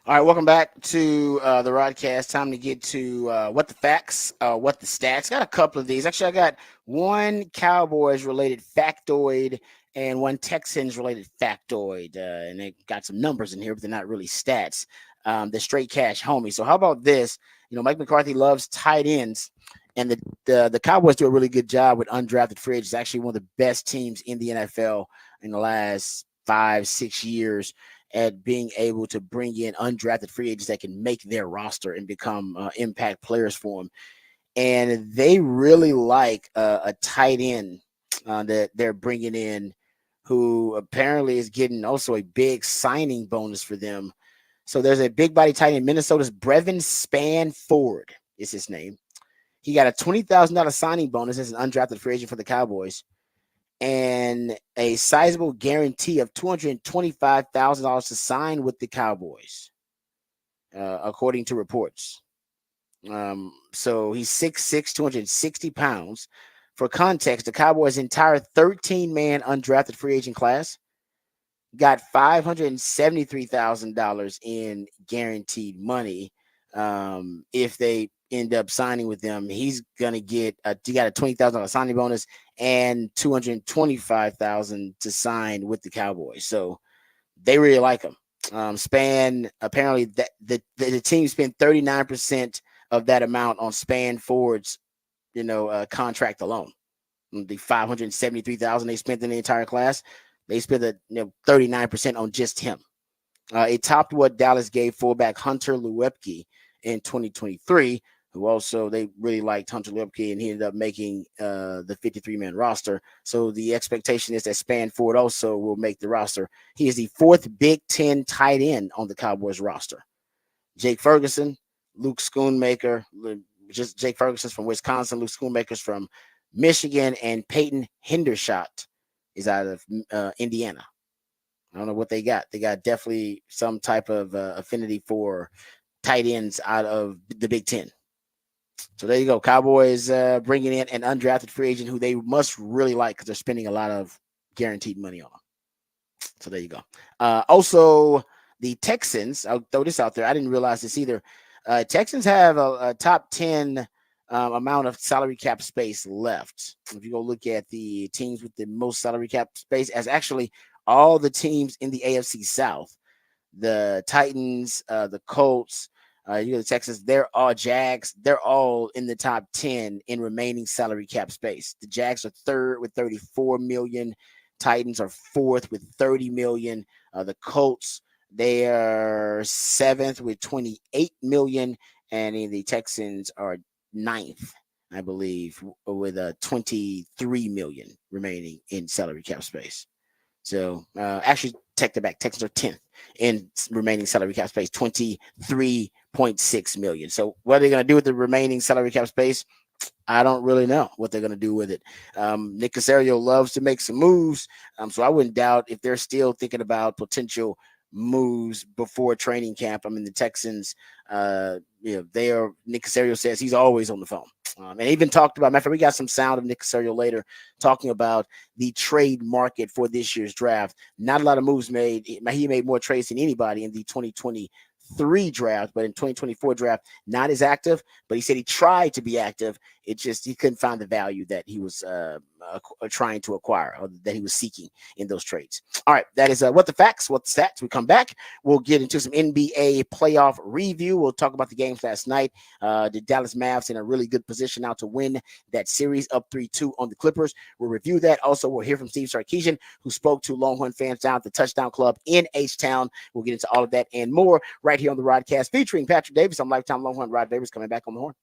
S1: All right, welcome back to the Rodcast. Time to get to what the facts, what the stats. Got a couple of these. Actually, I got one Cowboys related factoid and one Texans related factoid, and they got some numbers in here, but they're not really stats. They're straight cash homie. So how about this? You know, Mike McCarthy loves tight ends, and the Cowboys do a really good job with undrafted free agents. Actually, one of the best teams in the NFL in the last 5-6 years at being able to bring in undrafted free agents that can make their roster and become impact players for them. And they really like a tight end that they're bringing in, who apparently is getting also a big signing bonus for them. So there's a big body tight end, Minnesota's Brevin Spanford is his name. He got a $20,000 signing bonus as an undrafted free agent for the Cowboys, and a sizable guarantee of $225,000 to sign with the Cowboys, according to reports. So he's 6'6", 260 pounds. For context, the Cowboys' entire 13-man undrafted free agent class got $573,000 in guaranteed money. If they end up signing with them, he's gonna get he got a $20,000 signing bonus and $225,000 to sign with the Cowboys. So they really like him. Span apparently that the team spent 39% of that amount on Spanford's contract alone. The $573,000 they spent in the entire class, they spent 39% on just him. It topped what Dallas gave fullback Hunter Luepke in 2023, who also they really liked Hunter Luepke, and he ended up making the 53-man roster. So the expectation is that Spanford also will make the roster. He is the fourth Big Ten tight end on the Cowboys roster. Jake Ferguson, Luke Schoonmaker, just Jake Ferguson's from Wisconsin, Luke Schoonmaker's from Michigan, and Peyton Hendershot is out of Indiana. I don't know what they got. They got definitely some type of affinity for tight ends out of the Big Ten. So there you go. Cowboys bringing in an undrafted free agent who they must really like because they're spending a lot of guaranteed money on him. So there you go. Also, the Texans, I'll throw this out there. I didn't realize this either. Texans have a top 10 amount of salary cap space left. If you go look at the teams with the most salary cap space, as actually all the teams in the AFC South, the Titans, the Colts, you know, the Texans, they're all Jags. They're all in the top 10 in remaining salary cap space. The Jags are third with 34 million. Titans are fourth with 30 million. The Colts, they are seventh with 28 million. And the Texans are ninth, I believe, with 23 million remaining in salary cap space. So actually, take that back. Texans are 10th in remaining salary cap space, 23.6 million. So what are they going to do with the remaining salary cap space? I don't really know what they're going to do with it. Nick Caserio loves to make some moves. So I wouldn't doubt if they're still thinking about potential moves before training camp. I mean, the Texans, they are, Nick Caserio says he's always on the phone. And even talked about, matter of fact, we got some sound of Nick Caserio later talking about the trade market for this year's draft. Not a lot of moves made. He made more trades than anybody in the 2023 draft, but in 2024 draft, not as active. But he said he tried to be active. It just, he couldn't find the value that he was trying to acquire, or that he was seeking in those trades. All right, that is what the facts, what the stats. We come back, we'll get into some NBA playoff review. We'll talk about the games last night. The Dallas Mavs in a really good position now to win that series, up 3-2 on the Clippers. We'll review that. Also, we'll hear from Steve Sarkisian, who spoke to Longhorn fans down at the Touchdown Club in H-Town. We'll get into all of that and more right here on the Rodcast, featuring Patrick Davis. I'm lifetime Longhorn Rod Davis, coming back on the horn.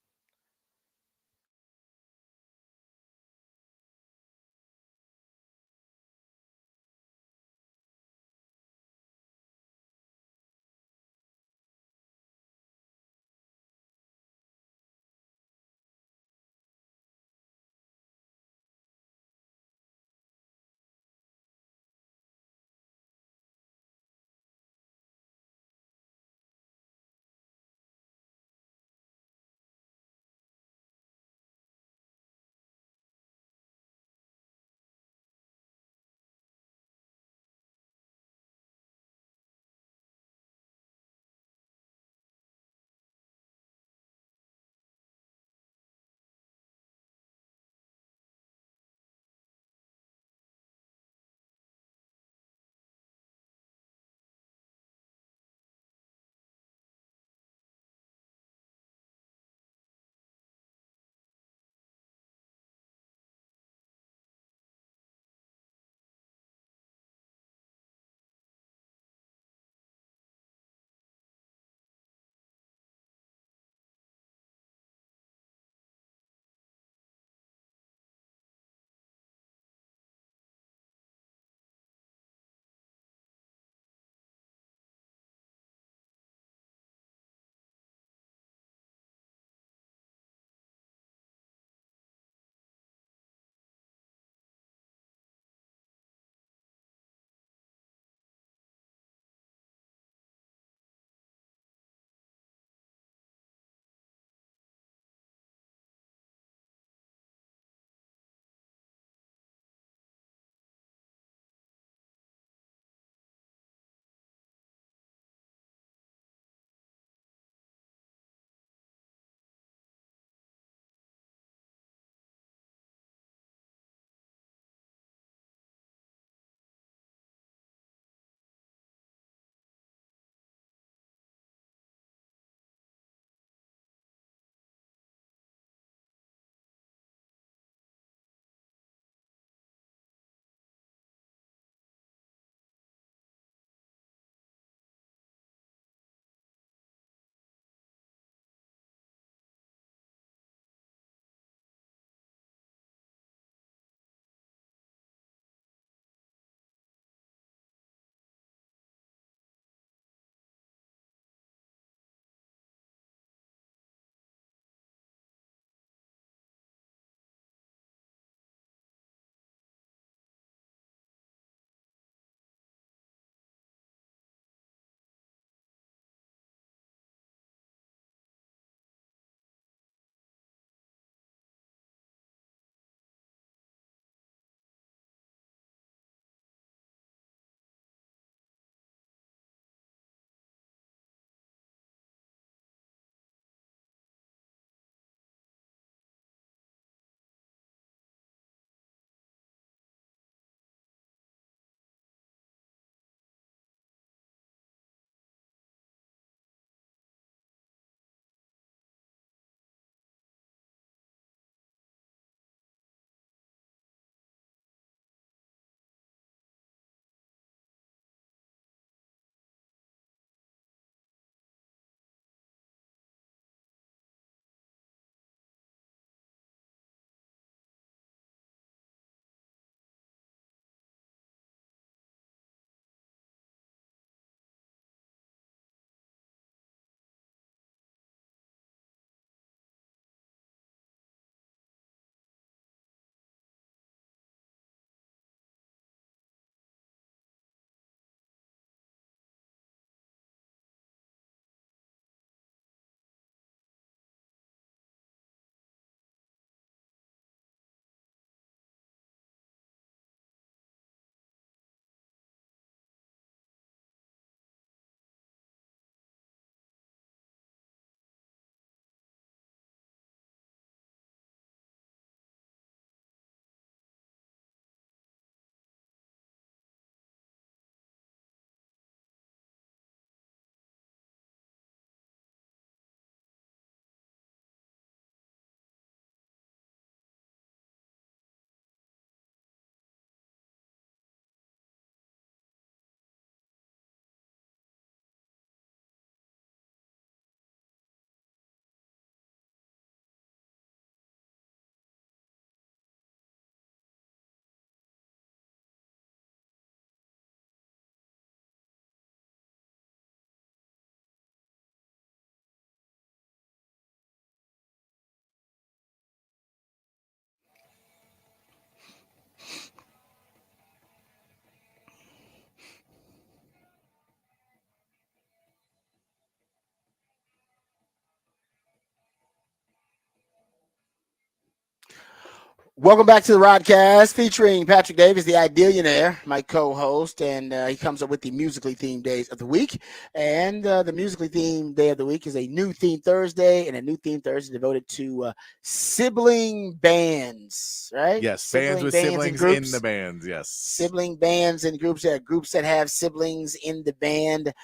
S1: Welcome back to the Rodcast, featuring Patrick Davis, the Idealionaire, my co-host, and he comes up with the musically themed days of the week. And the musically themed day of the week is a new theme Thursday, and a new theme Thursday devoted to sibling bands, right?
S2: Yes, bands with siblings in the bands. Yes,
S1: sibling bands and groups that have siblings in the band.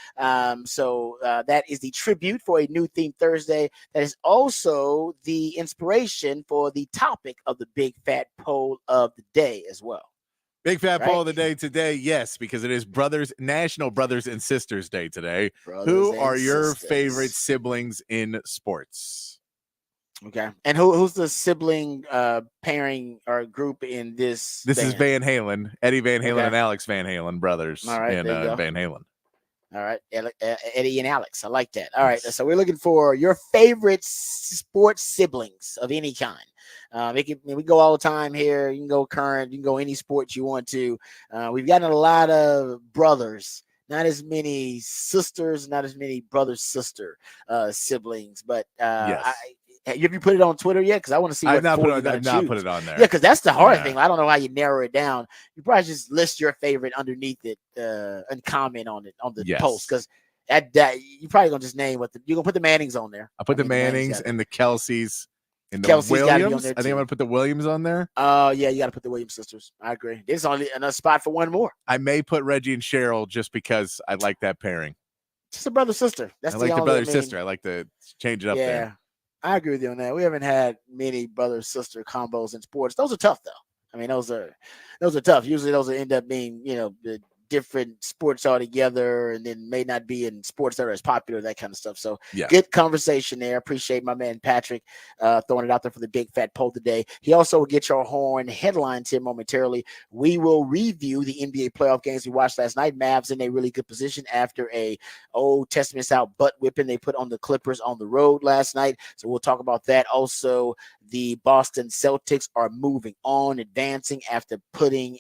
S1: So that is the tribute for a new theme Thursday. That is also the inspiration for the topic of the big fat poll of the day as well.
S2: Big fat poll of the day today, yes, because it is National Brothers and Sisters Day today. Who are your favorite siblings in sports?
S1: Okay, and who's the sibling pairing or group in this?
S2: This
S1: band?
S2: is Van Halen, Eddie Van Halen and Alex Van Halen, brothers.
S1: All right,
S2: in Van Halen.
S1: All right, Eddie and Alex. I like that. All right, so we're looking for your favorite sports siblings of any kind. We go all the time here. You can go current. You can go any sports you want to. We've gotten a lot of brothers, not as many sisters, not as many brother-sister siblings. But
S2: yes.
S1: Have you put it on Twitter yet? Because I want to see what
S2: I've not put it on there.
S1: Yeah, because that's the hard thing. I don't know how you narrow it down. You probably just list your favorite underneath it and comment on it on the post. Because that you probably gonna just name you're gonna put the Mannings on there.
S2: I put the Mannings and the Kelseys and the
S1: Kelsey's
S2: Williams. I think I'm gonna put the Williams on there.
S1: Oh yeah, you got to put the Williams sisters. I agree. There's only another spot for one more.
S2: I may put Reggie and Cheryl just because I like that pairing.
S1: Just a brother sister.
S2: I like the brother sister. I like to change it up there.
S1: I agree with you on that. We haven't had many brother-sister combos in sports. Those are tough, though. I mean, those are tough. Usually, those end up being, the different sports altogether, and then may not be in sports that are as popular, that kind of stuff. So, good conversation there. Appreciate my man Patrick throwing it out there for the big fat poll today. He also will get your horn headlines here momentarily. We will review the NBA playoff games we watched last night. Mavs in a really good position after a Old Testament's out butt whipping they put on the Clippers on the road last night. So we'll talk about that. Also, the Boston Celtics are moving on, advancing after putting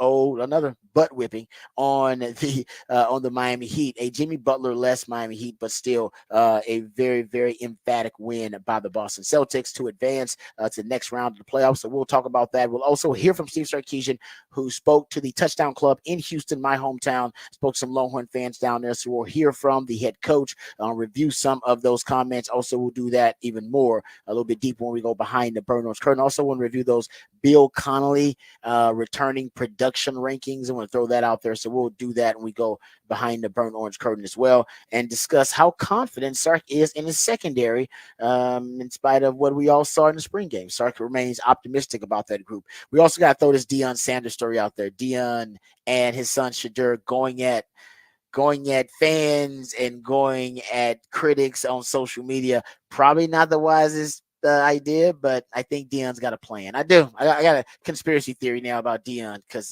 S1: another butt whipping on the Miami Heat. A Jimmy Butler less Miami Heat, but still a very, very emphatic win by the Boston Celtics to advance to the next round of the playoffs. So we'll talk about that. We'll also hear from Steve Sarkisian, who spoke to the Touchdown Club in Houston, my hometown, spoke to some Longhorn fans down there. So we'll hear from the head coach, review some of those comments. Also, we'll do that even more, a little bit deeper when we go behind the burn orange curtain. Also, we'll review those Bill Connolly returning production rankings. I want to throw that out there. So we'll do that when we go behind the burnt orange curtain as well and discuss how confident Sark is in his secondary in spite of what we all saw in the spring game. Sark remains optimistic about that group. We also got to throw this Deion Sanders story out there. Deion and his son Shadur going at fans and going at critics on social media. Probably not the wisest idea, but I think Deion's got a plan. I do. I got a conspiracy theory now about Deion because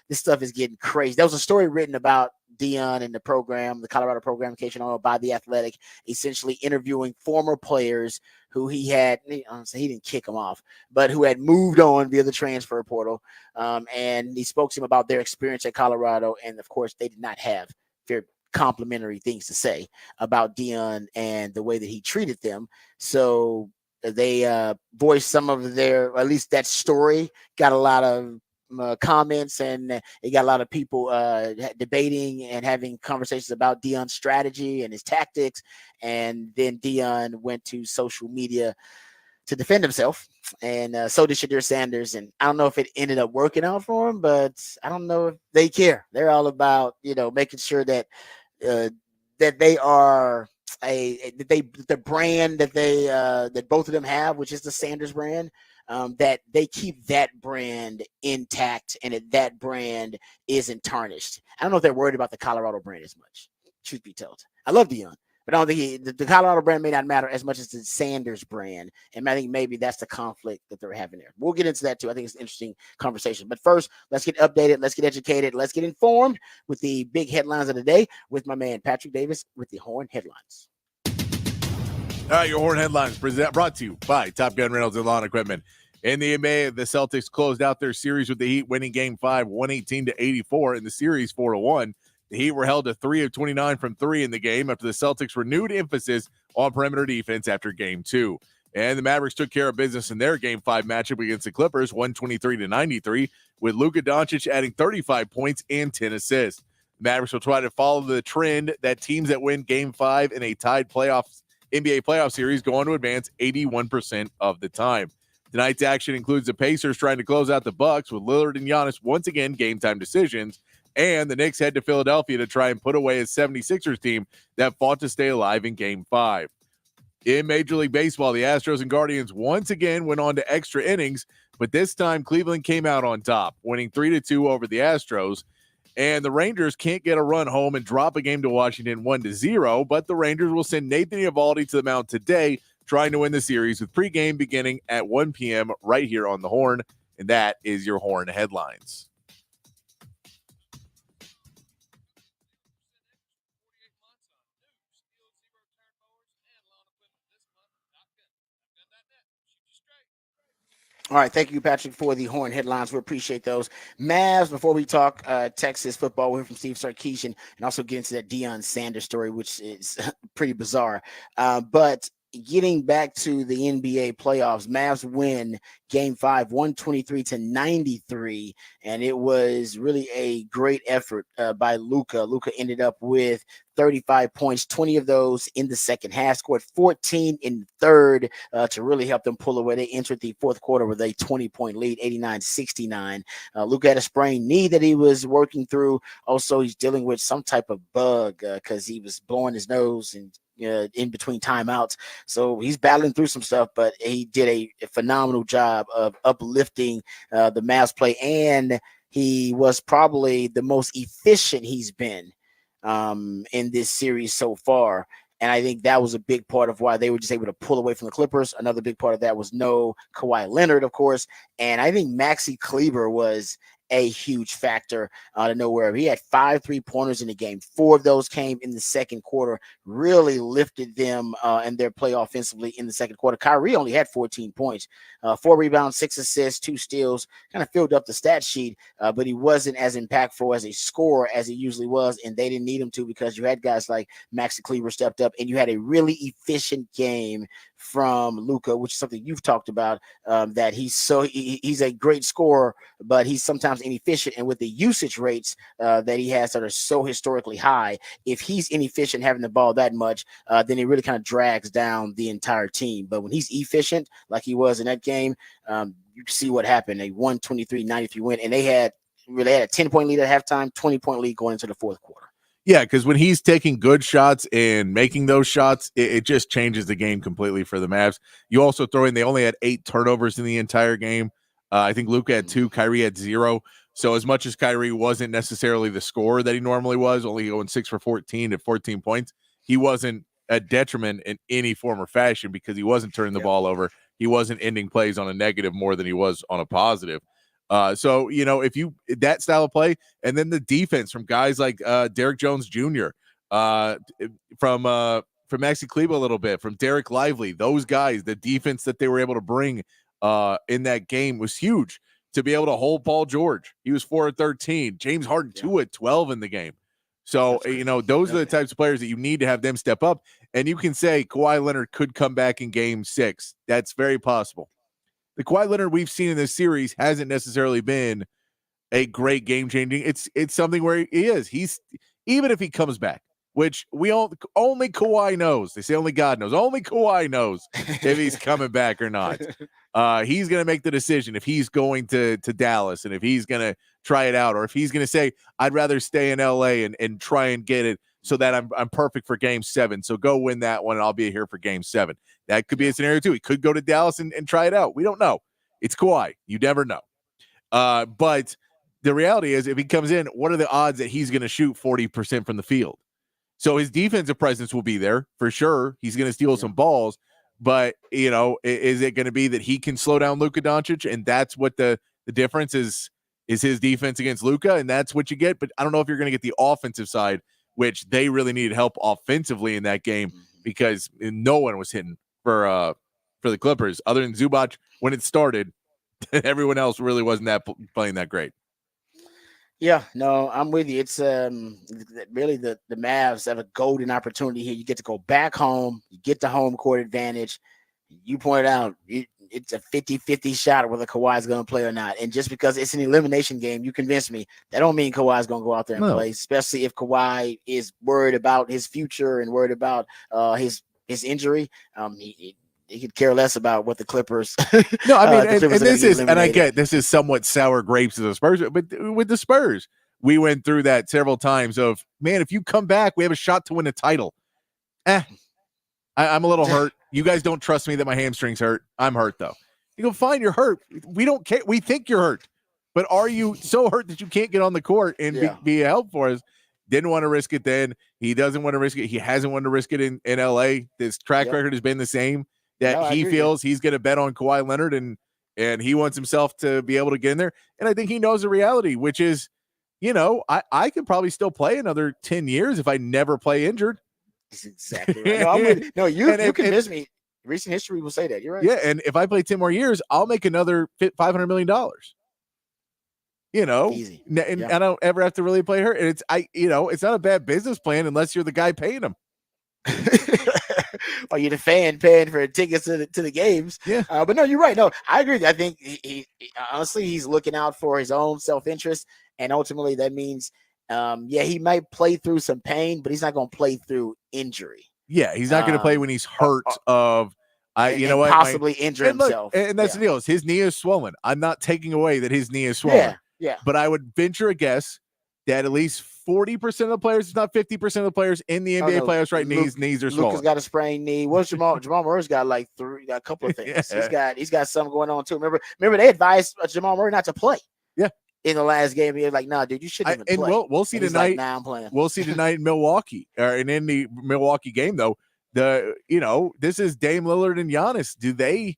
S1: this stuff is getting crazy. There was a story written about Deion and the program, the Colorado program, in case you don't know, by The Athletic, essentially interviewing former players who he didn't kick them off, but who had moved on via the transfer portal. And he spoke to him about their experience at Colorado. And of course, they did not have very complimentary things to say about Deion and the way that he treated them. So they voiced some of their, at least that story got a lot of comments, and it got a lot of people debating and having conversations about Deion's strategy and his tactics. And then Deion went to social media to defend himself, and so did Shadur Sanders. And I don't know if it ended up working out for him, but I don't know if they care. They're all about, making sure that that they are the brand that both of them have, which is the Sanders brand, that they keep that brand intact and that brand isn't tarnished. I don't know if they're worried about the Colorado brand as much, truth be told. I love Deion, but I don't think the Colorado brand may not matter as much as the Sanders brand. And I think maybe that's the conflict that they're having there. We'll get into that too. I think it's an interesting conversation. But first, let's get updated. Let's get educated. Let's get informed with the big headlines of the day with my man, Patrick Davis, with the Horn Headlines.
S2: All right, your Horn Headlines brought to you by Top Gun Rentals and Lawn Equipment. In the NBA, the Celtics closed out their series with the Heat, winning Game 5, 118-84 in the series 4-1. The Heat were held to 3 of 29 from 3 in the game after the Celtics' renewed emphasis on perimeter defense after Game 2. And the Mavericks took care of business in their Game 5 matchup against the Clippers, 123-93, with Luka Doncic adding 35 points and 10 assists. The Mavericks will try to follow the trend that teams that win Game 5 in a tied NBA playoff series go on to advance 81% of the time. Tonight's action includes the Pacers trying to close out the Bucks with Lillard and Giannis once again game-time decisions, and the Knicks head to Philadelphia to try and put away a 76ers team that fought to stay alive in Game 5. In Major League Baseball, the Astros and Guardians once again went on to extra innings, but this time Cleveland came out on top, winning 3-2 over the Astros. And the Rangers can't get a run home and drop a game to Washington 1-0, but the Rangers will send Nathan Eovaldi to the mound today, trying to win the series with pregame beginning at 1 p.m. right here on the Horn. And that is your Horn headlines.
S1: All right, thank you, Patrick, for the Horn headlines. We appreciate those. Mavs, before we talk Texas football, we'll hear from Steve Sarkisian and also get into that Deion Sanders story, which is pretty bizarre. But getting back to the NBA playoffs, Mavs win Game 5, 123-93, and it was really a great effort by Luka. Luka ended up with 35 points, 20 of those in the second half, scored 14 in the third to really help them pull away. They entered the fourth quarter with a 20-point lead, 89-69. Luka had a sprained knee that he was working through. Also, he's dealing with some type of bug because he was blowing his nose and in between timeouts. So he's battling through some stuff, but he did a phenomenal job of uplifting the Mavs play, and he was probably the most efficient he's been in this series so far. And I think that was a big part of why they were just able to pull away from the Clippers. Another big part of that was no Kawhi Leonard, of course. And I think Maxi Kleber was a huge factor out of nowhere. He had 5 3-pointers in the game. 4 of those came in the second quarter, really lifted them and their play offensively in the second quarter. Kyrie only had 14 points, 4 rebounds, 6 assists, 2 steals, kind of filled up the stat sheet, but he wasn't as impactful as a scorer as he usually was, and they didn't need him to because you had guys like Maxi Kleber stepped up, and you had a really efficient game from Luka, which is something you've talked about, that he's a great scorer, but he's sometimes inefficient. And with the usage rates that he has that are so historically high, if he's inefficient having the ball that much, then it really kind of drags down the entire team. But when he's efficient, like he was in that game, you see what happened. A 123-93 win, and they had a 10-point lead at halftime, 20-point lead going into the fourth quarter.
S2: Yeah, because when he's taking good shots and making those shots, it just changes the game completely for the Mavs. You also throw in they only had 8 turnovers in the entire game. I think Luka had 2, Kyrie had 0. So as much as Kyrie wasn't necessarily the scorer that he normally was, only going 6 for 14 at 14 points, he wasn't a detriment in any form or fashion because he wasn't turning the ball over. He wasn't ending plays on a negative more than he was on a positive. So, if you that style of play, and then the defense from guys like Derek Jones Jr., from Maxi Kleber a little bit, from Derek Lively, those guys, the defense that they were able to bring in that game was huge. To be able to hold Paul George, he was 4 of 13. James Harden 2 of 12 in the game. So, those are the types of players that you need to have them step up. And you can say Kawhi Leonard could come back in Game 6. That's very possible. The Kawhi Leonard we've seen in this series hasn't necessarily been a great game-changing. It's something where he is. He's even if he comes back, which only Kawhi knows. They say only God knows. Only Kawhi knows if he's coming back or not. He's going to make the decision if he's going to Dallas and if he's going to try it out, or if he's going to say, I'd rather stay in LA and try and get it so that I'm perfect for Game 7. So go win that one, and I'll be here for Game 7. That could be a scenario too. He could go to Dallas and try it out. We don't know. It's Kawhi. You never know. But the reality is, if he comes in, what are the odds that he's going to shoot 40% from the field? So his defensive presence will be there for sure. He's going to steal some balls, but is it going to be that he can slow down Luka Doncic, and that's what the difference is his defense against Luka, and that's what you get. But I don't know if you're going to get the offensive side, which they really needed help offensively in that game because no one was hitting for the Clippers other than Zubac when it started. Everyone else really wasn't playing that great.
S1: Yeah, no, I'm with you. It's really the Mavs have a golden opportunity here. You get to go back home, you get the home court advantage, you pointed out it's a 50-50 shot whether Kawhi's going to play or not. And just because it's an elimination game, you convinced me. That don't mean Kawhi's going to go out there and play, especially if Kawhi is worried about his future and worried about his injury. He could care less about what the Clippers.
S2: No, I mean, and this is, and I get this is somewhat sour grapes of the Spurs, but with the Spurs, we went through that several times of, man, if you come back, we have a shot to win a title. I'm a little hurt. You guys don't trust me that my hamstring's hurt. I'm hurt, though. You go, fine, you're hurt. We don't care. We think you're hurt. But are you so hurt that you can't get on the court and be a help for us? Didn't want to risk it then. He doesn't want to risk it. He hasn't wanted to risk it in L.A. This track record has been the same, that he feels he's going to bet on Kawhi Leonard, and he wants himself to be able to get in there. And I think he knows the reality, which is, I could probably still play another 10 years if I never play injured.
S1: That's exactly right. You convinced me. Recent history will say that. You're right.
S2: Yeah, and if I play 10 more years, I'll make another $500 million.
S1: Easy.
S2: And I don't ever have to really play hurt. And it's not a bad business plan unless you're the guy paying them.
S1: Or you're the fan paying for tickets to the games.
S2: Yeah.
S1: But no, you're right. No, I agree. I think he honestly, he's looking out for his own self-interest. And ultimately that means, he might play through some pain, but he's not going to play through injury.
S2: Yeah, he's not going to play when he's hurt
S1: possibly injure himself.
S2: And that's the deal. Is his knee is swollen. I'm not taking away that his knee is swollen.
S1: Yeah.
S2: But I would venture a guess that at least 40% of the players, if not 50% of the players in the NBA playoffs knees are swollen.
S1: Luka's got a sprained knee. What's Jamal Murray's got a couple of things. He's got something going on too. Remember they advised Jamal Murray not to play.
S2: Yeah.
S1: In the last game, he was like, "Nah, dude, you shouldn't even play."
S2: We'll see tonight.
S1: Like, I'm playing.
S2: We'll see tonight in Milwaukee, and in the Milwaukee game though. This is Dame Lillard and Giannis.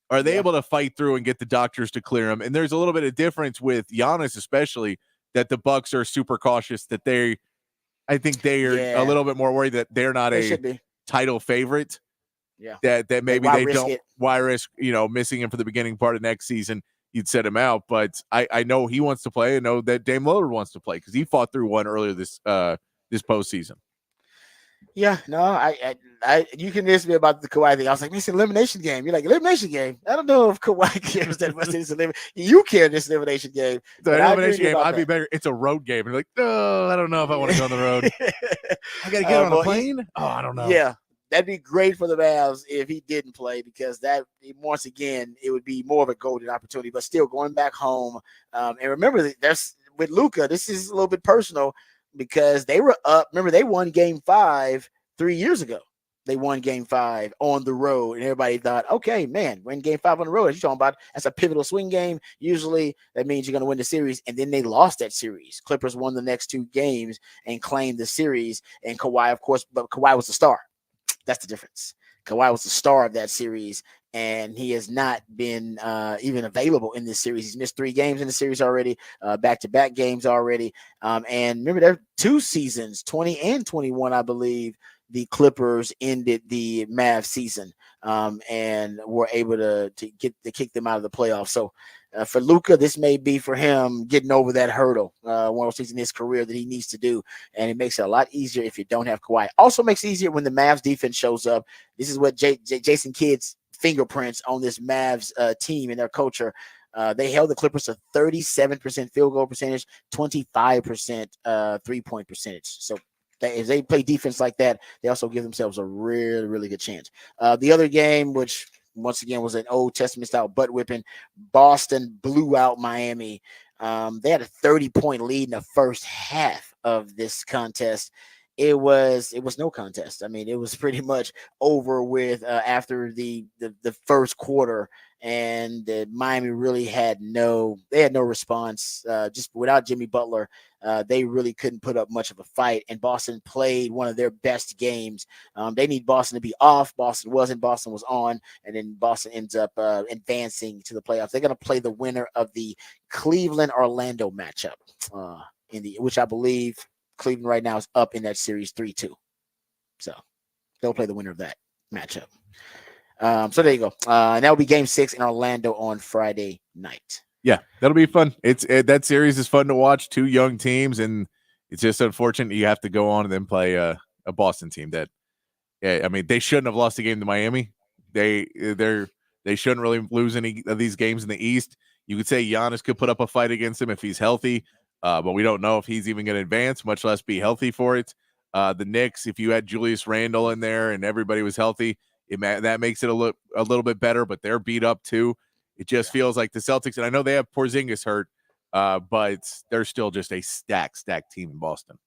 S2: Are they able to fight through and get the doctors to clear him? And there's a little bit of difference with Giannis, especially that the Bucks are super cautious. That I think they are a little bit more worried that they're not a title favorite.
S1: Yeah,
S2: that maybe they don't. Why risk missing him for the beginning part of next season? You'd set him out, but I know he wants to play. I know that Dame Lillard wants to play because he fought through one earlier this postseason.
S1: Yeah, no, I you convinced me about the Kawhi thing. I was like, it's an elimination game. You're like, elimination game. I don't know if Kawhi cares that much. You care this elimination game.
S2: So an elimination game, I'd be better. It's a road game. And you're like, no, I don't know if I want to go on the road. I got to get on a plane. I don't know.
S1: Yeah. That'd be great for the Mavs if he didn't play, because that, once again, it would be more of a golden opportunity. But still, going back home, and remember, there's with Luka, this is a little bit personal because they were up. Remember, they won Game 5 3 years ago. They won Game 5 on the road, and everybody thought, okay, man, win Game 5 on the road. As you're talking about, that's a pivotal swing game. Usually, that means you're going to win the series, and then they lost that series. Clippers won the next 2 games and claimed the series, and Kawhi, of course, but Kawhi was the star. That's the difference. Kawhi was the star of that series, and he has not been even available in this series. He's missed 3 games in the series already, back-to-back games already. And remember, there are 2 seasons, 20 and 21, I believe, the Clippers ended the Mavs season and were able to kick them out of the playoffs. So for Luka, this may be for him getting over that hurdle, one of those things in his career that he needs to do. And it makes it a lot easier if you don't have Kawhi. Also makes it easier when the Mavs defense shows up. This is what Jason Kidd's fingerprints on this Mavs team and their culture. They held the Clippers to 37% field goal percentage, 25% three-point percentage. So if they play defense like that, they also give themselves a really, really good chance. The other game, which once again was an Old Testament style butt whipping, Boston blew out Miami. They had a 30-point lead in the first half of this contest. It was no contest. I mean, it was pretty much over with after the first quarter, and Miami really had no response. Just without Jimmy Butler, they really couldn't put up much of a fight, and Boston played one of their best games. They need Boston to be off. Boston wasn't. Boston was on, and then Boston ends up advancing to the playoffs. They're going to play the winner of the Cleveland-Orlando matchup, which I believe Cleveland right now is up in that series 3-2. So they'll play the winner of that matchup. So there you go. And that will be Game 6 in Orlando on Friday night.
S2: Yeah, that'll be fun. That series is fun to watch. 2 young teams, and it's just unfortunate you have to go on and then play a Boston team that, I mean, they shouldn't have lost the game to Miami, they shouldn't really lose any of these games in the East. You could say Giannis could put up a fight against him if he's healthy, but we don't know if he's even going to advance, much less be healthy for it. The Knicks, if you had Julius Randle in there and everybody was healthy, that makes it a little bit better, but they're beat up too. It just feels like the Celtics, and I know they have Porzingis hurt, but they're still just a stacked team in Boston.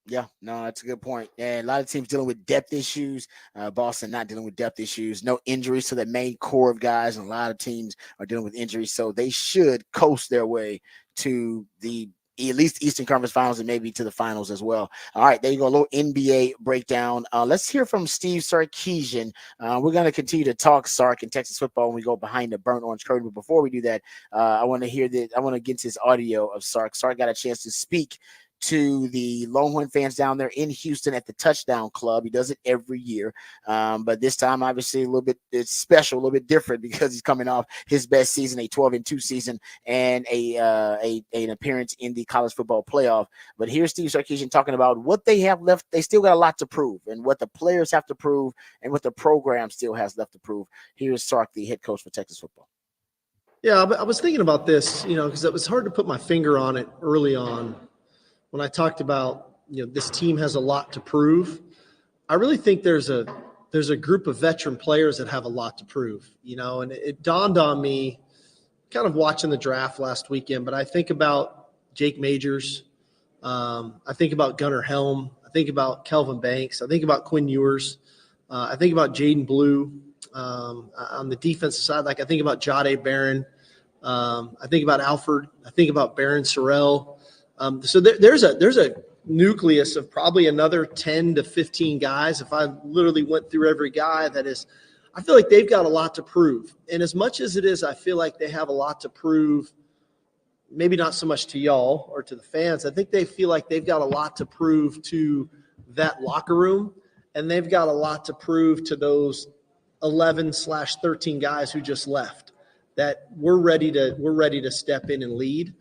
S1: Yeah, no, that's a good point. And a lot of teams dealing with depth issues. Boston not dealing with depth issues. No injuries to the main core of guys, and a lot of teams are dealing with injuries. So they should coast their way to the at least Eastern Conference Finals and maybe to the finals as well. All right, there you go. A little NBA breakdown. Let's hear from Steve Sarkisian. We're going to continue to talk Sark and Texas football when we go behind the burnt orange curtain. But before we do that, I want to hear that. I want to get to this audio of Sark. Sark got a chance to speak to the Longhorn fans down there in Houston at the Touchdown Club. He does it every year. But this time, obviously, a little bit it's special, a little bit different because he's coming off his best season, a 12-2 season, and an appearance in the college football playoff. But here's Steve Sarkisian talking about what they have left. They still got a lot to prove, and what the players have to prove, and what the program still has left to prove. Here's Sark, the head coach for Texas football.
S3: Yeah, I was thinking about this, because it was hard to put my finger on it early on. When I talked about, this team has a lot to prove, I really think there's a group of veteran players that have a lot to prove, and it dawned on me kind of watching the draft last weekend, but I think about Jake Majors. I think about Gunnar Helm. I think about Kelvin Banks. I think about Quinn Ewers. I think about Jaden Blue. On the defensive side, I think about Jahdae Barron. I think about Alfred. I think about Barron Sorrell. So there's a nucleus of probably another 10 to 15 guys. If I literally went through every guy, I feel like they've got a lot to prove. And as much as it is, I feel like they have a lot to prove, maybe not so much to y'all or to the fans. I think they feel like they've got a lot to prove to that locker room, and they've got a lot to prove to those 11/13 guys who just left, that we're ready to step in and lead.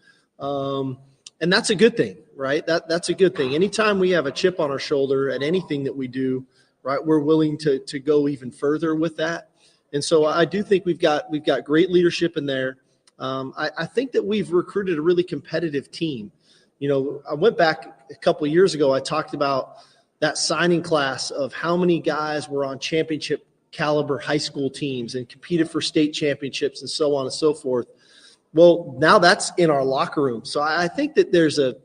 S3: And that's a good thing, right? That's a good thing. Anytime we have a chip on our shoulder at anything that we do, right, we're willing to go even further with that. And so I do think we've got great leadership in there. I think that we've recruited a really competitive team. I went back a couple of years ago. I talked about that signing class of how many guys were on championship caliber high school teams and competed for state championships and so on and so forth. Well, now that's in our locker room. So I think that there's a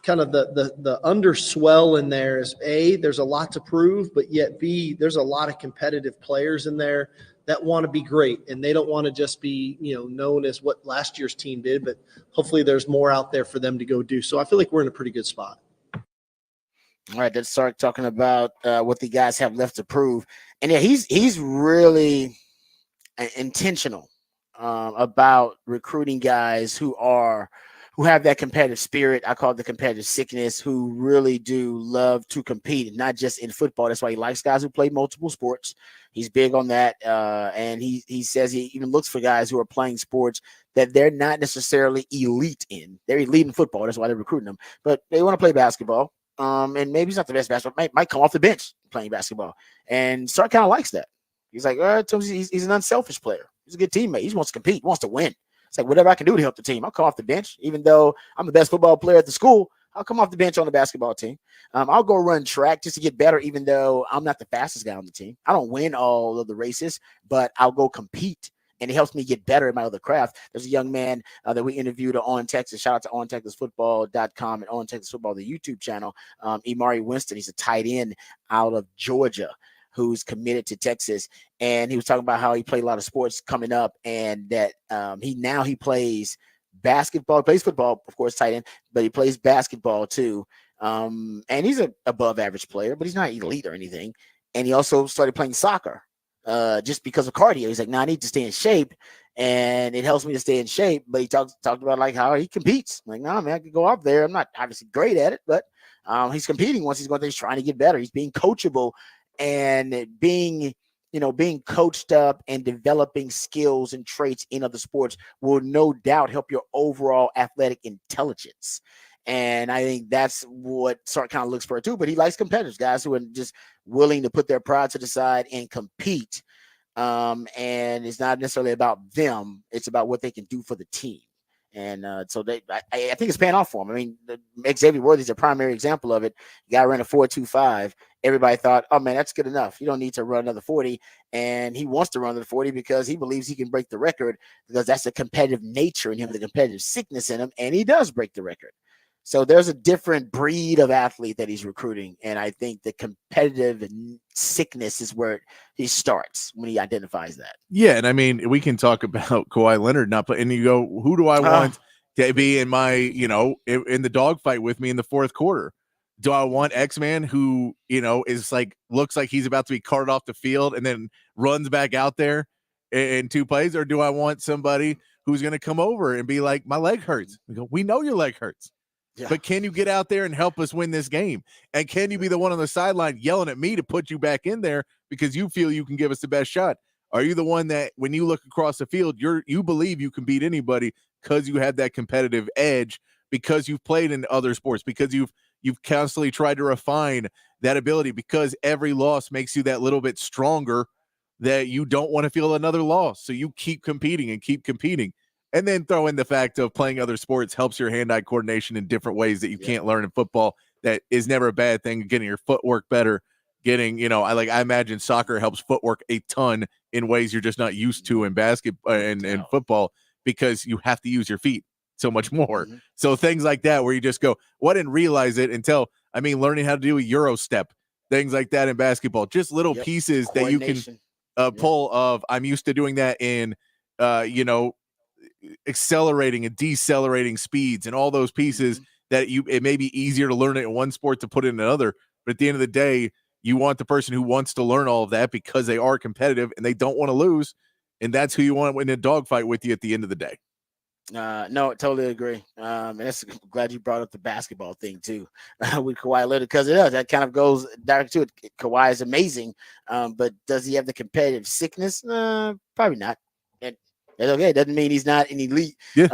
S3: kind of the underswell in there is A, there's a lot to prove, but yet B, there's a lot of competitive players in there that want to be great. And they don't want to just be, known as what last year's team did, but hopefully there's more out there for them to go do. So I feel like we're in a pretty good spot.
S1: All right, let's start talking about what the guys have left to prove. And yeah, he's really intentional about recruiting guys who have that competitive spirit. I call it the competitive sickness, who really do love to compete, not just in football. That's why he likes guys who play multiple sports. He's big on that. And he says he even looks for guys who are playing sports that they're not necessarily elite in. They're elite in football. That's why they're recruiting them. But they want to play basketball. And maybe he's not the best basketball. Might come off the bench playing basketball. And Sark kind of likes that. He's like, he's an unselfish player. He's a good teammate. He wants to compete. He wants to win. It's like, whatever I can do to help the team, I'll come off the bench. Even though I'm the best football player at the school, I'll come off the bench on the basketball team. I'll go run track just to get better, even though I'm not the fastest guy on the team. I don't win all of the races, but I'll go compete. And it helps me get better at my other craft. There's a young man that we interviewed on Texas. Shout out to ontexasfootball.com and On Texas Football, the YouTube channel. Imari Winston, he's a tight end out of Georgia who's committed to Texas. And he was talking about how he played a lot of sports coming up, and that he plays basketball, plays football, of course, tight end, but he plays basketball too. And he's an above average player, but he's not elite or anything. And he also started playing soccer just because of cardio. He's like, I need to stay in shape, and it helps me to stay in shape. But he talked about like how he competes. I'm like, man, I could go up there. I'm not obviously great at it, but he's competing once he's going there. He's trying to get better. He's being coachable and being coached up and developing skills and traits in other sports will no doubt help your overall athletic intelligence. And I think that's what Sark kind of looks for too. But he likes competitors, guys who are just willing to put their pride to the side and compete. And it's not necessarily about them. It's about what they can do for the team. And so I think it's paying off for him. I mean, Xavier Worthy's a primary example of it. The guy ran a 4.25. Everybody thought, oh man, that's good enough. You don't need to run another 40. And he wants to run another 40 because he believes he can break the record, because that's the competitive nature in him, the competitive sickness in him, and he does break the record. So there's a different breed of athlete that he's recruiting, and I think the competitive sickness is where he starts when he identifies that.
S2: Yeah, and I mean, we can talk about Kawhi Leonard not play, and you go, who do I want to be in my, in the dogfight with me in the fourth quarter? Do I want X-Man who, is like, looks like he's about to be carted off the field and then runs back out there in 2 plays? Or do I want somebody who's going to come over and be like, my leg hurts? We go, we know your leg hurts. Yeah. But can you get out there and help us win this game? And can you be the one on the sideline yelling at me to put you back in there because you feel you can give us the best shot? Are you the one that when you look across the field, you believe you can beat anybody because you have that competitive edge, because you've played in other sports, because you've constantly tried to refine that ability, because every loss makes you that little bit stronger, that you don't want to feel another loss. So you keep competing and keep competing. And then throw in the fact of playing other sports helps your hand-eye coordination in different ways that you can't learn in football. That is never a bad thing. Getting your footwork better, getting, I imagine soccer helps footwork a ton in ways you're just not used to in basketball and football, because you have to use your feet so much more. Mm-hmm. So things like that where you just go, well, I didn't realize it until, learning how to do a Euro step, things like that in basketball, just little pieces that you can pull of, I'm used to doing that in, accelerating and decelerating speeds and all those pieces that it may be easier to learn it in one sport to put it in another. But at the end of the day, you want the person who wants to learn all of that because they are competitive and they don't want to lose. And that's who you want in a dogfight with you at the end of the day.
S1: No, totally agree. And I'm glad you brought up the basketball thing too with Kawhi Leonard, because it does. That kind of goes direct to it. Kawhi is amazing, but does he have the competitive sickness? Probably not. That's okay. It doesn't mean he's not an elite player.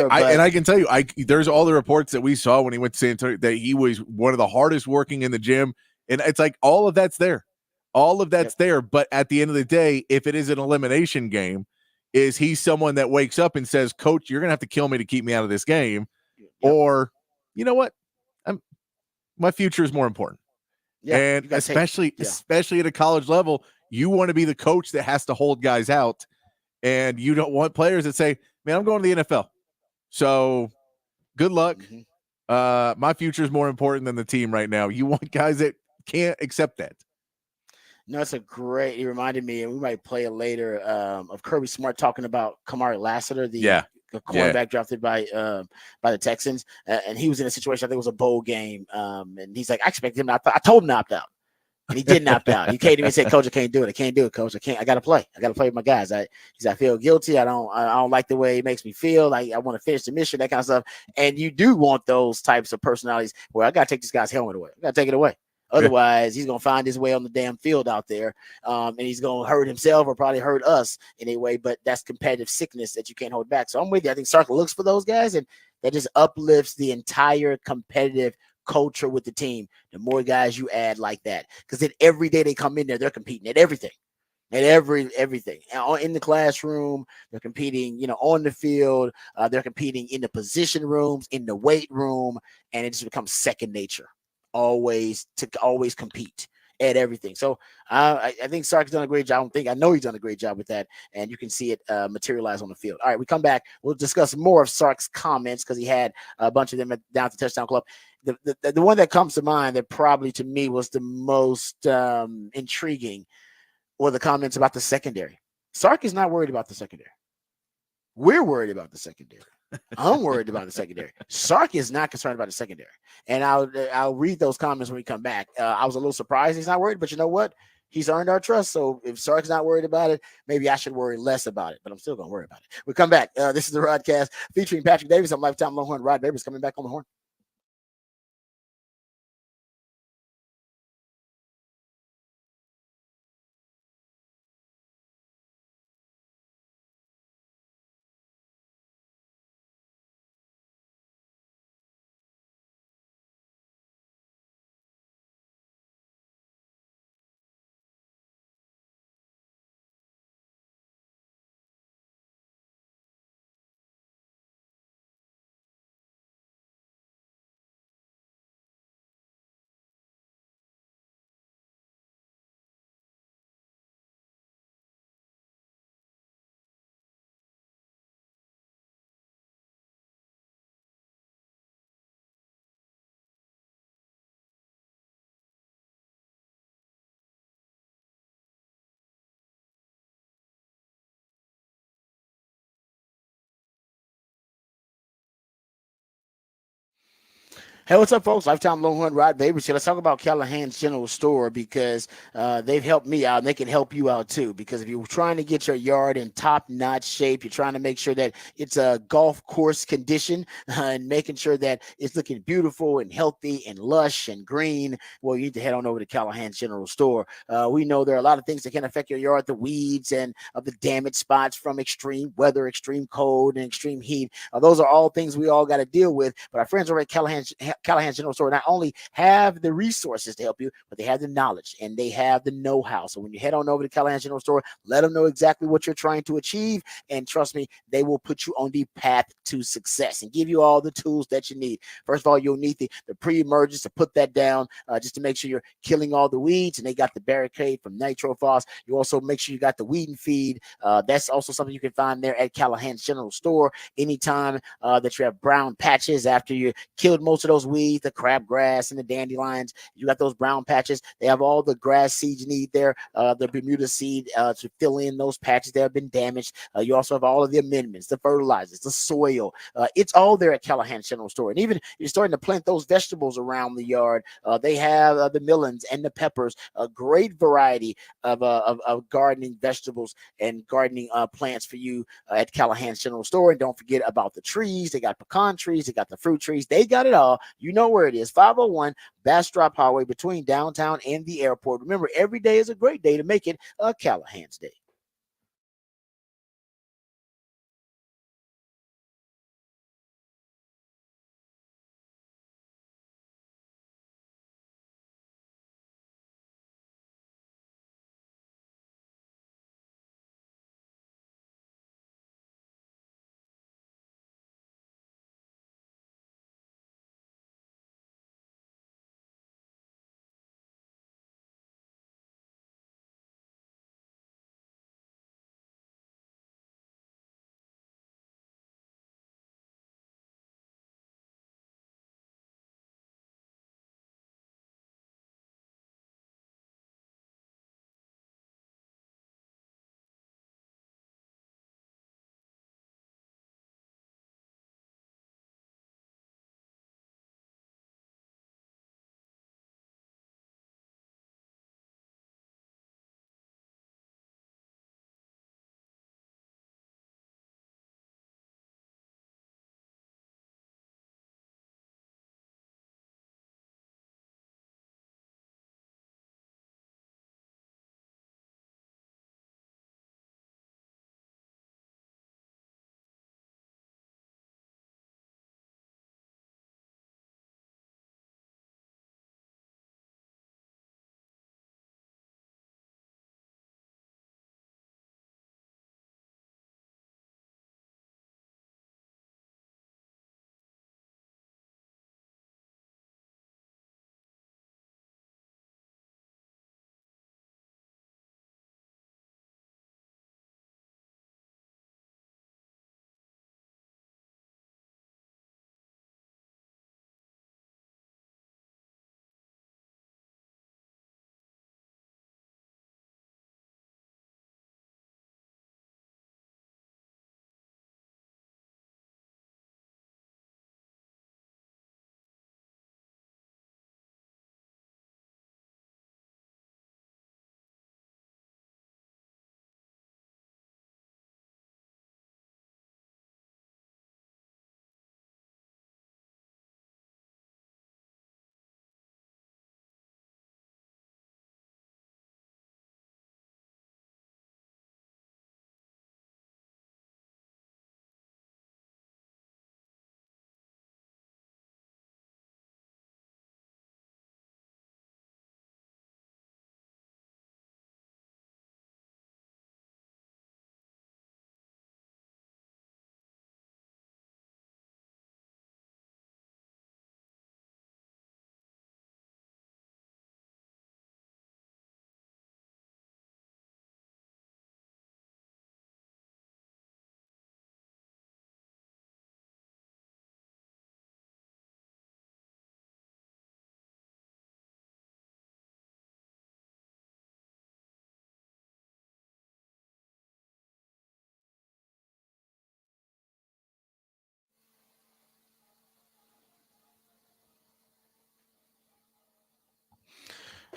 S2: And I can tell you, there's all the reports that we saw when he went to San Antonio that he was one of the hardest working in the gym. And it's like all of that's there. All of that's there. But at the end of the day, if it is an elimination game, is he someone that wakes up and says, Coach, you're going to have to kill me to keep me out of this game? Yep. Or, you know what? My future is more important. Yeah, and especially at a college level, you want to be the coach that has to hold guys out. And you don't want players that say, man, I'm going to the NFL. So good luck. Mm-hmm. My future is more important than the team right now. You want guys that can't accept that.
S1: No, it's it reminded me, and we might play it later, of Kirby Smart talking about Kamari Lassiter, the cornerback drafted by the Texans. And he was in a situation, I think it was a bowl game. And he's like, I expected him. I told him to opt out. And he didn't opt out. He came to me and said, Coach, I can't do it. I can't do it, Coach. I got to play. I got to play with my guys. I feel guilty. I don't like the way it makes me feel. I want to finish the mission, that kind of stuff. And you do want those types of personalities where I got to take this guy's helmet away. I got to take it away. Otherwise, he's going to find his way on the damn field out there, and he's going to hurt himself or probably hurt us in a way, but that's competitive sickness that you can't hold back. So I'm with you. I think Sark looks for those guys, and that just uplifts the entire competitive culture with the team. The more guys you add like that, because then every day they come in there, they're competing at everything. At everything. In the classroom, they're competing, on the field, they're competing in the position rooms, in the weight room, and it just becomes second nature. Always compete at everything. So I think Sark's done a great job. I know he's done a great job with that, and you can see it materialize on the field. All right, we come back. We'll discuss more of Sark's comments because he had a bunch of them down at the Touchdown Club. The one that comes to mind that probably to me was the most intriguing were the comments about the secondary. Sark is not worried about the secondary. We're worried about the secondary. I'm worried about the secondary. Sark is not concerned about the secondary. And I'll read those comments when we come back. I was a little surprised he's not worried, but you know what? He's earned our trust. So if Sark's not worried about it, maybe I should worry less about it, but I'm still going to worry about it. We come back. This is the Rodcast featuring Patrick Davis. I'm Lifetime Longhorn. Rod Babers coming back on the horn. Hey, what's up, folks? Lifetime Longhorn Rod Babers here. Let's talk about Callahan's General Store because they've helped me out and they can help you out too. Because if you're trying to get your yard in top-notch shape, you're trying to make sure that it's a golf course condition and making sure that it's looking beautiful and healthy and lush and green, well, you need to head on over to Callahan's General Store. We know there are a lot of things that can affect your yard, the weeds and the damaged spots from extreme weather, extreme cold, and extreme heat. Those are all things we all got to deal with. But our friends over at Callahan's General Store not only have the resources to help you, but they have the knowledge and they have the know-how. So when you head on over to Callahan's General Store, let them know exactly what you're trying to achieve. And trust me, they will put you on the path to success and give you all the tools that you need. First of all, you'll need the pre-emergence to put that down just to make sure you're killing all the weeds. And they got the barricade from Nitrofos. You also make sure you got the weed and feed. That's also something you can find there at Callahan's General Store. Anytime that you have brown patches after you killed most of those weeds, the crabgrass and the dandelions, you got those brown patches. They have all the grass seeds you need there, the Bermuda seed to fill in those patches that have been damaged. You also have all of the amendments, the fertilizers, the soil. It's all there at Callahan's General Store. And even you're starting to plant those vegetables around the yard. They have the melons and the peppers, a great variety of gardening vegetables and gardening plants for you at Callahan's General Store. And don't forget about the trees. They got pecan trees. They got the fruit trees. They got it all. You know where it is. 501 Bastrop Highway between downtown and the airport. Remember, every day is a great day to make it a Callahan's Day.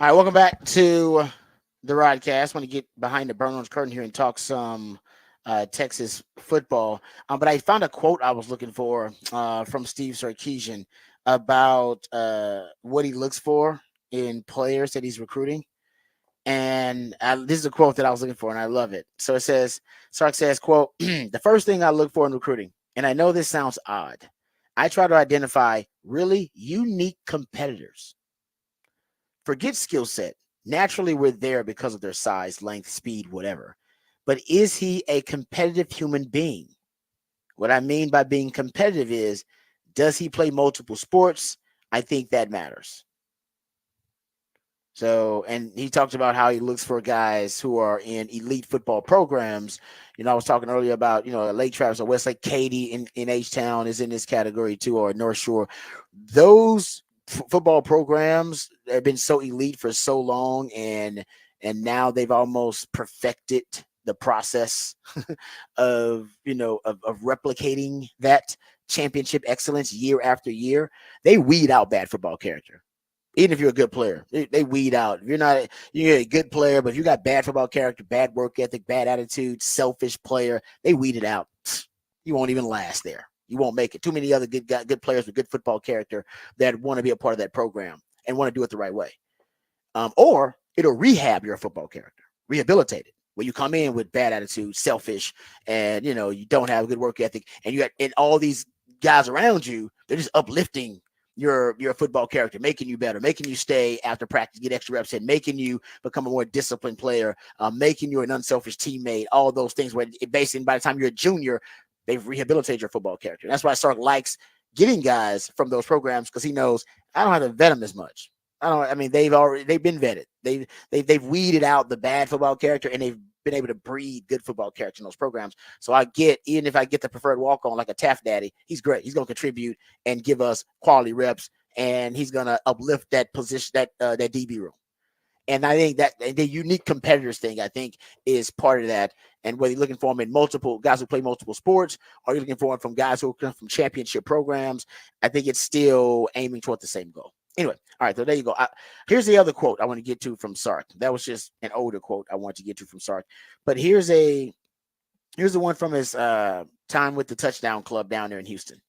S1: All right, welcome back to the Rodcast. I want to get behind the burn-on curtain here and talk some Texas football. But I found a quote I was looking for from Steve Sarkisian about what he looks for in players that he's recruiting. And this is a quote that I was looking for, and I love it. So it says, Sark says, quote, the first thing I look for in recruiting, and I know this sounds odd, I try to identify really unique competitors. Forget skill set. Naturally, we're there because of their size, length, speed, whatever. But is he a competitive human being? What I mean by being competitive is, does he play multiple sports? I think that matters. So, and he talked about how he looks for guys who are in elite football programs. I was talking earlier about, Lake Travis or Westlake Katy in H-Town is in this category too, or North Shore. Those football programs have been so elite for so long, and now they've almost perfected the process of replicating that championship excellence year after year. They weed out bad football character. Even if you're a good player, they weed out. If you're a good player, but if you got bad football character, bad work ethic, bad attitude, selfish player, they weed it out. You won't even last there. You won't make it. Too many other good players with good football character that want to be a part of that program and want to do it the right way. Or it'll rehab your football character, rehabilitate it. Where you come in with bad attitude, selfish, and you don't have a good work ethic, and all these guys around you, they're just uplifting your football character, making you better, making you stay after practice, get extra reps in, making you become a more disciplined player, making you an unselfish teammate, all those things where basically by the time you're a junior, they've rehabilitated your football character. That's why Sark likes getting guys from those programs, because he knows I don't have to vet them as much. They've been vetted. They've weeded out the bad football character, and they've been able to breed good football character in those programs. So even if I get the preferred walk on like a Taft Daddy, he's great. He's going to contribute and give us quality reps, and he's going to uplift that position, that DB room. And I think that the unique competitors thing, I think, is part of that. And whether you're looking for them in multiple guys who play multiple sports, or you're looking for them from guys who come from championship programs, I think it's still aiming toward the same goal. Anyway, all right, so there you go. Here's the other quote I want to get to from Sark. That was just an older quote I want to get to from Sark. But here's the one from his time with the Touchdown Club down there in Houston.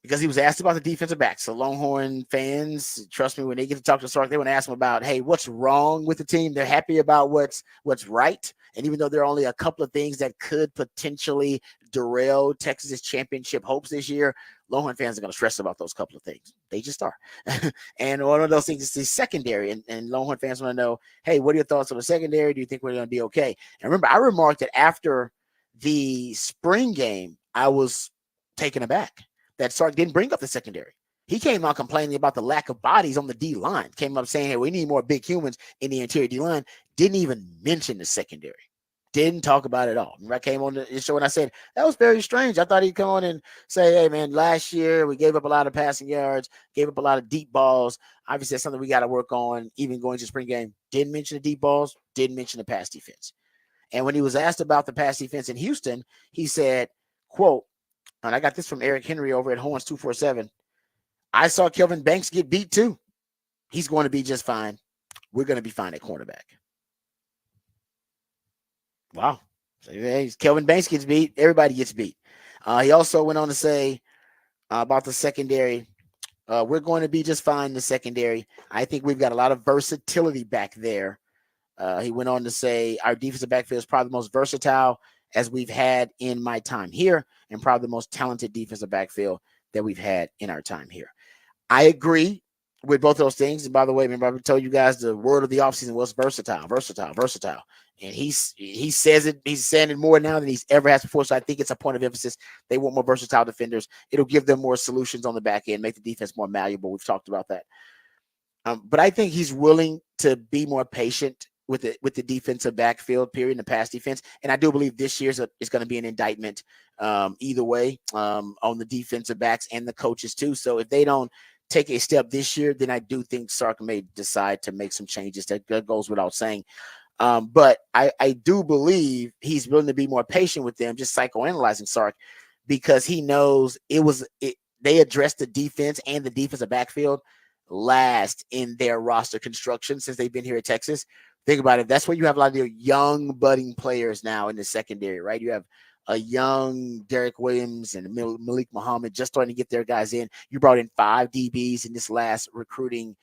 S1: Because he was asked about the defensive backs. So Longhorn fans, trust me, when they get to talk to Sark, they want to ask him about, hey, what's wrong with the team? They're happy about what's right. And even though there are only a couple of things that could potentially derail Texas's championship hopes this year, Longhorn fans are going to stress about those couple of things. They just are. And one of those things is the secondary. And Longhorn fans want to know, hey, what are your thoughts on the secondary? Do you think we're going to be okay? And remember, I remarked that after the spring game, I was taken aback that Sark didn't bring up the secondary. He came out complaining about the lack of bodies on the D line. Came up saying, hey, we need more big humans in the interior D line. Didn't even mention the secondary. Didn't talk about it at all. Remember, I came on the show and I said, that was very strange. I thought he'd come on and say, hey, man, last year we gave up a lot of passing yards, gave up a lot of deep balls. Obviously, that's something we got to work on, even going to spring game. Didn't mention the deep balls, didn't mention the pass defense. And when he was asked about the pass defense in Houston, he said, quote, and I got this from Eric Henry over at Horns 247. I saw Kelvin Banks get beat too. He's going to be just fine. We're going to be fine at cornerback. Wow. So, Kelvin Banks gets beat. Everybody gets beat. He also went on to say about the secondary, we're going to be just fine in the secondary. I think we've got a lot of versatility back there. He went on to say our defensive backfield is probably the most versatile as we've had in my time here, and probably the most talented defensive backfield that we've had in our time here. I agree with both those things. And by the way, remember I told you guys the word of the offseason was versatile. And he says it, he's saying it more now than he's ever has before. So I think it's a point of emphasis. They want more versatile defenders. It'll give them more solutions on the back end, make the defense more malleable. We've talked about that. But I think he's willing to be more patient with the defensive backfield period and the pass defense. And I do believe this year's is going to be an indictment either way on the defensive backs and the coaches too. So if they don't take a step this year, then I do think Sark may decide to make some changes. That goes without saying. But I do believe he's willing to be more patient with them, just psychoanalyzing Sark, because he knows they addressed the defense and the defensive backfield last in their roster construction since they've been here at Texas. Think about it. That's where you have a lot of your young budding players now in the secondary, right? You have a young Derek Williams and Malik Muhammad just starting to get their guys in. You brought in 5 DBs in this last recruiting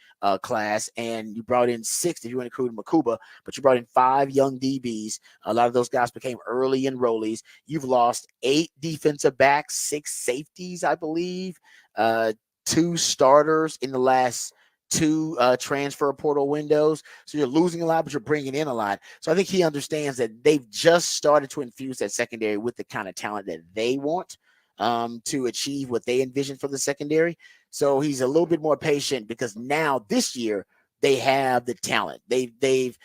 S1: class, and you brought in 6 if you want to include Makuba, but you brought in 5 young DBs. A lot of those guys became early enrollees. You've lost 8 defensive backs, 6 safeties, I believe, 2 starters in the last 2 transfer portal windows. So you're losing a lot, but you're bringing in a lot. So I think he understands that they've just started to infuse that secondary with the kind of talent that they want to achieve what they envision for the secondary. So he's a little bit more patient because now this year they have the talent. They've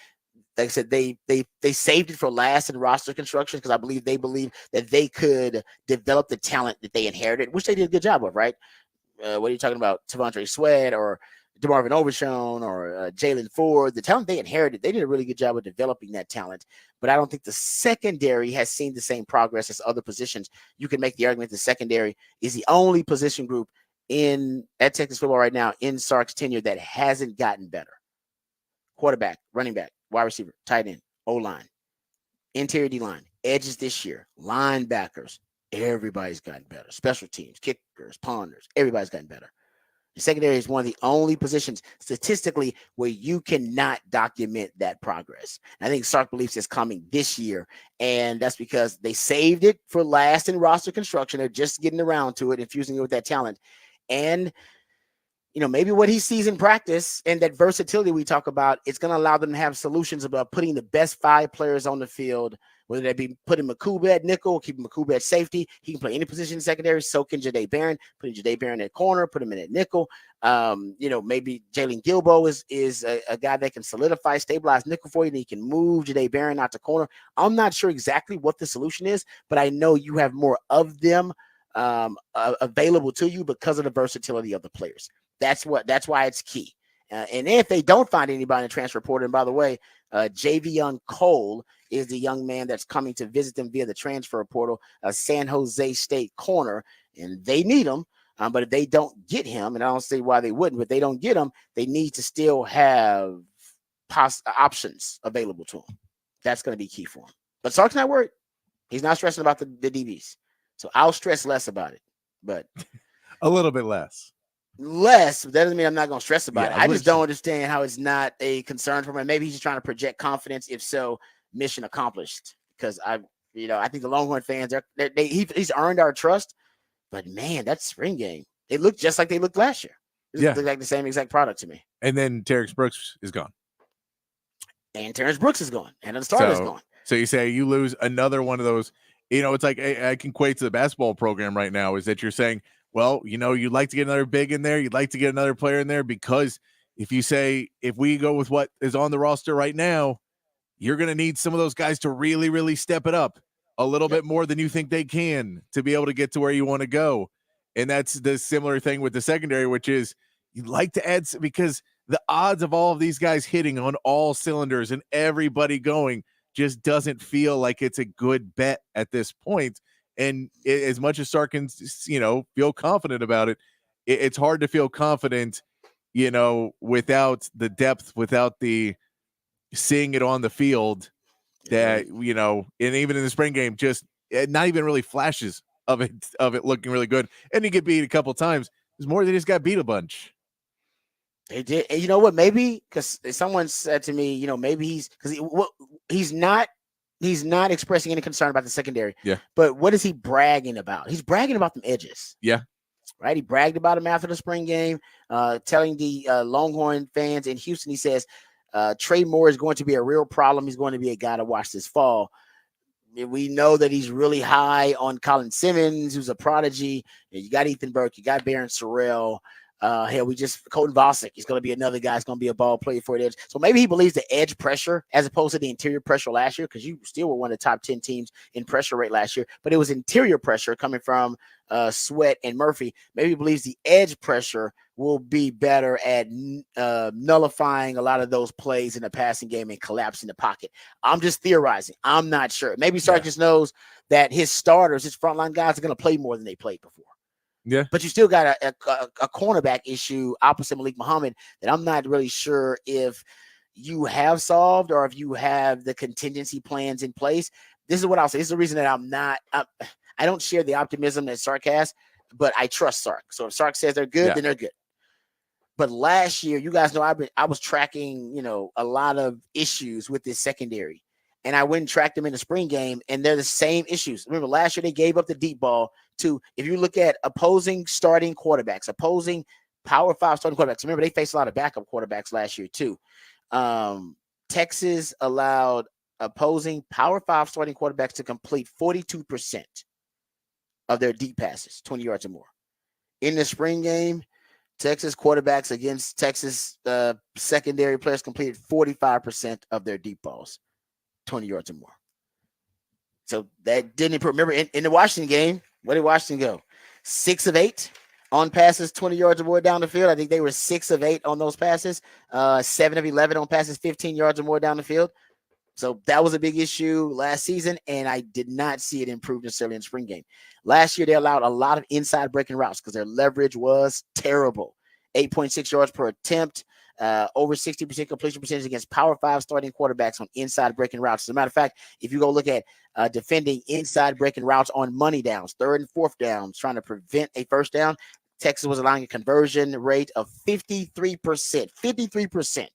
S1: like I said, they saved it for last in roster construction because I believe they believe that they could develop the talent that they inherited, which they did a good job of, right? What are you talking about? Tavondre Sweat or DeMarvin Overshown or Jalen Ford, the talent they inherited, they did a really good job of developing that talent. But I don't think the secondary has seen the same progress as other positions. You can make the argument the secondary is the only position group at Texas football right now in Sark's tenure that hasn't gotten better. Quarterback, running back, wide receiver, tight end, O-line, interior D-line, edges this year, linebackers, everybody's gotten better. Special teams, kickers, ponders, everybody's gotten better. The secondary is one of the only positions statistically where you cannot document that progress. And I think Sark believes it's coming this year, and that's because they saved it for last in roster construction. They're just getting around to it, infusing it with that talent. And maybe what he sees in practice and that versatility we talk about, it's going to allow them to have solutions about putting the best 5 players on the field, whether that be putting Makuba at nickel, keeping Makuba at safety. He can play any position in secondary, so can Jahdae Barron, putting Jahdae Barron at corner, put him in at nickel. Maybe Jalen Gilbo is a guy that can solidify, stabilize nickel for you, and he can move Jahdae Barron out to corner. I'm not sure exactly what the solution is, but I know you have more of them available to you because of the versatility of the players. That's why it's key. And if they don't find anybody in the transfer portal, and by the way, Javion Cole is the young man that's coming to visit them via the transfer portal, a San Jose State corner, and they need him. But if they don't get him, and I don't see why they wouldn't, but they don't get him, they need to still have options available to him. That's going to be key for him. But Sark's not worried. He's not stressing about the DBs. So I'll stress less about it. But
S2: a little bit less.
S1: That doesn't mean I'm not going to stress about it. I just don't understand how it's not a concern for him. Maybe he's just trying to project confidence. If so, mission accomplished. Because I think the Longhorn fans, he's earned our trust. But man, that spring game, they look just like they looked last year. It looked like the same exact product to me.
S2: And then Terrence Brooks is gone.
S1: And Terrence Brooks is gone. And the starter is gone.
S2: So you say you lose another one of those. It's like I can equate to the basketball program right now is that you're saying, well, you'd like to get another big in there. You'd like to get another player in there because if we go with what is on the roster right now, you're going to need some of those guys to really, really step it up a little bit more than you think they can to be able to get to where you want to go. And that's the similar thing with the secondary, which is you'd like to add because the odds of all of these guys hitting on all cylinders and everybody going just doesn't feel like it's a good bet at this point. And as much as Sark can, feel confident about it, it's hard to feel confident, without the depth, without the seeing it on the field that, and even in the spring game, just not even really flashes of it looking really good. And he get beat a couple times. There's more than just got beat a bunch.
S1: They did. And you know what? Maybe because someone said to me, maybe he's not expressing any concern about the secondary.
S2: Yeah.
S1: But what is he bragging about? He's bragging about them edges.
S2: Yeah.
S1: Right. He bragged about him after the spring game, telling the Longhorn fans in Houston, he says, Trey Moore is going to be a real problem. He's going to be a guy to watch this fall. We know that he's really high on Colin Simmons, who's a prodigy. You got Ethan Burke, you got Barron Sorrell. Colton Vosick is going to be another guy that's going to be a ball player for the edge. So maybe he believes the edge pressure as opposed to the interior pressure last year, because you still were one of the top 10 teams in pressure rate last year, but it was interior pressure coming from Sweat and Murphy. Maybe he believes the edge pressure will be better at nullifying a lot of those plays in the passing game and collapsing the pocket. I'm just theorizing. I'm not sure. Maybe Sark just knows that his starters, his frontline guys are going to play more than they played before.
S2: Yeah.
S1: But you still got a cornerback issue opposite Malik Muhammad that I'm not really sure if you have solved or if you have the contingency plans in place. This is what I'll say. This is the reason that I don't share the optimism that Sark has, but I trust Sark. So if Sark says they're good, then they're good. But last year, you guys know I was tracking, a lot of issues with this secondary. And I went and tracked them in the spring game, and they're the same issues. Remember, last year they gave up the deep ball to, if you look at opposing starting quarterbacks, opposing Power 5 starting quarterbacks. Remember, they faced a lot of backup quarterbacks last year too. Texas allowed opposing Power 5 starting quarterbacks to complete 42% of their deep passes, 20 yards or more. In the spring game, Texas quarterbacks against Texas secondary players completed 45% of their deep balls, 20 yards or more. So that didn't improve. Remember, in the Washington game, where did Washington go? 6 of 8 on passes, 20 yards or more down the field. I think they were 6 of 8 on those passes, 7 of 11 on passes, 15 yards or more down the field. So that was a big issue last season, and I did not see it improve necessarily in the spring game. Last year, they allowed a lot of inside breaking routes because their leverage was terrible. 8.6 yards per attempt, over 60% completion percentage against Power 5 starting quarterbacks on inside breaking routes. As a matter of fact, if you go look at defending inside breaking routes on money downs, 3rd and 4th downs, trying to prevent a first down, Texas was allowing a conversion rate of 53%. 53%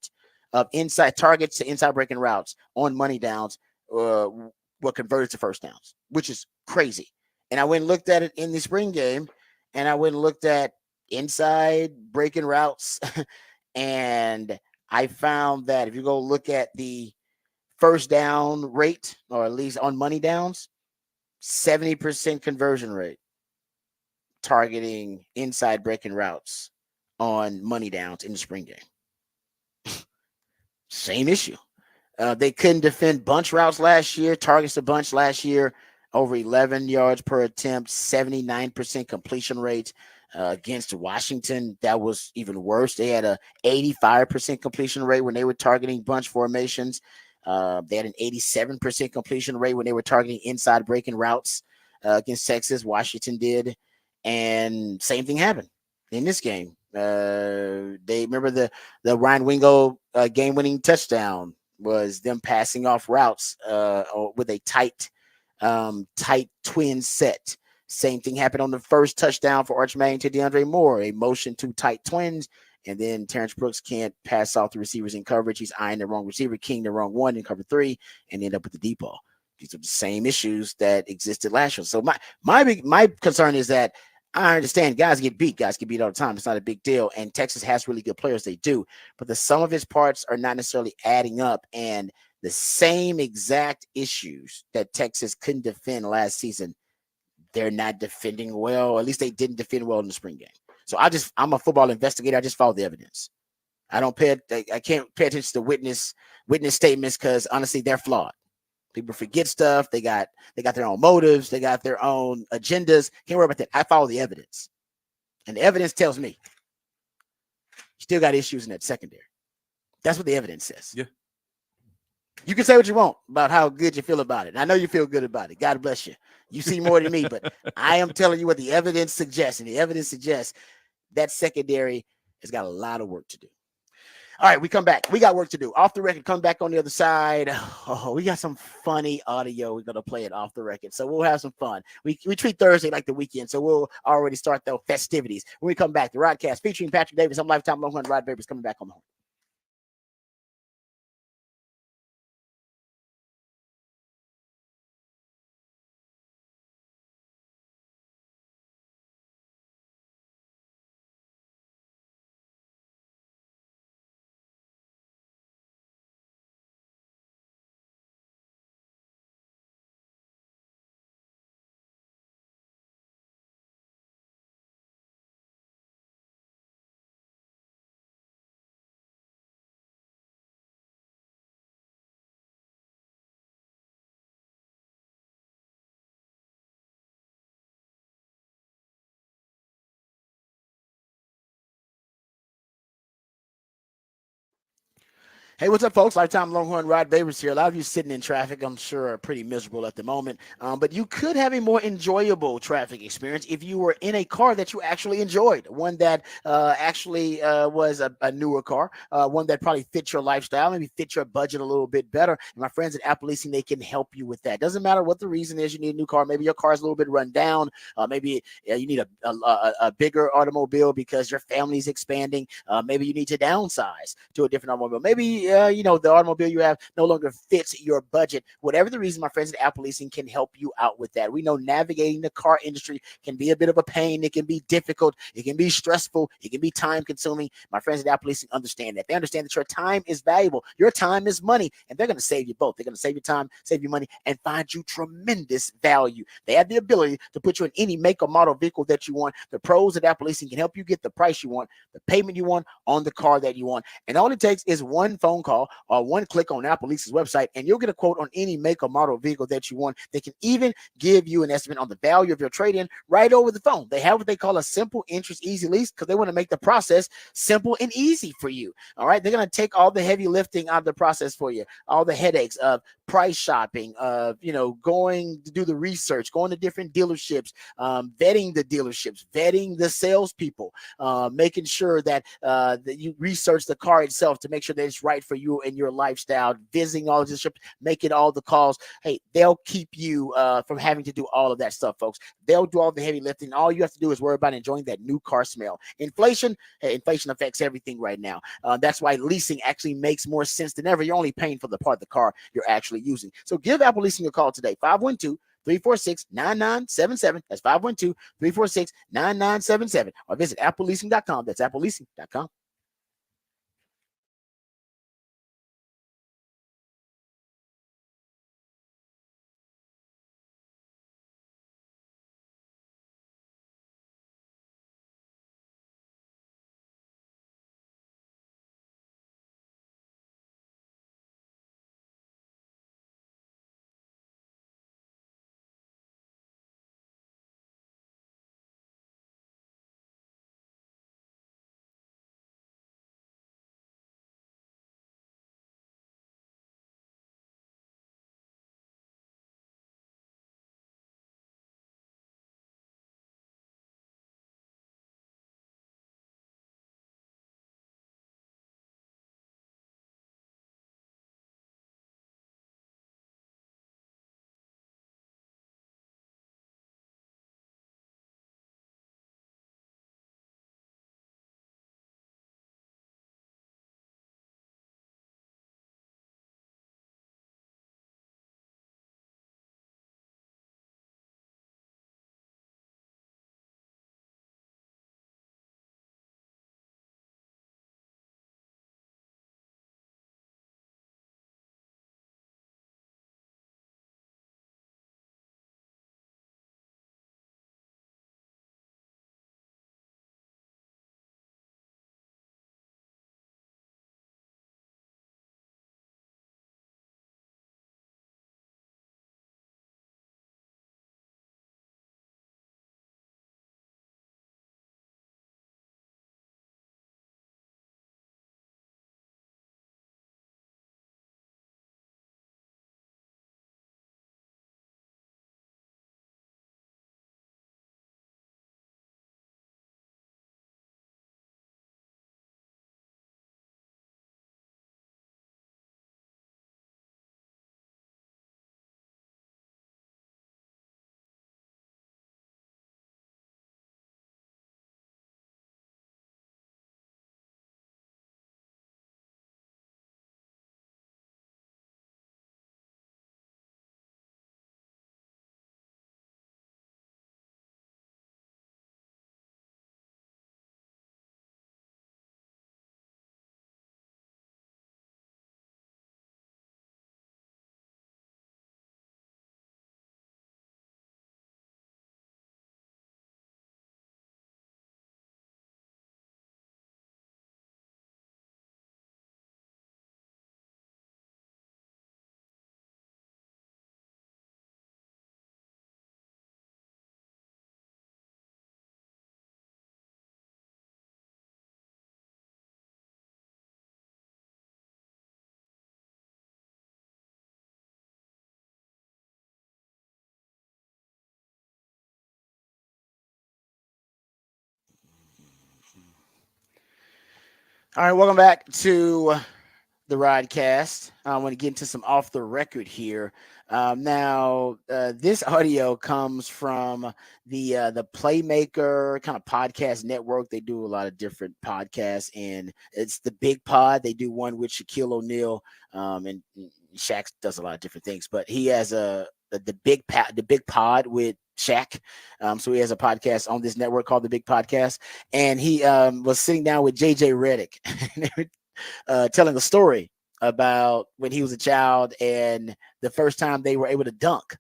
S1: of inside targets to inside breaking routes on money downs were converted to first downs, which is crazy. And I went and looked at it in the spring game, and I went and looked at inside breaking routes, and I found that if you go look at the first down rate, or at least on money downs, 70% conversion rate targeting inside breaking routes on money downs in the spring game. Same issue. They couldn't defend bunch routes last year. Targets to bunch last year, over 11 yards per attempt, 79% completion rate. Against Washington, that was even worse. They had a 85% completion rate when they were targeting bunch formations. They had an 87% completion rate when they were targeting inside breaking routes against Texas. Washington did. And same thing happened in this game. They remember the Ryan Wingo game-winning touchdown was them passing off routes with a tight twin set. Same thing happened on the first touchdown for Arch Manning to DeAndre Moore, a motion to tight twins, and then Terrence Brooks can't pass off the receivers in coverage. He's eyeing the wrong receiver, king the wrong one in cover 3, and end up with the deep ball. These are the same issues that existed last year. So my concern is that I understand guys get beat all the time. It's not a big deal. And Texas has really good players. They do. But the sum of its parts are not necessarily adding up. And the same exact issues that Texas couldn't defend last season, they're not defending well. At least they didn't defend well in the spring game. So I'm a football investigator. I just follow the evidence. I can't pay attention to witness statements because honestly, they're flawed. People forget stuff. They got their own motives. They got their own agendas. Can't worry about that. I follow the evidence. And the evidence tells me you still got issues in that secondary. That's what the evidence says.
S2: Yeah.
S1: You can say what you want about how good you feel about it. I know you feel good about it. God bless you. You see more than me, but I am telling you what the evidence suggests. And the evidence suggests that secondary has got a lot of work to do. All right, we come back. We got work to do. Off the record, come back on the other side. Oh, we got some funny audio. We're going to play it off the record. So we'll have some fun. We treat Thursday like the weekend, so we'll already start the festivities. When we come back, the Rodcast featuring Patrick Davis. I'm Lifetime Longhorn Rod Babers coming back on the horn. Hey, what's up, folks? Lifetime Longhorn Rod Babers here. A lot of you sitting in traffic, I'm sure, are pretty miserable at the moment. But you could have a more enjoyable traffic experience if you were in a car that you actually enjoyed, one that actually was a newer car, one that probably fits your lifestyle, maybe fit your budget a little bit better. And my friends at Apple Leasing, they can help you with that. Doesn't matter what the reason is you need a new car. Maybe your car is a little bit run down. Maybe you need a bigger automobile because your family's expanding. Maybe you need to downsize to a different automobile. Maybe the automobile you have no longer fits your budget. Whatever the reason, my friends at Apple Leasing can help you out with that. We know navigating the car industry can be a bit of a pain. It can be difficult. It can be stressful. It can be time consuming. My friends at Apple Leasing understand that. They understand that your time is valuable. Your time is money, and they're going to save you both. They're going to save you time, save you money, and find you tremendous value. They have the ability to put you in any make or model vehicle that you want. The pros at Apple Leasing can help you get the price you want, the payment you want on the car that you want. And all it takes is one phone call or one click on Apple Leasing's website, and you'll get a quote on any make or model vehicle that you want. They can even give you an estimate on the value of your trade-in right over the phone. They have what they call a simple interest easy lease because they want to make the process simple and easy for you. All right. They're going to take all the heavy lifting out of the process for you, all the headaches of price shopping, of going to do the research, going to different dealerships, vetting the dealerships, vetting the salespeople, making sure that you research the car itself to make sure that it's right for you and your lifestyle, visiting all the dealerships, making all the calls. Hey, they'll keep you from having to do all of that stuff, folks. They'll do all the heavy lifting. All you have to do is worry about enjoying that new car smell. Inflation affects everything right now. That's why leasing actually makes more sense than ever. You're only paying for the part of the car you're actually using. So give Apple Leasing a call today, 512-346-9977. That's 512-346-9977. Or visit appleleasing.com. That's appleleasing.com. All right, welcome back to the Rodcast. I want to get into some off the record here. Now, this audio comes from the Playmaker kind of podcast network. They do a lot of different podcasts, and it's the Big Pod. They do one with Shaquille O'Neal, and Shaq does a lot of different things. But he has the Big Pod with Shaq. So he has a podcast on this network called the Big Podcast, and he was sitting down with JJ Redick. Telling a story about when he was a child and the first time they were able to dunk.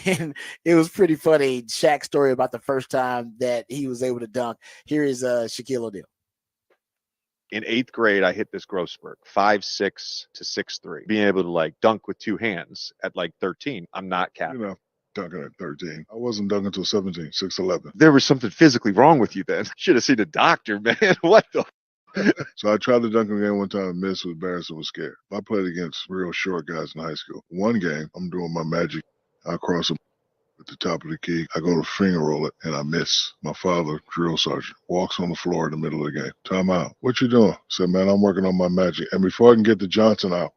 S1: And it was pretty funny. Shaq's story about the first time that he was able to dunk. Here is Shaquille O'Neal.
S16: In 8th grade, I hit this growth spurt, 5'6" to 6'3". Being able to like dunk with two hands at like 13, I'm not capping.
S17: You know, dunking at 13. I wasn't dunking until 17, 6'11".
S16: There was something physically wrong with you then. Should have seen a doctor, man. What the?
S17: So I tried to dunk in a game one time and missed, was embarrassed and was scared. I played against real short guys in high school. One game, I'm doing my magic. I cross them at the top of the key. I go to finger roll it, and I miss. My father, drill sergeant, walks on the floor in the middle of the game. Time out. What you doing? I said, man, I'm working on my magic. And before I can get the Johnson out,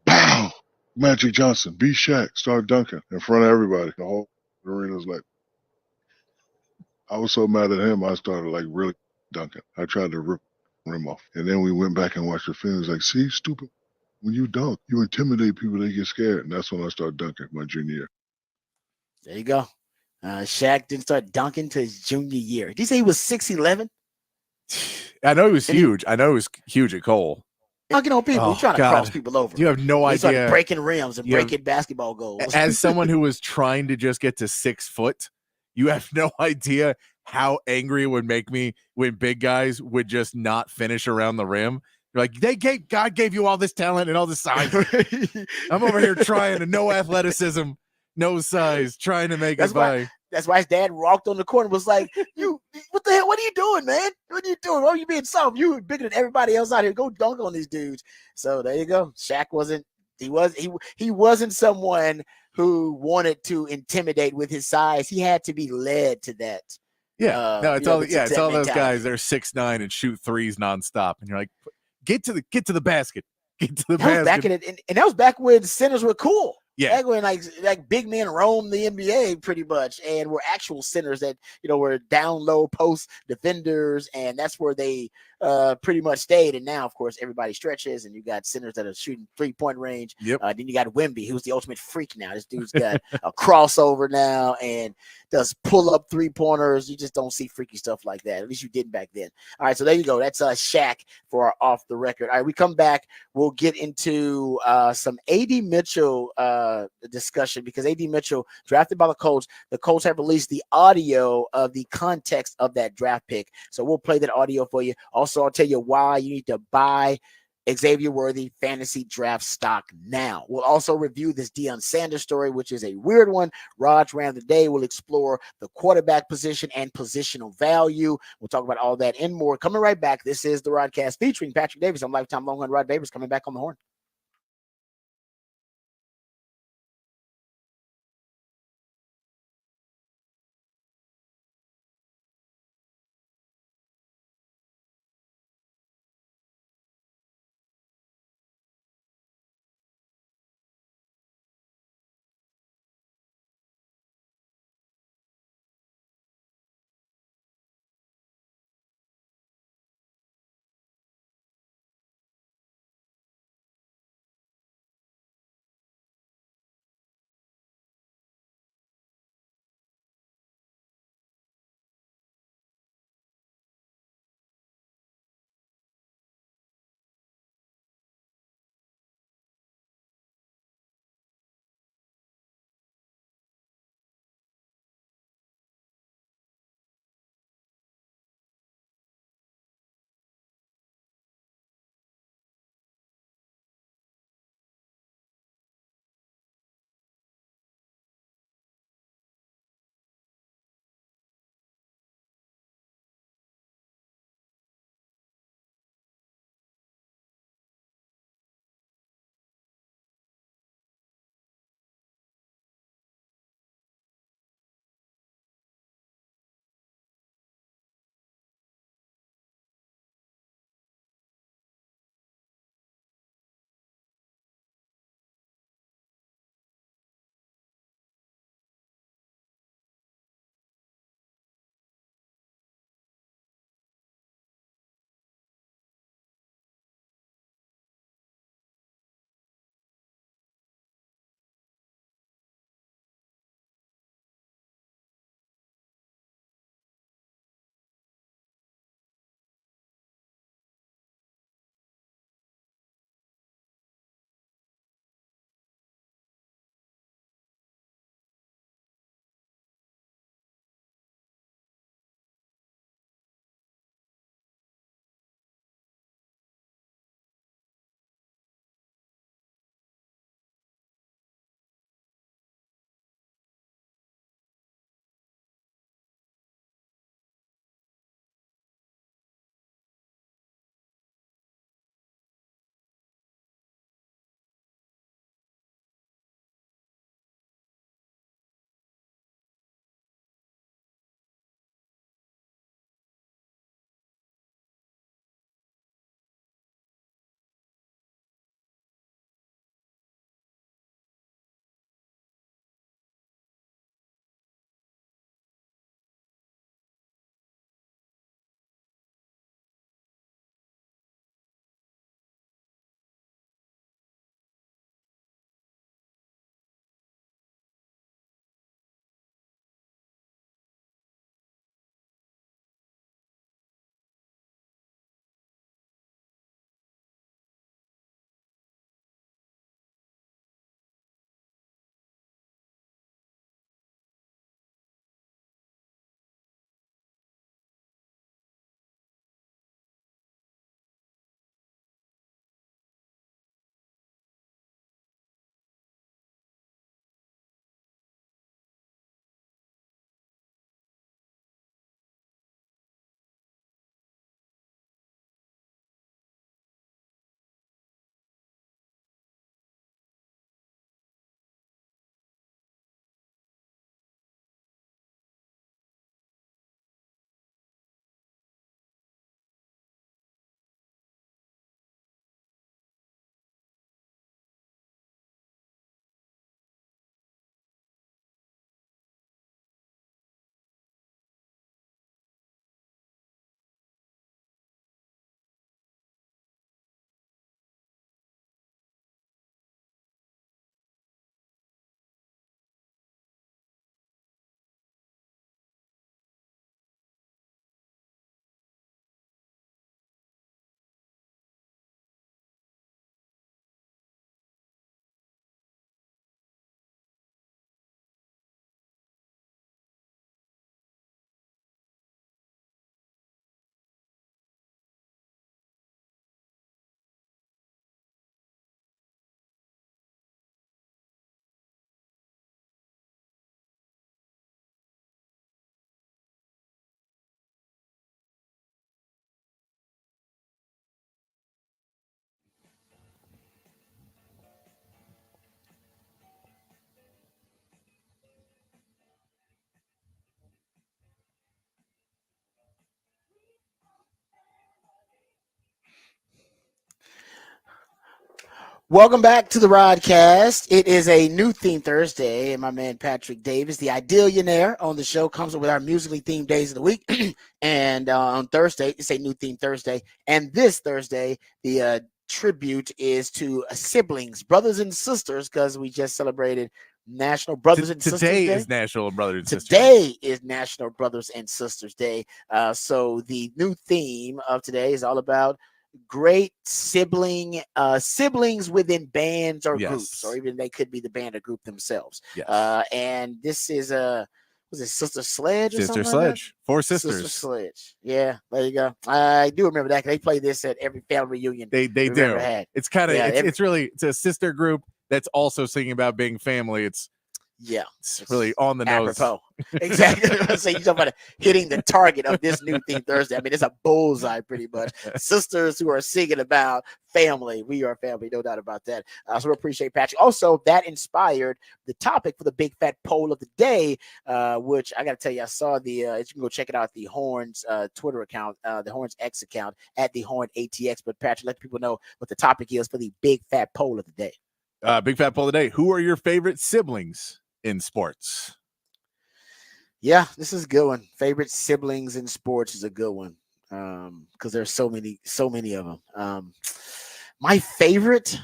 S17: pow! Magic Johnson, be Shaq, start dunking in front of everybody. The whole arena was like, I was so mad at him, I started like really dunking. I tried to rip rim off. And then we went back and watched the film. It was like, see, stupid, when you dunk, you intimidate people, they get scared. And that's when I started dunking my junior year.
S1: There you go. Shaq didn't start dunking to his junior year. Did you say he was 6'11"?
S2: I know he was huge. I know he was huge at Cole.
S1: Dunking on people. He's trying to cross people over.
S2: You have no
S1: He started
S2: idea.
S1: breaking rims and breaking basketball goals.
S2: As someone who was trying to just get to 6 foot, you have no idea how angry it would make me when big guys would just not finish around the rim. You're like, God gave you all this talent and all this size. I'm over here trying to no athleticism, no size, trying to make it by.
S1: That's why his dad walked on the court and was like, what the hell? What are you doing, man? What are you doing? Why are you being soft? You bigger than everybody else out here. Go dunk on these dudes. So there you go. Shaq he wasn't someone who wanted to intimidate with his size. He had to be led to that.
S2: Yeah. It's all those guys. They're 6'9" and shoot threes nonstop. And you're like, get to the basket. Get to the basket.
S1: And that was back when centers were cool.
S2: Yeah.
S1: Back when like big men roamed the NBA pretty much and were actual centers that, were down low post defenders. And that's where they pretty much stayed. And now, of course, everybody stretches and you got centers that are shooting 3-point range.
S2: Yep.
S1: Then you got Wemby, who's the ultimate freak now. This dude's got a crossover now and does pull up 3-pointers. You just don't see freaky stuff like that. At least you didn't back then. All right. So there you go. That's Shaq for our off the record. All right. We come back. We'll get into some AD Mitchell discussion because AD Mitchell drafted by the Colts. The Colts have released the audio of the context of that draft pick. So we'll play that audio for you. Also, I'll tell you why you need to buy Xavier Worthy fantasy draft stock now. We'll also review this Deion Sanders story, which is a weird one. Raj ran the day. We'll explore the quarterback position and positional value. We'll talk about all that and more. Coming right back. This is the Rodcast featuring Patrick Davis. I'm lifetime Longhorn Rod Davis coming back on the horn. Welcome back to the Rodcast. It is a new theme Thursday, and my man Patrick Davis, the Idealionaire, on the show, comes up with our musically themed days of the week. And on Thursday, it's a new theme Thursday. And this Thursday, the tribute is to siblings, brothers and sisters, because we just celebrated National Brothers and Sisters Day.
S2: Today is National Brothers and Sisters
S1: Day. Today is National Brothers and Sisters Day. So the new theme of today is all about great siblings within bands or groups, or even they could be the band or group themselves. And this is was it Sister Sledge or
S2: Sister
S1: something
S2: Sledge?
S1: Like
S2: Four Sisters.
S1: Sister Sledge. Yeah, there you go. I do remember that. They play this at every family reunion.
S2: They do.
S1: Had.
S2: It's kind of it's a sister group that's also singing about being family. It's really on the nose.
S1: Apropos. Exactly. So you talk about hitting the target of this new theme Thursday. I mean, it's a bullseye pretty much. Sisters who are singing about family. We are family, no doubt about that. So we appreciate Patrick. Also, that inspired the topic for the big fat poll of the day, which I got to tell you, I saw you can go check it out at the Horns Twitter account, the Horns X account at the Horn ATX. But Patrick, let people know what the topic is for the big fat poll of the day.
S2: Big fat poll of the day. Who are your favorite siblings in sports?
S1: Yeah, this is a good one. Favorite siblings in sports is a good one because there's so many of them. My favorite,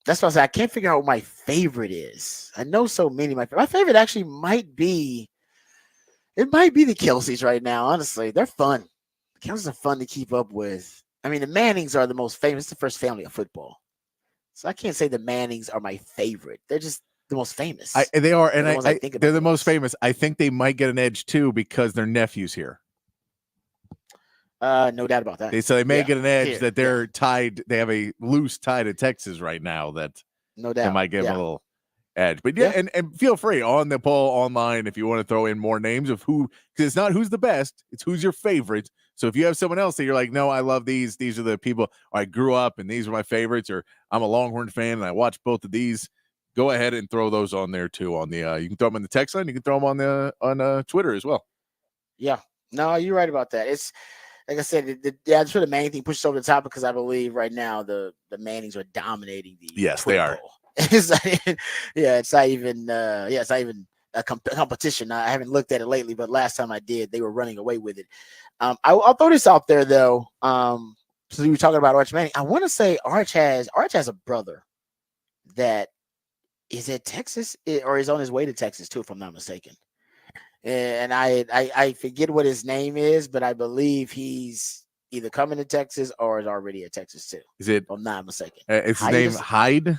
S1: that's what I was. I can't figure out what my favorite is. I know so many. My favorite actually might be the Kelseys right now. Honestly, they're fun. The Kelseys are fun to keep up with. I mean, the Mannings are the most famous. It's the first family of football, so I can't say the Mannings are my favorite. They're just the most famous.
S2: They are, and
S1: they're
S2: the most famous. I think they might get an edge too because their nephew's here.
S1: No doubt about that.
S2: They may get an edge that they're tied. They have a loose tie to Texas right now. That
S1: no doubt
S2: they might give them a little edge. But and feel free on the poll online if you want to throw in more names of who, because it's not who's the best, it's who's your favorite. So if you have someone else that you're like, no, I love these are the people I grew up and these are my favorites, or I'm a Longhorn fan and I watch both of these, go ahead and throw those on there too. On the you can throw them in the text line, you can throw them on Twitter as well.
S1: Yeah, no, you're right about that. It's like I said, that's where the Manning thing pushes over the top, because I believe right now the Mannings are dominating the.
S2: Yes, they are.
S1: It's not even a competition. I haven't looked at it lately, but last time I did, they were running away with it. I'll throw this out there though. So you were talking about Arch Manning. I want to say Arch has a brother that is at Texas, or is on his way to Texas too, if I'm not mistaken. And I forget what his name is, but I believe he's either coming to Texas or is already at Texas too.
S2: Is it?
S1: If I'm not mistaken.
S2: It's his name Hyde.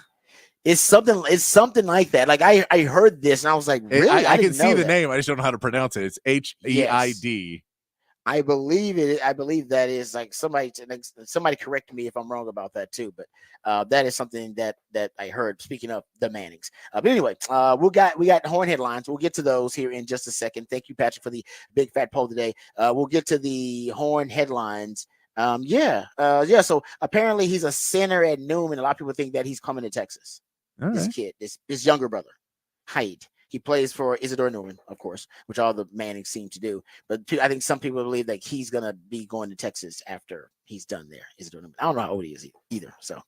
S1: It's something like that. Like I heard this and I was like, really?
S2: I can see the name. I just don't know how to pronounce it. It's H-E-I-D.
S1: I believe it. I believe that is like somebody correct me if I'm wrong about that too. But that is something that I heard. Speaking of the Mannings, but anyway, we got Horn headlines. We'll get to those here in just a second. Thank you, Patrick, for the big fat poll today. We'll get to the Horn headlines. So apparently he's a center at Newman. A lot of people think that he's coming to Texas. This kid, this younger brother, Hyde. He plays for Isidore Newman, of course, which all the Mannings seem to do. But I think some people believe that he's going to be going to Texas after he's done there. Isidore Newman. I don't know how old he is either. So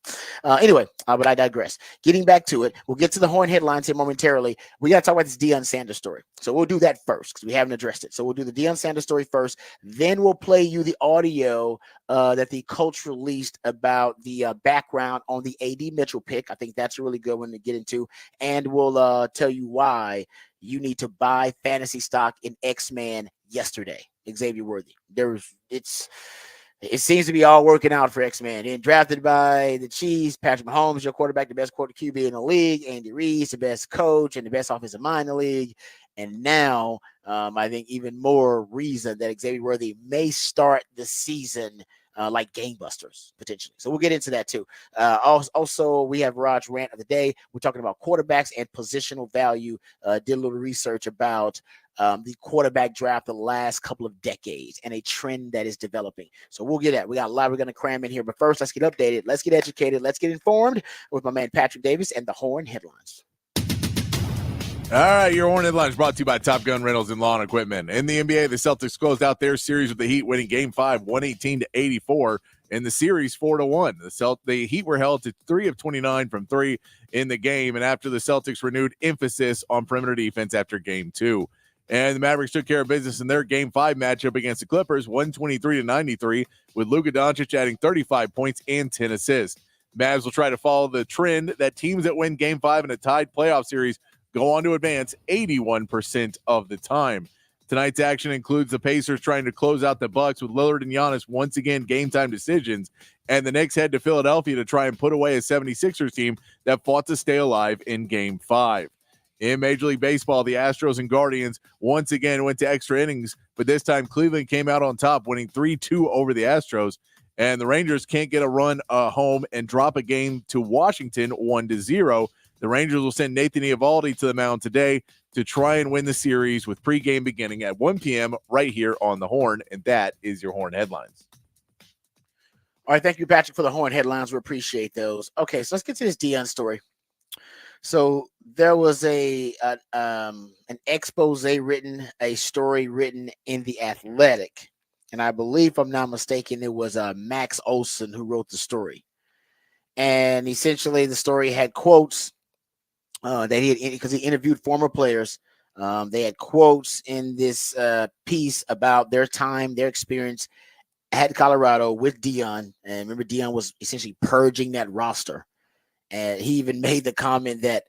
S1: anyway, but I digress. Getting back to it, we'll get to the Horn headlines here momentarily. We got to talk about this Deion Sanders story. So we'll do that first because we haven't addressed it. So we'll do the Deion Sanders story first. Then we'll play you the audio that the coach released about the background on the A.D. Mitchell pick. I think that's a really good one to get into. And we'll tell you why you need to buy fantasy stock in X-Man yesterday. Xavier Worthy. It seems to be all working out for X-Man. And drafted by the Chiefs, Patrick Mahomes, your quarterback, the best QB in the league. Andy Reid's the best coach and the best offensive mind in the league. And now I think even more reason that Xavier Worthy may start the season like gangbusters, potentially. So we'll get into that too. Also, we have Rod's rant of the day. We're talking about quarterbacks and positional value. Did a little research about the quarterback draft the last couple of decades and a trend that is developing. So we'll get at. We got a lot we're going to cram in here. But first, let's get updated. Let's get educated. Let's get informed with my man Patrick Davis and the Horn headlines.
S2: All right, your Horn headlines brought to you by Top Gun Rentals and Lawn Equipment. In the NBA, the Celtics closed out their series with the Heat, winning Game 5, 118-84. In the series, 4-1. The Heat were held to 3 of 29 from 3 in the game, and after the Celtics renewed emphasis on perimeter defense after Game 2. And the Mavericks took care of business in their Game 5 matchup against the Clippers, 123-93, with Luka Doncic adding 35 points and 10 assists. Mavs will try to follow the trend that teams that win Game 5 in a tied playoff series go on to advance 81% of the time. Tonight's action includes the Pacers trying to close out the Bucks with Lillard and Giannis once again game-time decisions, and the Knicks head to Philadelphia to try and put away a 76ers team that fought to stay alive in Game 5. In Major League Baseball, the Astros and Guardians once again went to extra innings, but this time Cleveland came out on top, winning 3-2 over the Astros, and the Rangers can't get a run home and drop a game to Washington 1-0. The Rangers will send Nathan Eovaldi to the mound today to try and win the series with pregame beginning at 1 p.m. right here on the Horn, and that is your Horn headlines.
S1: All right, thank you, Patrick, for the Horn headlines. We appreciate those. Okay, so let's get to this Deion story. So there was an expose written, a story written in The Athletic, and I believe, if I'm not mistaken, it was Max Olson who wrote the story. And essentially, the story had quotes that he had, because he interviewed former players. They had quotes in this piece about their time, their experience at Colorado with Deion. And remember, Deion was essentially purging that roster. And he even made the comment that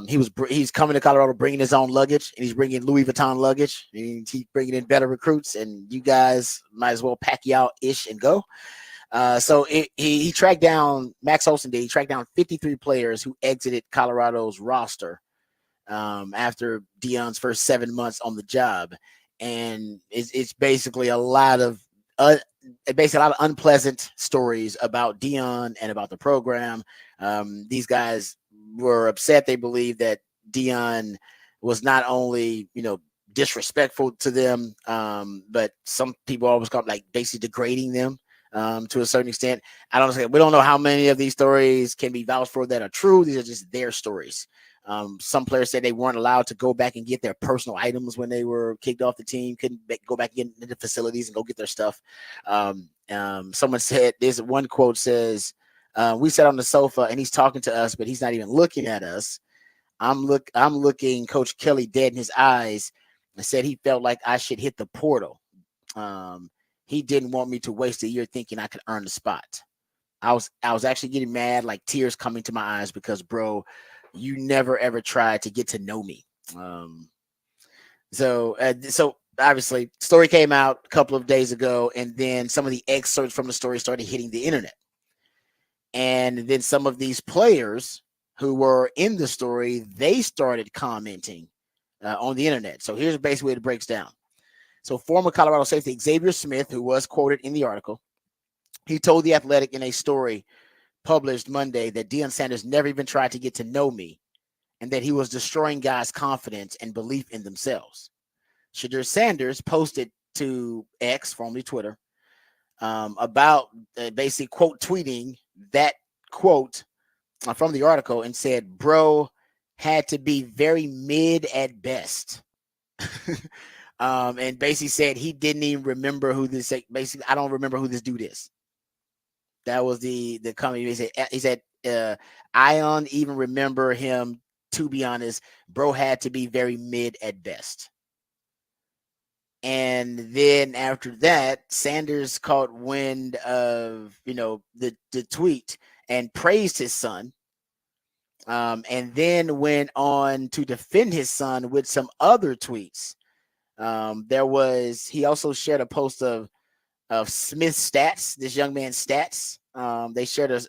S1: he's coming to Colorado bringing his own luggage, and he's bringing Louis Vuitton luggage. And he's bringing in better recruits, and you guys might as well pack you out-ish and go. So he tracked down, Max Olson did, he tracked down 53 players who exited Colorado's roster after Deion's first 7 months on the job. And it's basically a lot of unpleasant stories about Deion and about the program. These guys were upset. They believe that Deion was not only, disrespectful to them, but some people always call it like basically degrading them. To a certain extent. We don't know how many of these stories can be vouched for that are true. These are just their stories. Some players said they weren't allowed to go back and get their personal items when they were kicked off the team, couldn't go back into the facilities and go get their stuff. Someone said, there's one quote says, we sat on the sofa and he's talking to us, but he's not even looking at us. I'm looking Coach Kelly dead in his eyes and said he felt like I should hit the portal. He didn't want me to waste a year thinking I could earn the spot. I was actually getting mad, like tears coming to my eyes, because, bro, you never ever tried to get to know me. So obviously, story came out a couple of days ago, and then some of the excerpts from the story started hitting the internet. And then some of these players who were in the story, they started commenting on the internet. So here's basically what it breaks down. So former Colorado safety Xavier Smith, who was quoted in the article, he told The Athletic in a story published Monday that Deion Sanders never even tried to get to know me, and that he was destroying guys' confidence and belief in themselves. Shadur Sanders posted to X, formerly Twitter, about basically quote tweeting that quote from the article and said, bro had to be very mid at best. And basically said he didn't even remember who this, basically, I don't remember who this dude is. That was the comment. He said, I don't even remember him, to be honest. Bro had to be very mid at best. And then after that, Sanders caught wind of, the tweet and praised his son. And then went on to defend his son with some other tweets. He also shared a post of Smith's stats, this young man's stats. They shared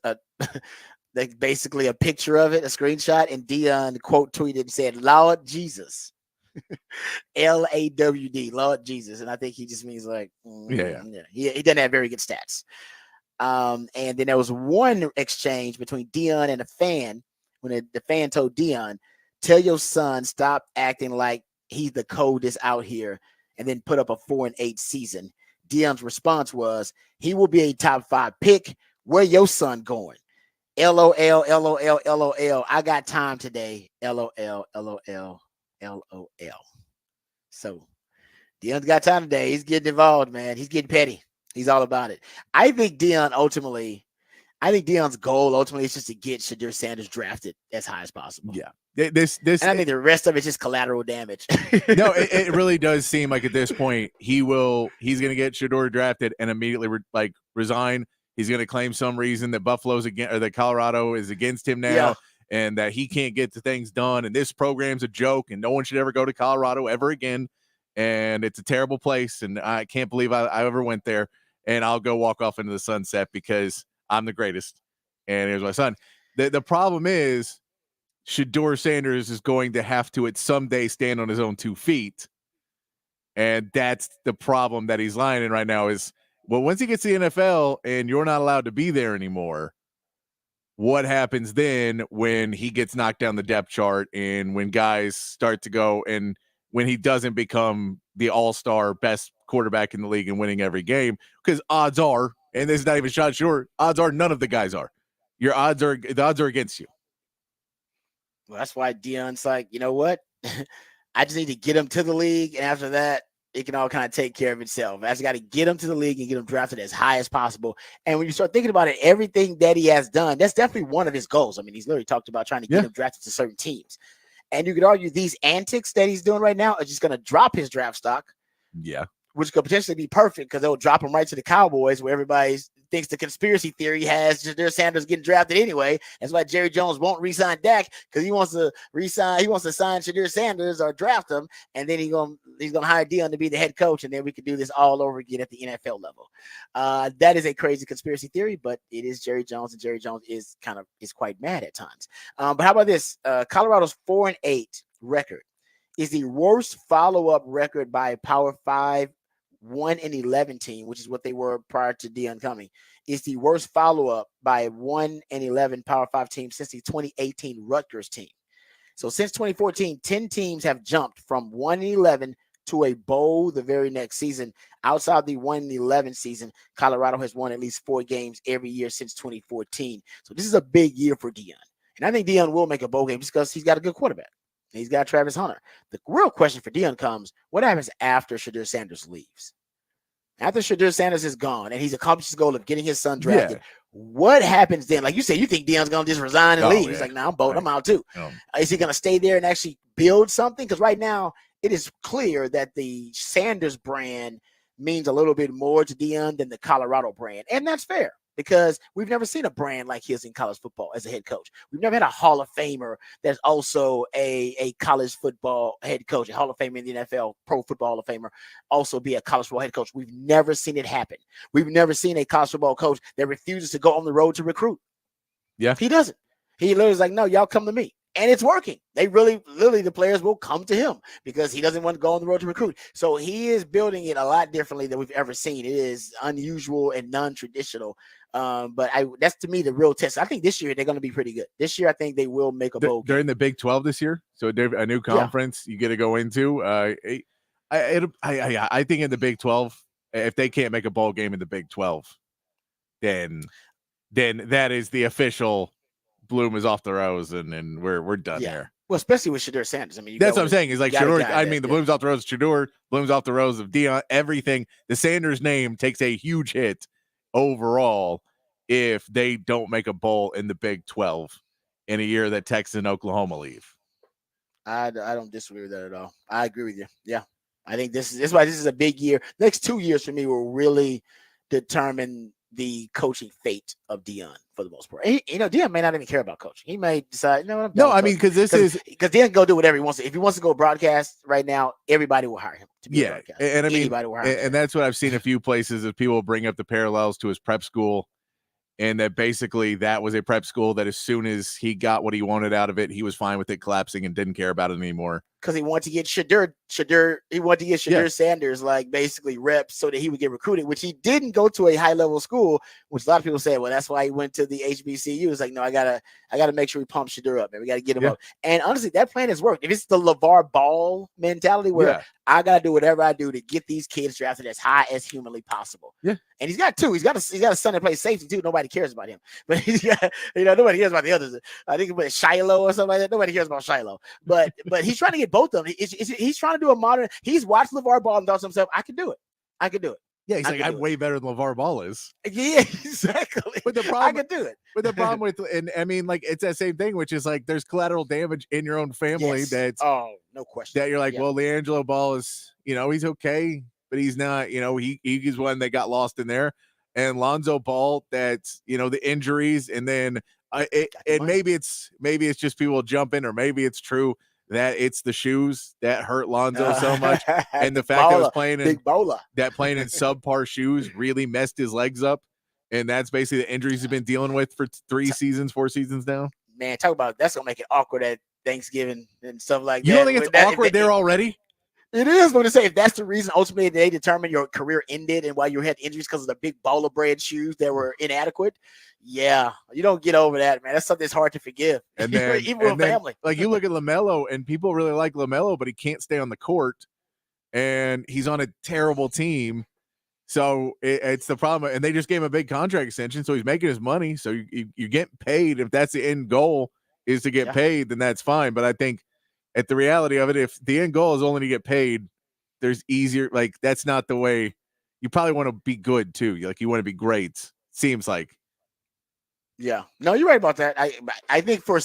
S1: basically a picture of it, a screenshot, and Deion quote tweeted and said, Lord Jesus. LAWD, Lord Jesus. And I think he just means like, he doesn't have very good stats. And then there was one exchange between Deion and a fan when the fan told Deion, tell your son stop acting like he's the coldest out here, and then put up a 4-8 season. Deion's response was, he will be a top 5 pick. Where your son going? LOL, LOL, LOL. I got time today. LOL, LOL. LOL. So Deion's got time today. He's getting involved, man. He's getting petty. He's all about it. I think Deion's goal ultimately is just to get Shedeur Sanders drafted as high as possible.
S2: Yeah. This
S1: and I think the rest of it's just collateral damage.
S2: No, it really does seem like at this point he's going to get Shedeur drafted and immediately resign. He's going to claim some reason that Buffalo's against, or that Colorado is against him now, and that he can't get the things done. And this program's a joke, and no one should ever go to Colorado ever again. And it's a terrible place, and I can't believe I ever went there. And I'll go walk off into the sunset because I'm the greatest. And here's my son. The problem is, Shedeur Sanders is going to have to at someday stand on his own 2 feet. And that's the problem that he's lying in right now is, well, once he gets to the NFL and you're not allowed to be there anymore, what happens then when he gets knocked down the depth chart and when guys start to go and when he doesn't become the all-star best quarterback in the league and winning every game? Because odds are, and this is not even shot short, odds are none of the guys are. The odds are against you.
S1: Well, that's why Deion's like, you know what? I just need to get him to the league, and after that, it can all kind of take care of itself. I just got to get him to the league and get him drafted as high as possible. And when you start thinking about it, everything that he has done, that's definitely one of his goals. I mean, he's literally talked about trying to get him drafted to certain teams. And you could argue these antics that he's doing right now are just going to drop his draft stock.
S2: Yeah.
S1: Which could potentially be perfect because they'll drop him right to the Cowboys, where everybody thinks the conspiracy theory has Shedeur Sanders getting drafted anyway. That's why Jerry Jones won't re-sign Dak, because he wants to sign Shedeur Sanders or draft him, and then he's gonna hire Deion to be the head coach, and then we could do this all over again at the NFL level. That is a crazy conspiracy theory, but it is Jerry Jones, and Jerry Jones is quite mad at times. But how about this? Colorado's 4-8 record is the worst follow-up record by a Power 5 1-11 team, which is what they were prior to Deion coming. Is the worst follow-up by a 1-11 Power 5 team since the 2018 Rutgers team. So since 2014, 10 teams have jumped from 1-11 to a bowl the very next season. Outside the 1-11 season, Colorado has won at least 4 games every year since 2014. So this is a big year for Deion. And I think Deion will make a bowl game just because he's got a good quarterback. He's got Travis Hunter. The real question for Deion comes, what happens after Shedeur Sanders leaves? After Shedeur Sanders is gone and he's accomplished his goal of getting his son drafted, what happens then? Like you said, you think Deion's going to just resign and leave. He's like, I'm bold. I'm out too. Is he going to stay there and actually build something? Because right now it is clear that the Sanders brand means a little bit more to Deion than the Colorado brand. And that's fair, because we've never seen a brand like his in college football as a head coach. We've never had a Hall of Famer that's also a college football head coach, a Hall of Famer in the NFL, Pro Football Hall of Famer, also be a college football head coach. We've never seen it happen. We've never seen a college football coach that refuses to go on the road to recruit.
S2: Yeah.
S1: He doesn't. He literally is like, no, y'all come to me. And it's working. They literally, the players will come to him because he doesn't want to go on the road to recruit. So he is building it a lot differently than we've ever seen. It is unusual and non-traditional. But that's to me the real test. I think this year they're going to be pretty good. This year I think they will make a bowl game.
S2: They're in the Big 12 this year, so a new conference you get to go into. I think in the Big 12, if they can't make a bowl game in the Big 12, then that is the official bloom is off the rose, and we're done here.
S1: Well, especially with Shedeur Sanders. I mean,
S2: that's what I'm saying. Is like Shedeur. I mean, the bloom's off the rose. Shedeur, bloom's off the rose of Deion. Everything. The Sanders name takes a huge hit overall if they don't make a bowl in the Big 12 in a year that Texas and Oklahoma leave.
S1: I don't disagree with that at all. I agree with you. Yeah, I think this is why this is a big year. Next 2 years for me will really determine the coaching fate of Deion for the most part. Deion may not even care about coaching. He may decide,
S2: because
S1: Deion go do whatever he wants to. If he wants to go broadcast right now, everybody will hire him to be a broadcaster.
S2: And I mean,
S1: anybody will hire him.
S2: And that's what I've seen a few places of people bring up the parallels to his prep school, and that basically that was a prep school that as soon as he got what he wanted out of it, he was fine with it collapsing and didn't care about it anymore.
S1: Because he wanted to get Shedeur Sanders like basically reps so that he would get recruited, which he didn't go to a high level school, which a lot of people say, well, that's why he went to the HBCU. It's like, no, I gotta make sure we pump Shedeur up, man. We gotta get him up. And honestly, that plan has worked. If it's the LeVar Ball mentality where I gotta do whatever I do to get these kids drafted as high as humanly possible.
S2: Yeah.
S1: And he's got 2. He's got a son that plays safety too. Nobody cares about him, but he's got, nobody cares about the others. I think it's Shiloh or something like that. Nobody cares about Shiloh, but he's trying to get both of them. He's trying to do a modern. He's watched LeVar Ball and thought to himself, I can do it. I can do it.
S2: Yeah, he's like, I'm way better than LeVar Ball is.
S1: Yeah, exactly.
S2: But the problem,
S1: I can do it.
S2: But the problem with, and I mean, like, it's that same thing, which is like, there's collateral damage in your own family.
S1: Yes.
S2: That's
S1: no question.
S2: That you're like, well, LeAngelo Ball is, he's okay, but he's not. He's one that got lost in there, and Lonzo Ball, that's the injuries, and then maybe it's just people jumping, or maybe it's true that it's the shoes that hurt Lonzo so much, and the fact that was playing in subpar shoes really messed his legs up, and that's basically the injuries he's been dealing with for 4 seasons now.
S1: Man, talk about that's gonna make it awkward at Thanksgiving and stuff like that.
S2: You don't think it's awkward there already?
S1: It is going to say if that's the reason ultimately they determined your career ended and why you had injuries because of the big ball of bread shoes that were inadequate. Yeah, you don't get over that, man. That's something that's hard to forgive.
S2: And then,
S1: even with family.
S2: Like you look at LaMelo, and people really like LaMelo, but he can't stay on the court, and he's on a terrible team. So it's the problem. And they just gave him a big contract extension, so he's making his money. So you get paid. If that's the end goal is to get paid, then that's fine. But I think at the reality of it, if the end goal is only to get paid, there's easier. Like, that's not the way. You probably want to be good too. You want to be great. Seems like.
S1: Yeah, no, you're right about that. I think for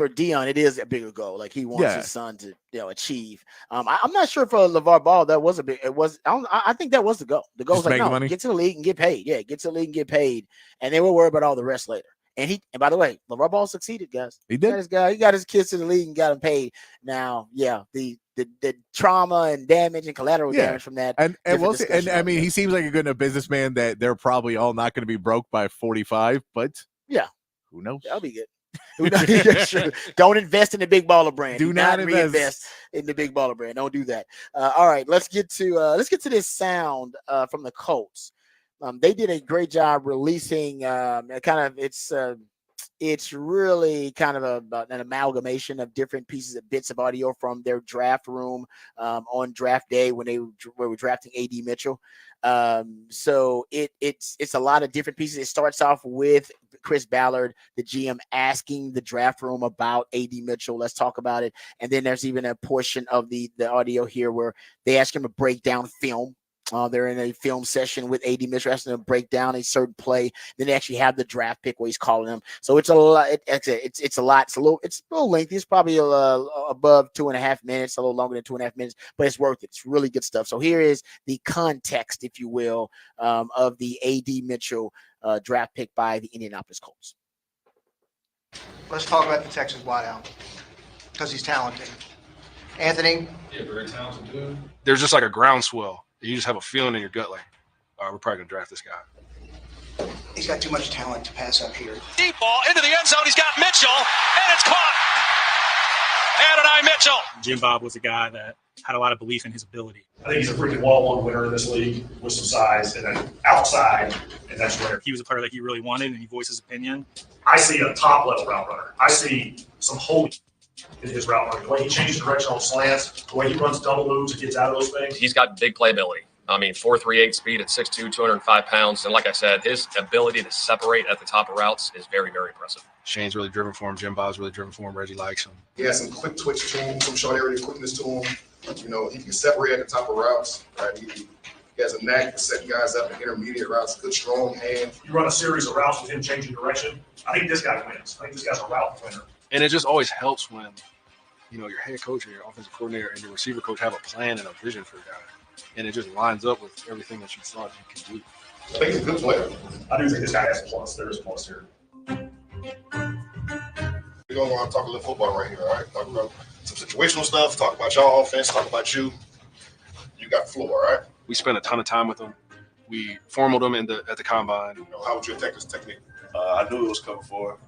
S1: Dion, it is a bigger goal. Like, he wants his son to achieve. I'm not sure for LeVar Ball that was a big. It was. I think that was the goal. The goal was like, no, money. Get to the league and get paid. Yeah, get to the league and get paid, and then we'll worry about all the rest later. And by the way, LeVar Ball succeeded, guys.
S2: He did.
S1: He got his kids to the league and got him paid. Now, the trauma and damage and collateral damage from that.
S2: And we'll see. And I mean, he seems like a good enough businessman that they're probably all not going to be broke by 45, but who knows?
S1: That'll be good. Sure. Don't invest in the big baller brand.
S2: Do not
S1: reinvest in the big baller brand. Don't do that. All right, let's get to this sound from the Colts. They did a great job releasing it's really kind of an amalgamation of different pieces of bits of audio from their draft room on draft day when they were drafting A.D. Mitchell. So it's a lot of different pieces. It starts off with Chris Ballard, the GM, asking the draft room about A.D. Mitchell. Let's talk about it. And then there's even a portion of the audio here where they ask him to break down film. They're in a film session with A.D. Mitchell, asking him to break down a certain play. Then they actually have the draft pick where he's calling him. So it's a lot. It's a lot. It's a little lengthy. It's probably above 2.5 minutes, a little longer than 2.5 minutes, but it's worth it. It's really good stuff. So here is the context, if you will, of the A.D. Mitchell draft pick by the Indianapolis Colts.
S5: Let's talk about the Texas wideout because he's talented. Anthony?
S6: Yeah, very talented dude. There's just like a groundswell. You just have a feeling in your gut like, all right, we're probably going to draft this guy.
S5: He's got too much talent to pass up here.
S7: Deep ball into the end zone. He's got Mitchell, and it's caught. Adonai Mitchell.
S8: Jim Bob was a guy that had a lot of belief in his ability.
S9: I think he's a freaking one-on-one winner in this league with some size, and then outside, and that's rare.
S8: He was a player that he really wanted, and he voiced his opinion.
S9: I see a top-level route runner. I see some holy in his route running. The way he changes direction on slants, the way he runs double moves and gets out of those things.
S10: He's got big playability. I mean, 4.38 speed at 6'2", 205 pounds. And like I said, his ability to separate at the top of routes is very, very impressive.
S6: Shane's really driven for him. Jim Bob's really driven for him. Reggie likes him.
S11: He has some quick twitch to him, some short area quickness to him. He can separate at the top of routes. Right? He has a knack for setting guys up in intermediate routes, good, strong hand.
S9: You run a series of routes with him changing direction. I think this guy wins. I think this guy's a route winner.
S6: And it just always helps when, your head coach or your offensive coordinator and your receiver coach have a plan and a vision for a guy. And it just lines up with everything that you thought you could do.
S11: I think he's a good player.
S9: I do think this guy has a plus. There is a plus here.
S11: We're going to want to talk a little football right here, all right? Talk about some situational stuff, talk about your offense, talk about you. You got the floor, all right?
S6: We spent a ton of time with him. We formaled him at the combine.
S11: How would you attack this technique?
S12: I knew it was coming for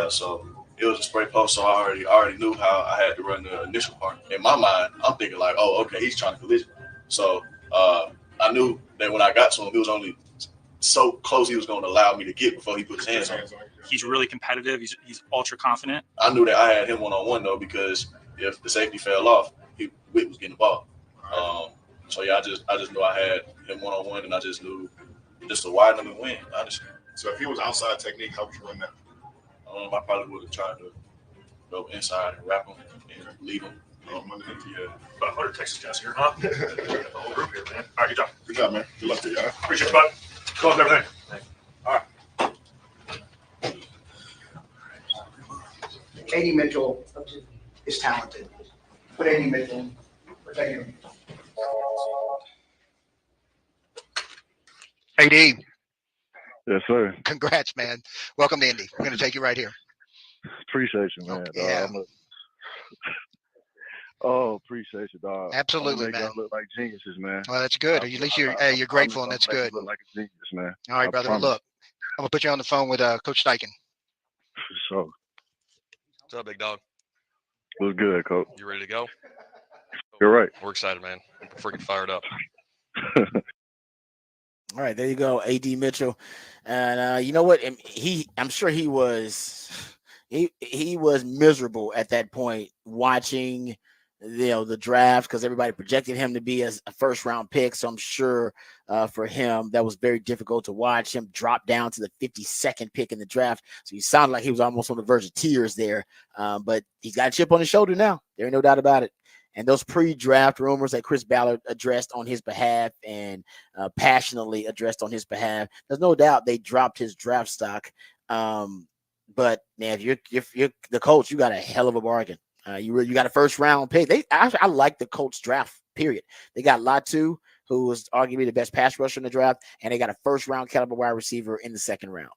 S12: so it was a spray post, so I already knew how I had to run the initial part. In my mind, I'm thinking like, oh, okay, he's trying to collision. So I knew that when I got to him, it was only so close he was going to allow me to get before he put his hands on it.
S8: He's really competitive. He's ultra confident.
S12: I knew that I had him one-on-one, though, because if the safety fell off, Witt was getting the ball. So, yeah, I just knew I had him one-on-one, and I just knew just to widen him and win, honestly.
S11: So if he was outside technique, how would you run that?
S12: I probably would have tried to go inside and wrap him and lead him
S9: Monday, yeah.
S6: About 100 Texas guys here, huh? Got the whole group here, man. All right, good job.
S9: Good job, man. Good luck to you.
S6: Appreciate you, bud. Good luck with everything. Thanks. All right.
S5: A.D. Mitchell is talented. Put A.D. Mitchell, protect him.
S13: AD,
S14: Yes, sir.
S13: congrats, man. Welcome to Indy. We're going to take you right here.
S14: Appreciate you, man.
S13: Yeah.
S14: Appreciate you, dog.
S13: Absolutely,
S14: make
S13: man.
S14: y'all look like geniuses, man.
S13: Well, that's good. At least you're grateful, and that's good.
S14: Look like a genius, man.
S13: All right, brother. Well, look, I'm going to put you on the phone with Coach Steichen.
S14: So,
S10: What's up, big dog?
S14: what's good, Coach?
S10: You ready to go?
S14: You're right.
S10: We're excited, man. I'm freaking fired up.
S1: All right, there you go, A.D. Mitchell. And you know what? I'm sure he was miserable at that point watching the draft, because everybody projected him to be a first round pick. So I'm sure for him that was very difficult to watch him drop down to the 52nd pick in the draft. So he sounded like he was almost on the verge of tears there. But he's got a chip on his shoulder now. There ain't no doubt about it. And those pre-draft rumors that Chris Ballard addressed on his behalf and passionately addressed on his behalf, there's no doubt they dropped his draft stock. But man, if you're the coach, you got a hell of a bargain. You got a first round pick. I like the Colts draft. Period. They got Latu, who was arguably the best pass rusher in the draft, and they got a first round caliber wide receiver in the second round.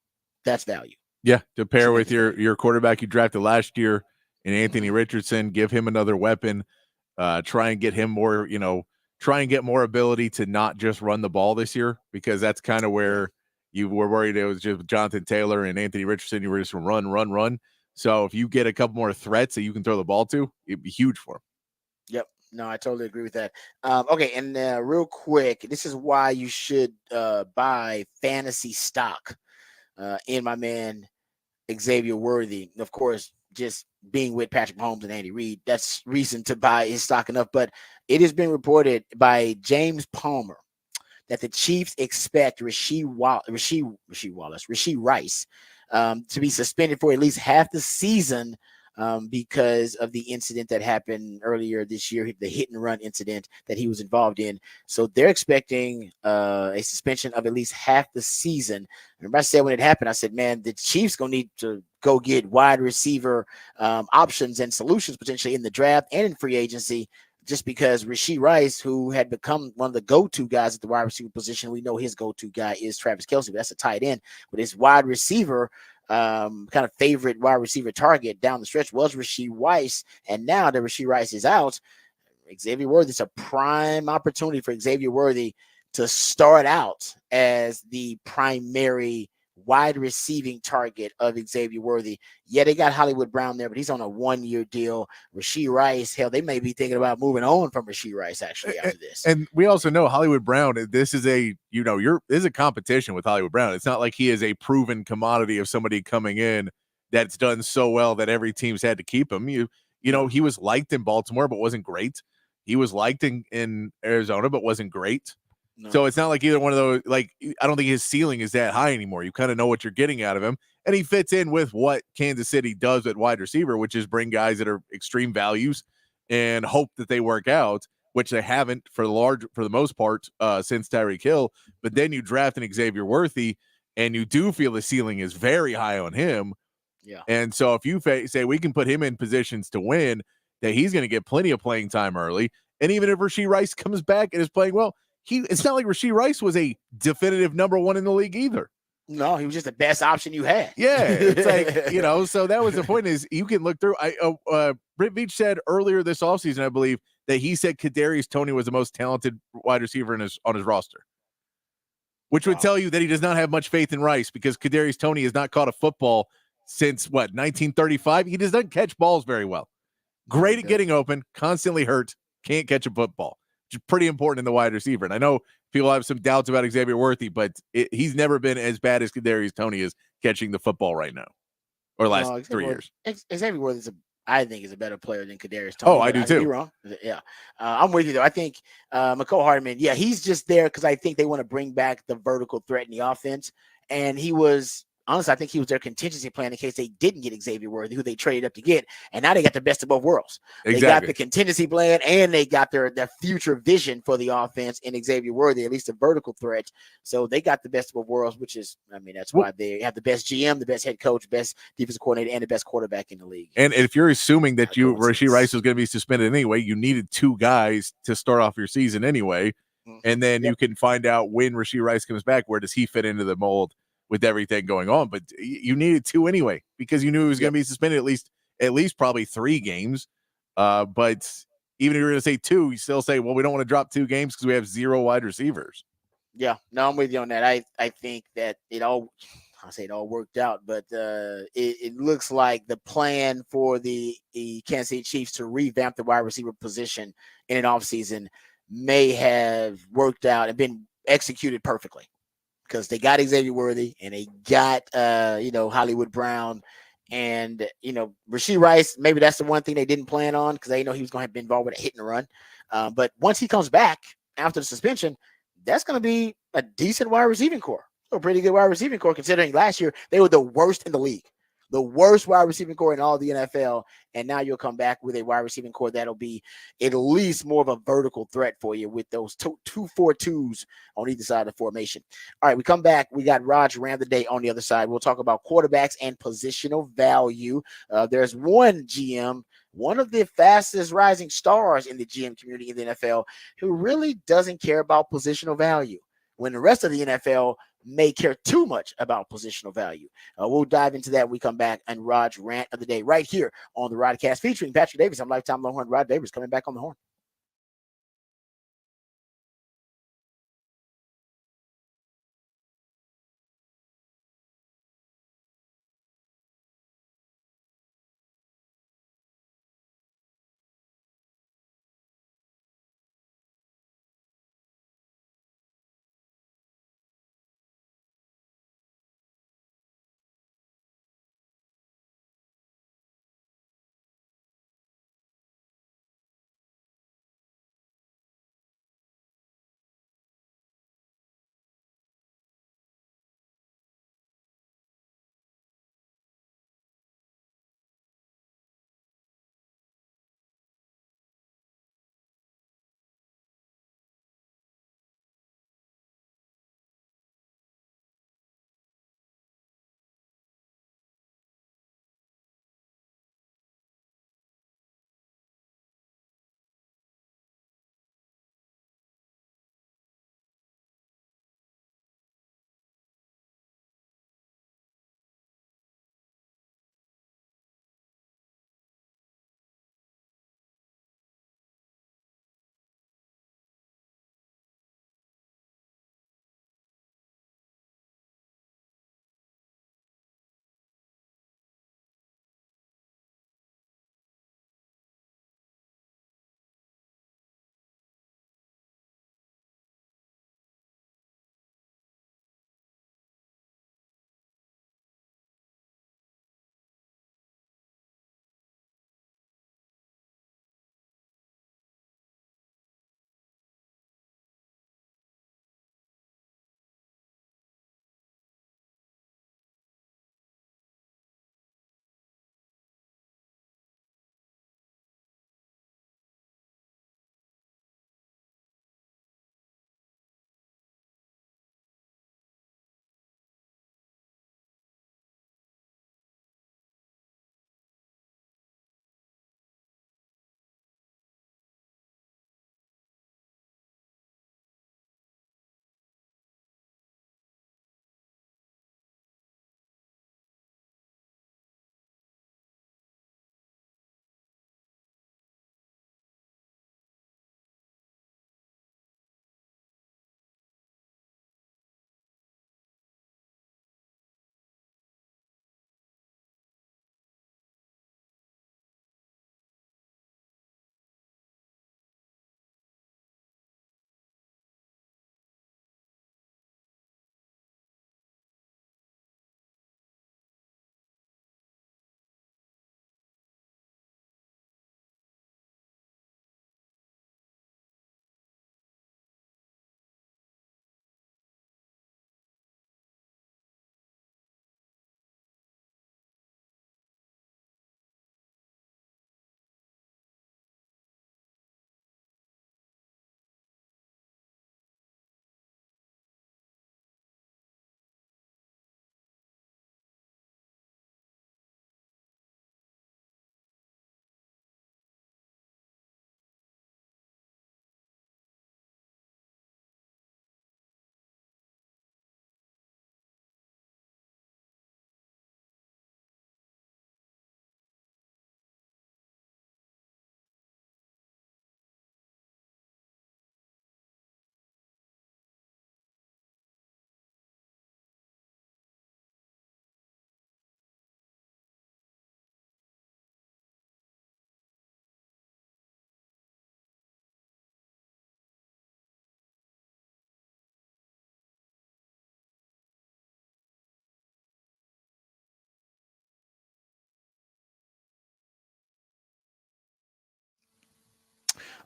S1: That's value.
S2: Yeah, to pair with your quarterback you drafted last year and Anthony Richardson, give him another weapon. Try and get him more, try and get more ability to not just run the ball this year, because that's kind of where you were worried it was just Jonathan Taylor and Anthony Richardson. You were just run. So if you get a couple more threats that you can throw the ball to, it'd be huge for him.
S1: Yep. No, I totally agree with that. Okay, and real quick, this is why you should buy fantasy stock in my man Xavier Worthy. Of course, just being with Patrick Mahomes and Andy Reid, that's reason to buy his stock enough. But it has been reported by James Palmer that the Chiefs expect Rashee Rice to be suspended for at least half the season because of the incident that happened earlier this year, the hit and run incident that he was involved in. So they're expecting a suspension of at least half the season. Remember I said when it happened, I said, man, the Chiefs going to need to go get wide receiver options and solutions potentially in the draft and in free agency, just because Rashee Rice, who had become one of the go-to guys at the wide receiver position, we know his go-to guy is Travis Kelce, but that's a tight end. But his wide receiver, kind of favorite wide receiver target down the stretch was Rashee Rice. And now that Rashee Rice is out, Xavier Worthy, it's a prime opportunity for Xavier Worthy to start out as the primary wide receiving target of Xavier Worthy. Yeah, they got Hollywood Brown there, but he's on a 1-year deal. Rashee Rice, hell, they may be thinking about moving on from Rashee Rice actually after this.
S2: And we also know Hollywood Brown, this is this is a competition with Hollywood Brown. It's not like he is a proven commodity of somebody coming in that's done so well that every team's had to keep him. You know, he was liked in Baltimore, but wasn't great. He was liked in Arizona, but wasn't great. No. So it's not like either one of those, like, I don't think his ceiling is that high anymore. You kind of know what you're getting out of him. And he fits in with what Kansas City does at wide receiver, which is bring guys that are extreme values and hope that they work out, which they haven't for the most part since Tyreek Hill. But then you draft an Xavier Worthy, and you do feel the ceiling is very high on him.
S1: Yeah.
S2: And so if you say we can put him in positions to win, that he's going to get plenty of playing time early. And even if Rashee Rice comes back and is playing well, it's not like Rashee Rice was a definitive number one in the league either.
S1: No, he was just the best option you had.
S2: Yeah, it's like, so that was the point is you can look through. Britt Veach said earlier this offseason, I believe, that he said Kadarius Toney was the most talented wide receiver on his roster, which would tell you that he does not have much faith in Rice, because Kadarius Toney has not caught a football since, 1935? He doesn't catch balls very well. Great at getting open, constantly hurt, can't catch a football. Which is pretty important in the wide receiver. And I know people have some doubts about Xavier Worthy, but he's never been as bad as Kadarius Toney is catching the football right now, or last 3 years.
S1: Xavier Worthy I think is a better player than Kadarius Toney.
S2: Oh, I do too.
S1: Wrong. Yeah, I'm with you though. I think McCole Hardman. Yeah, he's just there because I think they want to bring back the vertical threat in the offense, and he was honestly, I think he was their contingency plan in case they didn't get Xavier Worthy, who they traded up to get. And now they got the best of both worlds. They got the contingency plan and they got their future vision for the offense in Xavier Worthy, at least a vertical threat. So they got the best of both worlds, which is, I mean, that's why they have the best GM, the best head coach, best defensive coordinator, and the best quarterback in the league.
S2: And if you're assuming that Rashee Rice was going to be suspended anyway, you needed 2 guys to start off your season anyway. And then you can find out when Rashee Rice comes back, where does he fit into the mold with everything going on? But you needed 2 anyway, because you knew he was going to be suspended at least probably 3 games. But even if you're going to say 2, you still say, well, we don't want to drop 2 games because we have 0 wide receivers.
S1: Yeah, no, I'm with you on that. I think that it all worked out, but it looks like the plan for the Kansas City Chiefs to revamp the wide receiver position in an offseason may have worked out and been executed perfectly, because they got Xavier Worthy and they got Hollywood Brown and Rashee Rice. Maybe that's the one thing they didn't plan on, because they know he was going to be involved with a hit and run. But once he comes back after the suspension, that's going to be a decent wide receiving core. A pretty good wide receiving core, considering last year they were the worst in the league. The worst wide receiving core in all of the NFL, and now you'll come back with a wide receiving core that'll be at least more of a vertical threat for you with those 2-4-2s on either side of the formation. All right, we come back. We got Raj Ram the day on the other side. We'll talk about quarterbacks and positional value. There's one GM, one of the fastest rising stars in the GM community in the NFL, who really doesn't care about positional value, when the rest of the NFL may care too much about positional value. We'll dive into that when we come back and Raj Rant of the Day right here on the Rodcast, featuring Patrick Davis. I'm Lifetime Longhorn Rod Davis, coming back on the horn.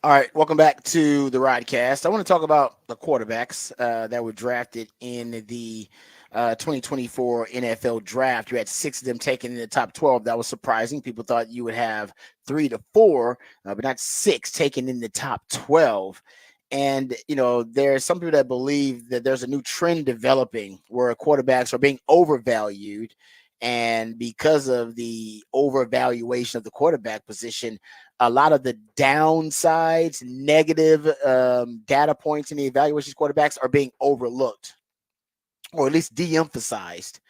S1: All right, welcome back to the Rodcast. I want to talk about the quarterbacks that were drafted in the 2024 NFL draft. You had 6 of them taken in the top 12. That was surprising. People thought you would have 3 to 4, but not 6 taken in the top 12. And, there's some people that believe that there's a new trend developing where quarterbacks are being overvalued. And because of the overvaluation of the quarterback position, a lot of the downsides, negative data points in the evaluations quarterbacks are being overlooked or at least de-emphasized.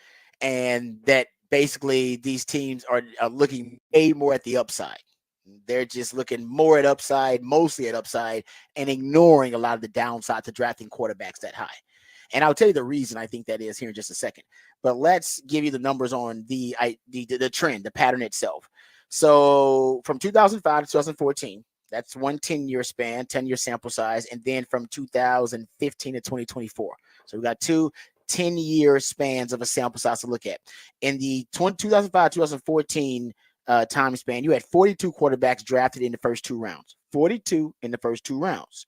S1: And that basically these teams are looking way more at the upside. They're just looking more at upside, mostly at upside, and ignoring a lot of the downside to drafting quarterbacks that high. And I'll tell you the reason I think that is here in just a second. But let's give you the numbers on the trend, the pattern itself. So from 2005 to 2014, that's one 10-year span, 10-year sample size, and then from 2015 to 2024. So we got 2 10-year spans of a sample size to look at. In the 2005-2014 time span, you had 42 quarterbacks drafted in the first 2 rounds. 42 in the first 2 rounds.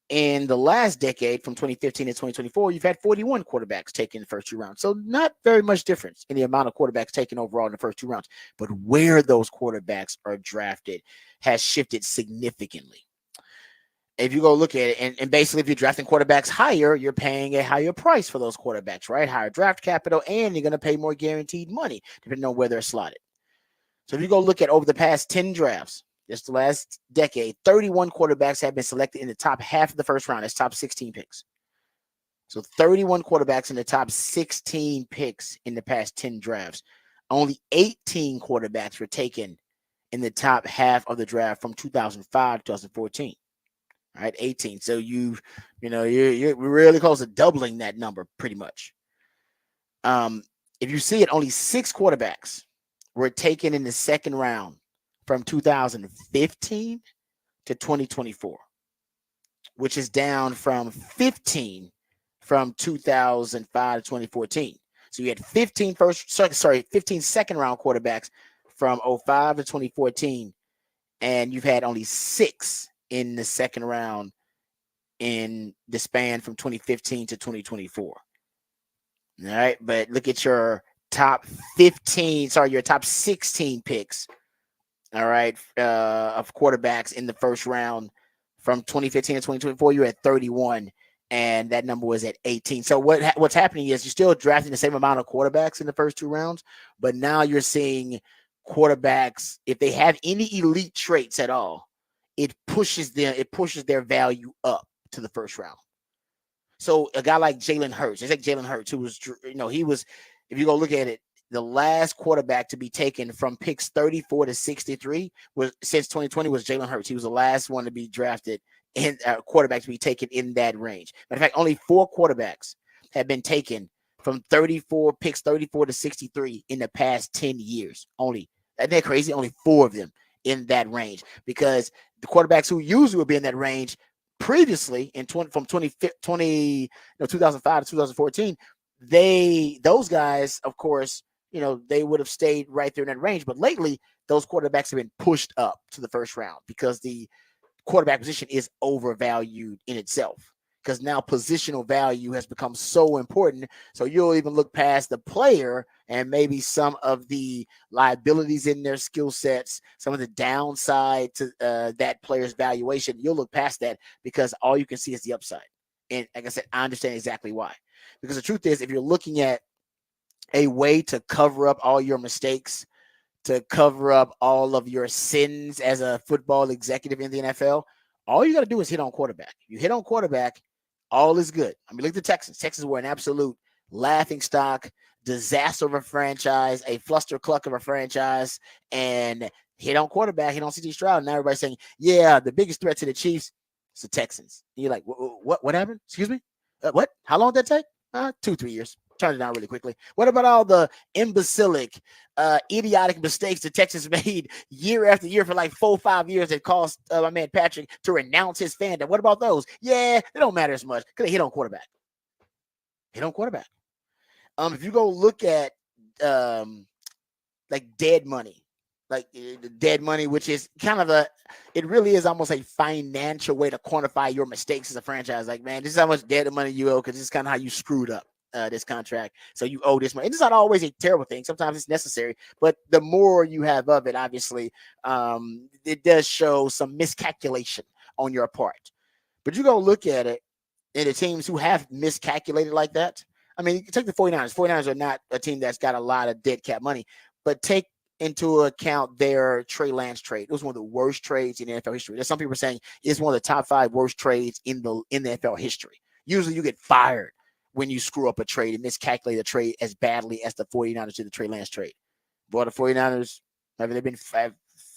S1: In the last decade, from 2015 to 2024, you've had 41 quarterbacks taken in the first 2 rounds. So not very much difference in the amount of quarterbacks taken overall in the first 2 rounds. But where those quarterbacks are drafted has shifted significantly. If you go look at it, and basically if you're drafting quarterbacks higher, you're paying a higher price for those quarterbacks, right? Higher draft capital, and you're going to pay more guaranteed money, depending on where they're slotted. So if you go look at over the past 10 drafts, just the last decade, 31 quarterbacks have been selected in the top half of the first round. That's top 16 picks. So 31 quarterbacks in the top 16 picks in the past 10 drafts. Only 18 quarterbacks were taken in the top half of the draft from 2005 to 2014. All right, 18. So you're really close to doubling that number pretty much. If you see it, only 6 quarterbacks were taken in the second round from 2015 to 2024, which is down from 15 from 2005 to 2014. So you had 15 second round quarterbacks from 05 to 2014, and you've had only 6 in the second round in the span from 2015 to 2024. All right, but look at your top 16 picks, all right, of quarterbacks in the first round from 2015 to 2024. You're at 31, and that number was at 18. So what's happening is you're still drafting the same amount of quarterbacks in the first 2 rounds, but now you're seeing quarterbacks, if they have any elite traits at all, it pushes their value up to the first round. So a guy like Jalen Hurts, it's like Jalen Hurts, who was, he was, if you go look at it, the last quarterback to be taken from picks 34 to 63 was since 2020 was Jalen Hurts. He was the last one to be drafted in quarterback to be taken in that range. Matter of fact, only 4 quarterbacks have been taken from 34 to 63 in the past 10 years. Only, isn't that crazy? Only 4 of them in that range, because the quarterbacks who usually would be in that range previously from 2005 to 2014, those guys, of course, they would have stayed right there in that range. But lately, those quarterbacks have been pushed up to the first round because the quarterback position is overvalued in itself, because now positional value has become so important. So you'll even look past the player and maybe some of the liabilities in their skill sets, some of the downside to that player's valuation. You'll look past that because all you can see is the upside. And like I said, I understand exactly why. Because the truth is, if you're looking at a way to cover up all your mistakes, to cover up all of your sins as a football executive in the NFL, all you got to do is hit on quarterback. You hit on quarterback, all is good. I mean, look at the Texans. Texans were an absolute laughing stock, disaster of a franchise, a fluster-cluck of a franchise, and hit on quarterback, hit on C.J. Stroud, and now everybody's saying, yeah, the biggest threat to the Chiefs is the Texans. And you're like, what happened? Excuse me? What? How long did that take? 2-3 years. Turn it down really quickly. What about all the imbecilic, idiotic mistakes the Texans made year after year for like 4-5 years that caused my man Patrick to renounce his fandom? What about those? Yeah, they don't matter as much because they hit on quarterback. If you go look at like dead money, like the dead money, which is kind of it really is almost a financial way to quantify your mistakes as a franchise. Like, man, this is how much dead money you owe because this is kind of how you screwed up this contract. So you owe this money. It's not always a terrible thing. Sometimes it's necessary, but the more you have of it, obviously, it does show some miscalculation on your part. But you go look at it, and the teams who have miscalculated like that, I mean, you take the 49ers. 49ers are not a team that's got a lot of dead cap money, but take into account their Trey Lance trade. It was one of the worst trades in NFL history. There's some people saying it's one of the top 5 worst trades in the NFL history. Usually you get fired when you screw up a trade and miscalculate a trade as badly as the 49ers did the Trey Lance trade. Boy, the 49ers, have they been,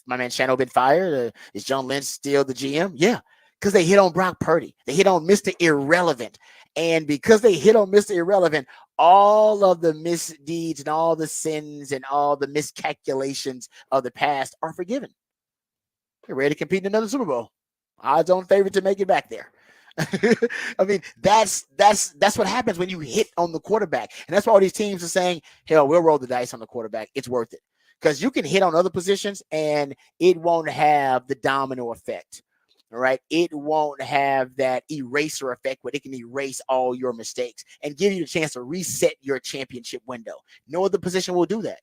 S1: my man Shano been fired? Is John Lynch still the GM? Yeah, because they hit on Brock Purdy. They hit on Mr. Irrelevant. And because they hit on Mr. Irrelevant, all of the misdeeds and all the sins and all the miscalculations of the past are forgiven. They're ready to compete in another Super Bowl. Odds-on favorite to make it back there. I mean, that's what happens when you hit on the quarterback. And that's why all these teams are saying, hell, we'll roll the dice on the quarterback. It's worth it. Because you can hit on other positions and it won't have the domino effect. All right. It won't have that eraser effect where it can erase all your mistakes and give you the chance to reset your championship window. No other position will do that.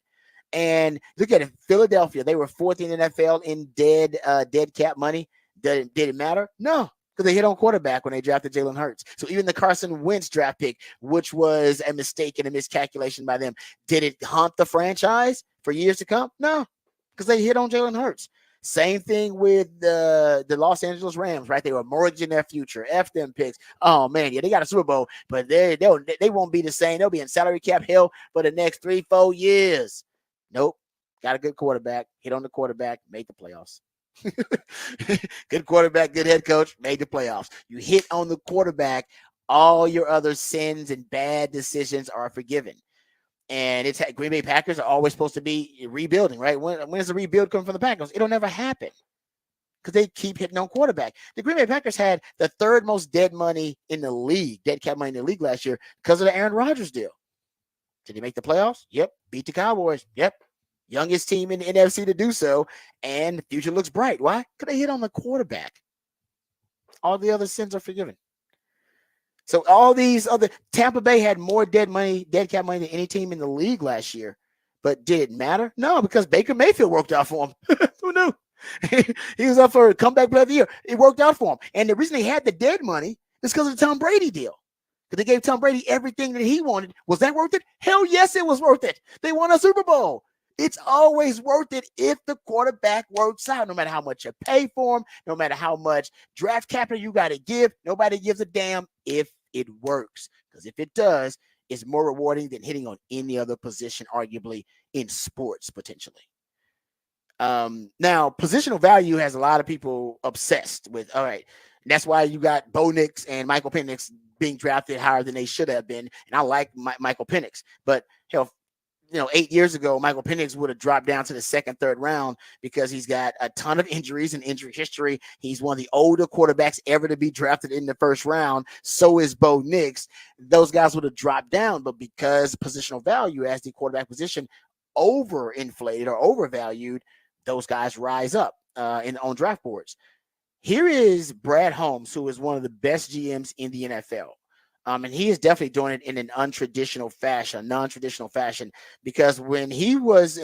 S1: And look at it. Philadelphia, they were 4th in the NFL in dead cap money. Did it matter? No, because they hit on quarterback when they drafted Jalen Hurts. So even the Carson Wentz draft pick, which was a mistake and a miscalculation by them, did it haunt the franchise for years to come? No, because they hit on Jalen Hurts. Same thing with the Los Angeles Rams, right? They were mortgaging their future. F them picks. Oh, man, yeah, they got a Super Bowl, but they won't be the same. They'll be in salary cap hell for the next 3-4 years. Nope. Got a good quarterback. Hit on the quarterback. Made the playoffs. Good quarterback, good head coach. Made the playoffs. You hit on the quarterback. All your other sins and bad decisions are forgiven. And it's Green Bay Packers are always supposed to be rebuilding, right? When does the rebuild come from the Packers? It'll never happen because they keep hitting on quarterback. The Green Bay Packers had the 3rd most dead money in the league, dead cap money in the league last year because of the Aaron Rodgers deal. Did they make the playoffs? Yep. Beat the Cowboys. Yep. Youngest team in the NFC to do so. And the future looks bright. Why? Because they hit on the quarterback. All the other sins are forgiven. So all these other Tampa Bay had more dead cap money than any team in the league last year. But did it matter? No, because Baker Mayfield worked out for him. Who knew? He was up for a comeback player of the year. It worked out for him. And the reason they had the dead money is because of the Tom Brady deal. Because they gave Tom Brady everything that he wanted. Was that worth it? Hell yes, it was worth it. They won a Super Bowl. It's always worth it if the quarterback works out, no matter how much you pay for him, no matter how much draft capital you got to give. Nobody gives a damn if it works. Because if it does, it's more rewarding than hitting on any other position, arguably, in sports, potentially. Now, positional value has a lot of people obsessed with, all right, that's why you got Bo Nix and Michael Penix being drafted higher than they should have been. And I like Michael Penix. But, hell, 8 years ago, Michael Penix would have dropped down to the 2nd, 3rd round because he's got a ton of injuries and injury history. He's one of the older quarterbacks ever to be drafted in the 1st round. So is Bo Nix. Those guys would have dropped down, but because positional value as the quarterback position overinflated or overvalued, those guys rise up on draft boards. Here is Brad Holmes, who is one of the best GMs in the NFL. And he is definitely doing it in an non-traditional fashion, because when he was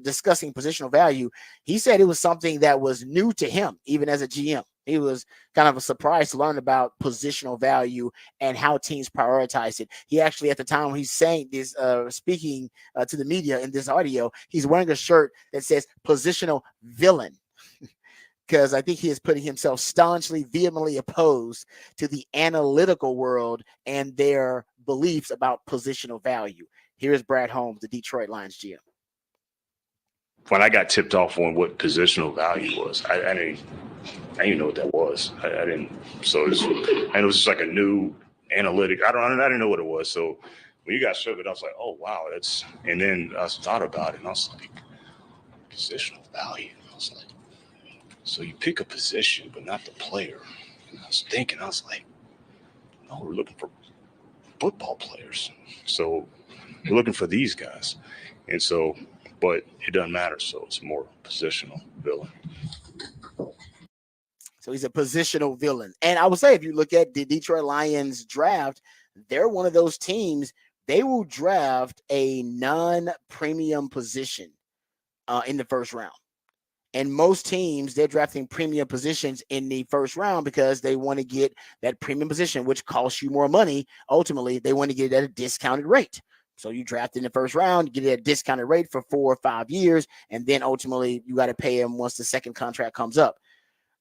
S1: discussing positional value, he said it was something that was new to him, even as a GM. He was kind of a surprise to learn about positional value and how teams prioritize it. He actually, at the time when he's saying this, speaking to the media in this audio, he's wearing a shirt that says positional villain. Because I think he is putting himself staunchly, vehemently opposed to the analytical world and their beliefs about positional value. Here's Brad Holmes, the Detroit Lions GM.
S15: When I got tipped off on what positional value was, I didn't know what that was. I didn't. So it was just like a new analytic. I didn't know what it was. So when you got showed it, I was like, oh wow, that's. And then I thought about it, and I was like, positional value. I was like. So you pick a position, but not the player. And I was thinking, I was like, no, we're looking for football players. So we're looking for these guys. And so but it doesn't matter. So it's more positional villain.
S1: So he's a positional villain. And I would say if you look at the Detroit Lions draft, they're one of those teams, they will draft a non-premium position in the first round. And most teams, they're drafting premium positions in the first round because they want to get that premium position, which costs you more money. Ultimately, they want to get it at a discounted rate. So you draft in the first round, get it at a discounted rate for 4 or 5 years, and then ultimately you got to pay them once the second contract comes up.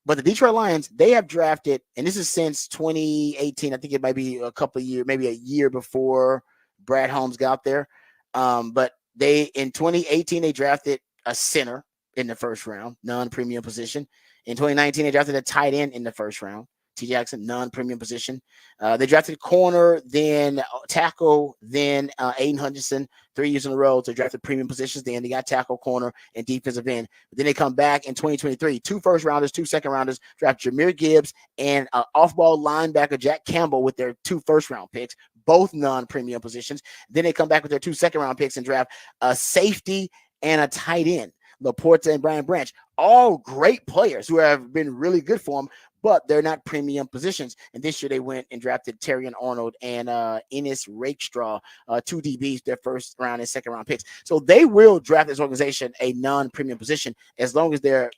S1: But the Detroit Lions, they have drafted, and this is since 2018. I think it might be a couple of years, maybe a year before Brad Holmes got there. But they in 2018 they drafted a center in the first round, non-premium position. In 2019 they drafted a tight end in the first round. T. Jackson, non-premium position. They drafted corner, then tackle, then Aiden Hutchinson 3 years in a row to draft the premium positions. Then they got tackle, corner, and defensive end. But then they come back in 2023, 2 first-rounders, 2 second-rounders, draft Jahmyr Gibbs and off-ball linebacker Jack Campbell with their 2 first-round picks, both non-premium positions. Then they come back with their 2 second-round picks and draft a safety and a tight end, Laporta and Brian Branch, all great players who have been really good for them, but they're not premium positions. And this year they went and drafted Terrion Arnold and Ennis Rakestraw, 2 DBs, their first round and second round picks. So they will draft this organization a non-premium position as long as they're,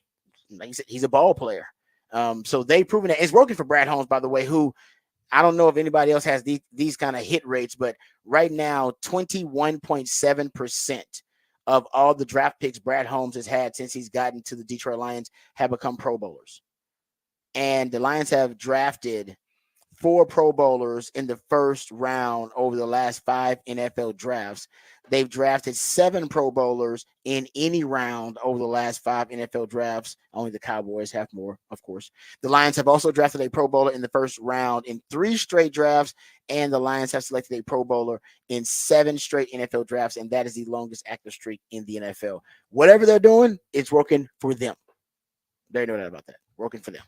S1: like you said, he's a ball player. So they've proven that it's working for Brad Holmes, by the way, who I don't know if anybody else has these kind of hit rates, but right now 21.7% of all the draft picks Brad Holmes has had since he's gotten to the Detroit Lions have become Pro Bowlers. And the Lions have drafted 4 Pro Bowlers in the first round over the last 5 NFL drafts. They've drafted 7 Pro Bowlers in any round over the last 5 NFL drafts. Only the Cowboys have more, of course. The Lions have also drafted a Pro Bowler in the first round in 3 straight drafts, and the Lions have selected a Pro Bowler in 7 straight NFL drafts, and that is the longest active streak in the NFL. Whatever they're doing, it's working for them. They know that about that. Working for them.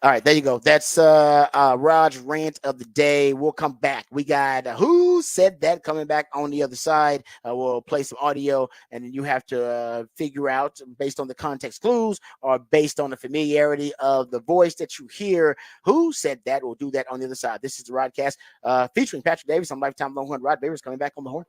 S1: All right, there you go. That's Raj rant of the day. We'll come back. We got Who Said That coming back on the other side. We'll play some audio, and then you have to figure out, based on the context clues or based on the familiarity of the voice that you hear, who said that. We'll do that on the other side. This is the Rodcast featuring Patrick Davis on Lifetime Longhorn. Rod Davis coming back on the horn.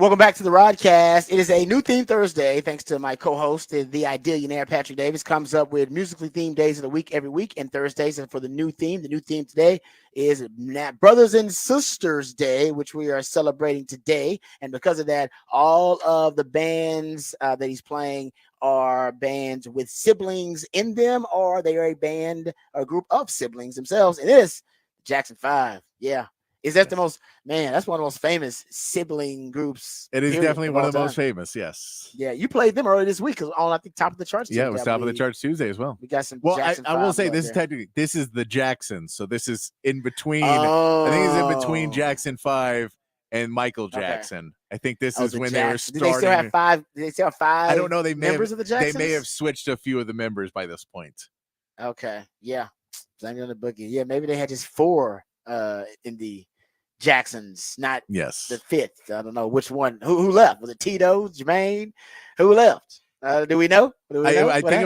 S1: Welcome back to the Rodcast. It is a new theme Thursday, thanks to my co-host, the Idealionaire Patrick Davis, comes up with musically themed days of the week every week and Thursdays. And for the new theme today is Brothers and Sisters Day, which we are celebrating today. And because of that, all of the bands that he's playing are bands with siblings in them, or they are a band or group of siblings themselves. It is Jackson 5. Yeah. Is that the most, man, that's one of the most famous sibling groups.
S2: It is definitely one of the most famous, yes.
S1: Yeah, you played them earlier this week on, I think, top of the charts.
S2: Yeah, it was top of the charts Tuesday as well.
S1: We got some.
S2: Well,
S1: Jackson
S2: I will say
S1: there.
S2: this is the Jacksons, so this is in between. I think it's in between Jackson 5 and Michael Jackson. Okay. I think this is when they were starting.
S1: Do they still have five? Do they still have five?
S2: I don't know. They may
S1: members of the Jacksons.
S2: They may have switched a few of the members by this point.
S1: Okay, yeah, Samuel the Boogie. Yeah, maybe they had just 4 in the Jacksons, not the 5th. I don't know which one. Who left? Was it Tito, Jermaine? Who left? Do we know?
S2: I think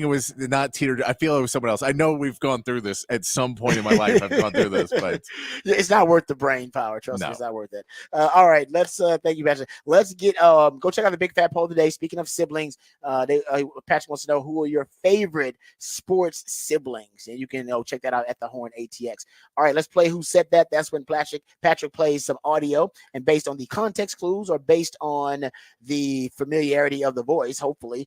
S2: it was not Tito. I feel it was someone else. I know we've gone through this at some point in my life. I've gone through this, but
S1: it's not worth the brain power. Trust me, it's not worth it. All right, let's thank you, Patrick. Let's get go check out the big fat poll today. Speaking of siblings, Patrick wants to know who are your favorite sports siblings, and you can check that out at the Horn ATX. All right, let's play Who Said That. That's when Patrick plays some audio, and based on the context clues or based on the familiarity of the voice, hopefully,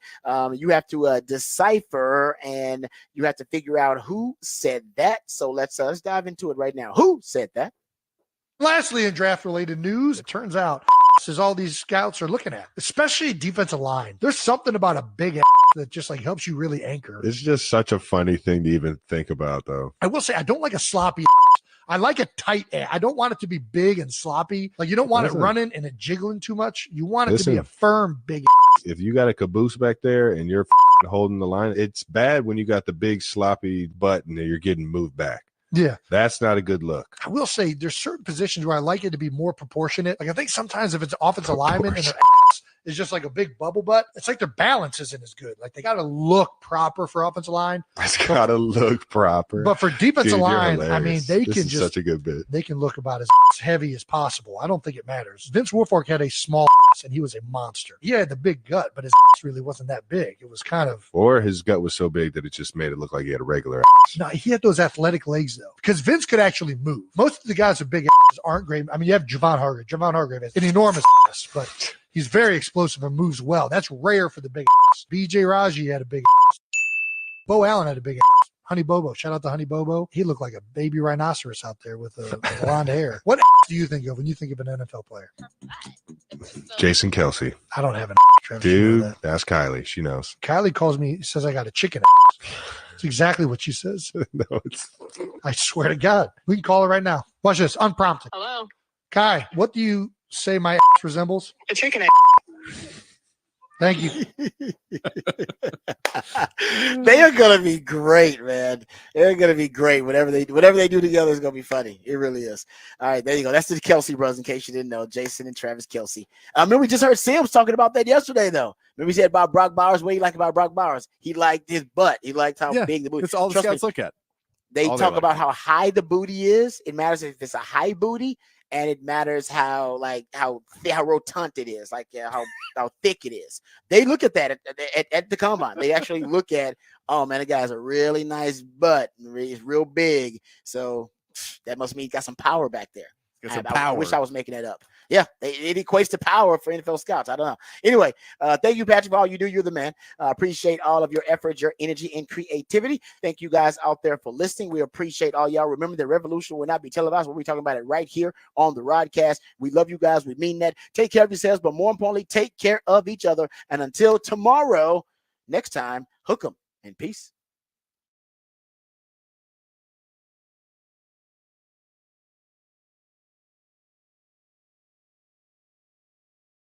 S1: you have to decipher and you have to figure out who said that. So let's dive into it right now. Who said that?
S18: Lastly, in draft-related news, it turns out is all these scouts are looking at, especially defensive line. There's something about a big that just like helps you really anchor.
S19: It's just such a funny thing to even think about, though.
S18: I will say I don't like a sloppy. I like a tight ass. I don't want it to be big and sloppy. Like you don't want it running and it jiggling too much. You want it to be a firm big ass.
S19: If you got a caboose back there and you're holding the line, it's bad when you got the big sloppy butt and you're getting moved back.
S18: Yeah.
S19: That's not a good look.
S18: I will say there's certain positions where I like it to be more proportionate. Like I think sometimes if it's offensive lineman and their ass is just like a big bubble butt, it's like their balance isn't as good. Like they got to look proper for offensive line.
S19: It's got to look proper.
S18: But for defensive line, I mean, they
S19: this
S18: can
S19: is
S18: just
S19: such a good bit.
S18: They can look about as heavy as possible. I don't think it matters. Vince Wilfork had a small ass and he was a monster. He had the big gut, but his ass really wasn't that big. It was kind of.
S19: Or his gut was so big that it just made it look like he had a regular ass.
S18: No, he had those athletic legs though, because Vince could actually move. Most of the guys with big asses aren't great. I mean, you have Javon Hargrave. Javon Hargrave has an enormous ass, but he's very explosive and moves well. That's rare for the big ass. BJ Raji had a big ass. Bo Allen had a big ass. Honey Bobo. Shout out to Honey Bobo. He looked like a baby rhinoceros out there with blonde hair. What ass do you think of when you think of an NFL player?
S19: Jason Kelsey.
S18: I don't have an ass.
S19: Dude, that's Kylie. She knows.
S18: Kylie calls me, says I got a chicken ass. It's exactly what she says.
S19: No, it's.
S18: I swear to God. We can call her right now. Watch this. Unprompted.
S20: Hello.
S18: Kai, what do you say my ass resembles?
S20: A chicken ass.
S18: Thank you.
S1: They are gonna be great, man. They're gonna be great. Whatever they do together is gonna be funny. It really is. All right, there you go. That's the Kelsey brothers, in case you didn't know. Jason and Travis Kelsey. Remember, we just heard Sims talking about that yesterday, though. Remember, he said about Brock Bowers. What do you like about Brock Bowers? He liked his butt. He liked how big the booty.
S2: That's all the scouts look at.
S1: They talk about how high the booty is. It matters if it's a high booty, and it matters how rotund it is, like how thick it is. They look at that at the combine. They actually look at, oh man, the guy has a really nice butt. He's real big, so that must mean he got some power back there. I wish I was making that up. Yeah, it equates to power for NFL scouts. I don't know. Anyway, thank you, Patrick, for all you do. You're the man. Appreciate all of your efforts, your energy, and creativity. Thank you guys out there for listening. We appreciate all y'all. Remember, the revolution will not be televised. We'll be talking about it right here on the Rodcast. We love you guys. We mean that. Take care of yourselves, but more importantly, take care of each other. And until tomorrow, next time, hook 'em and peace.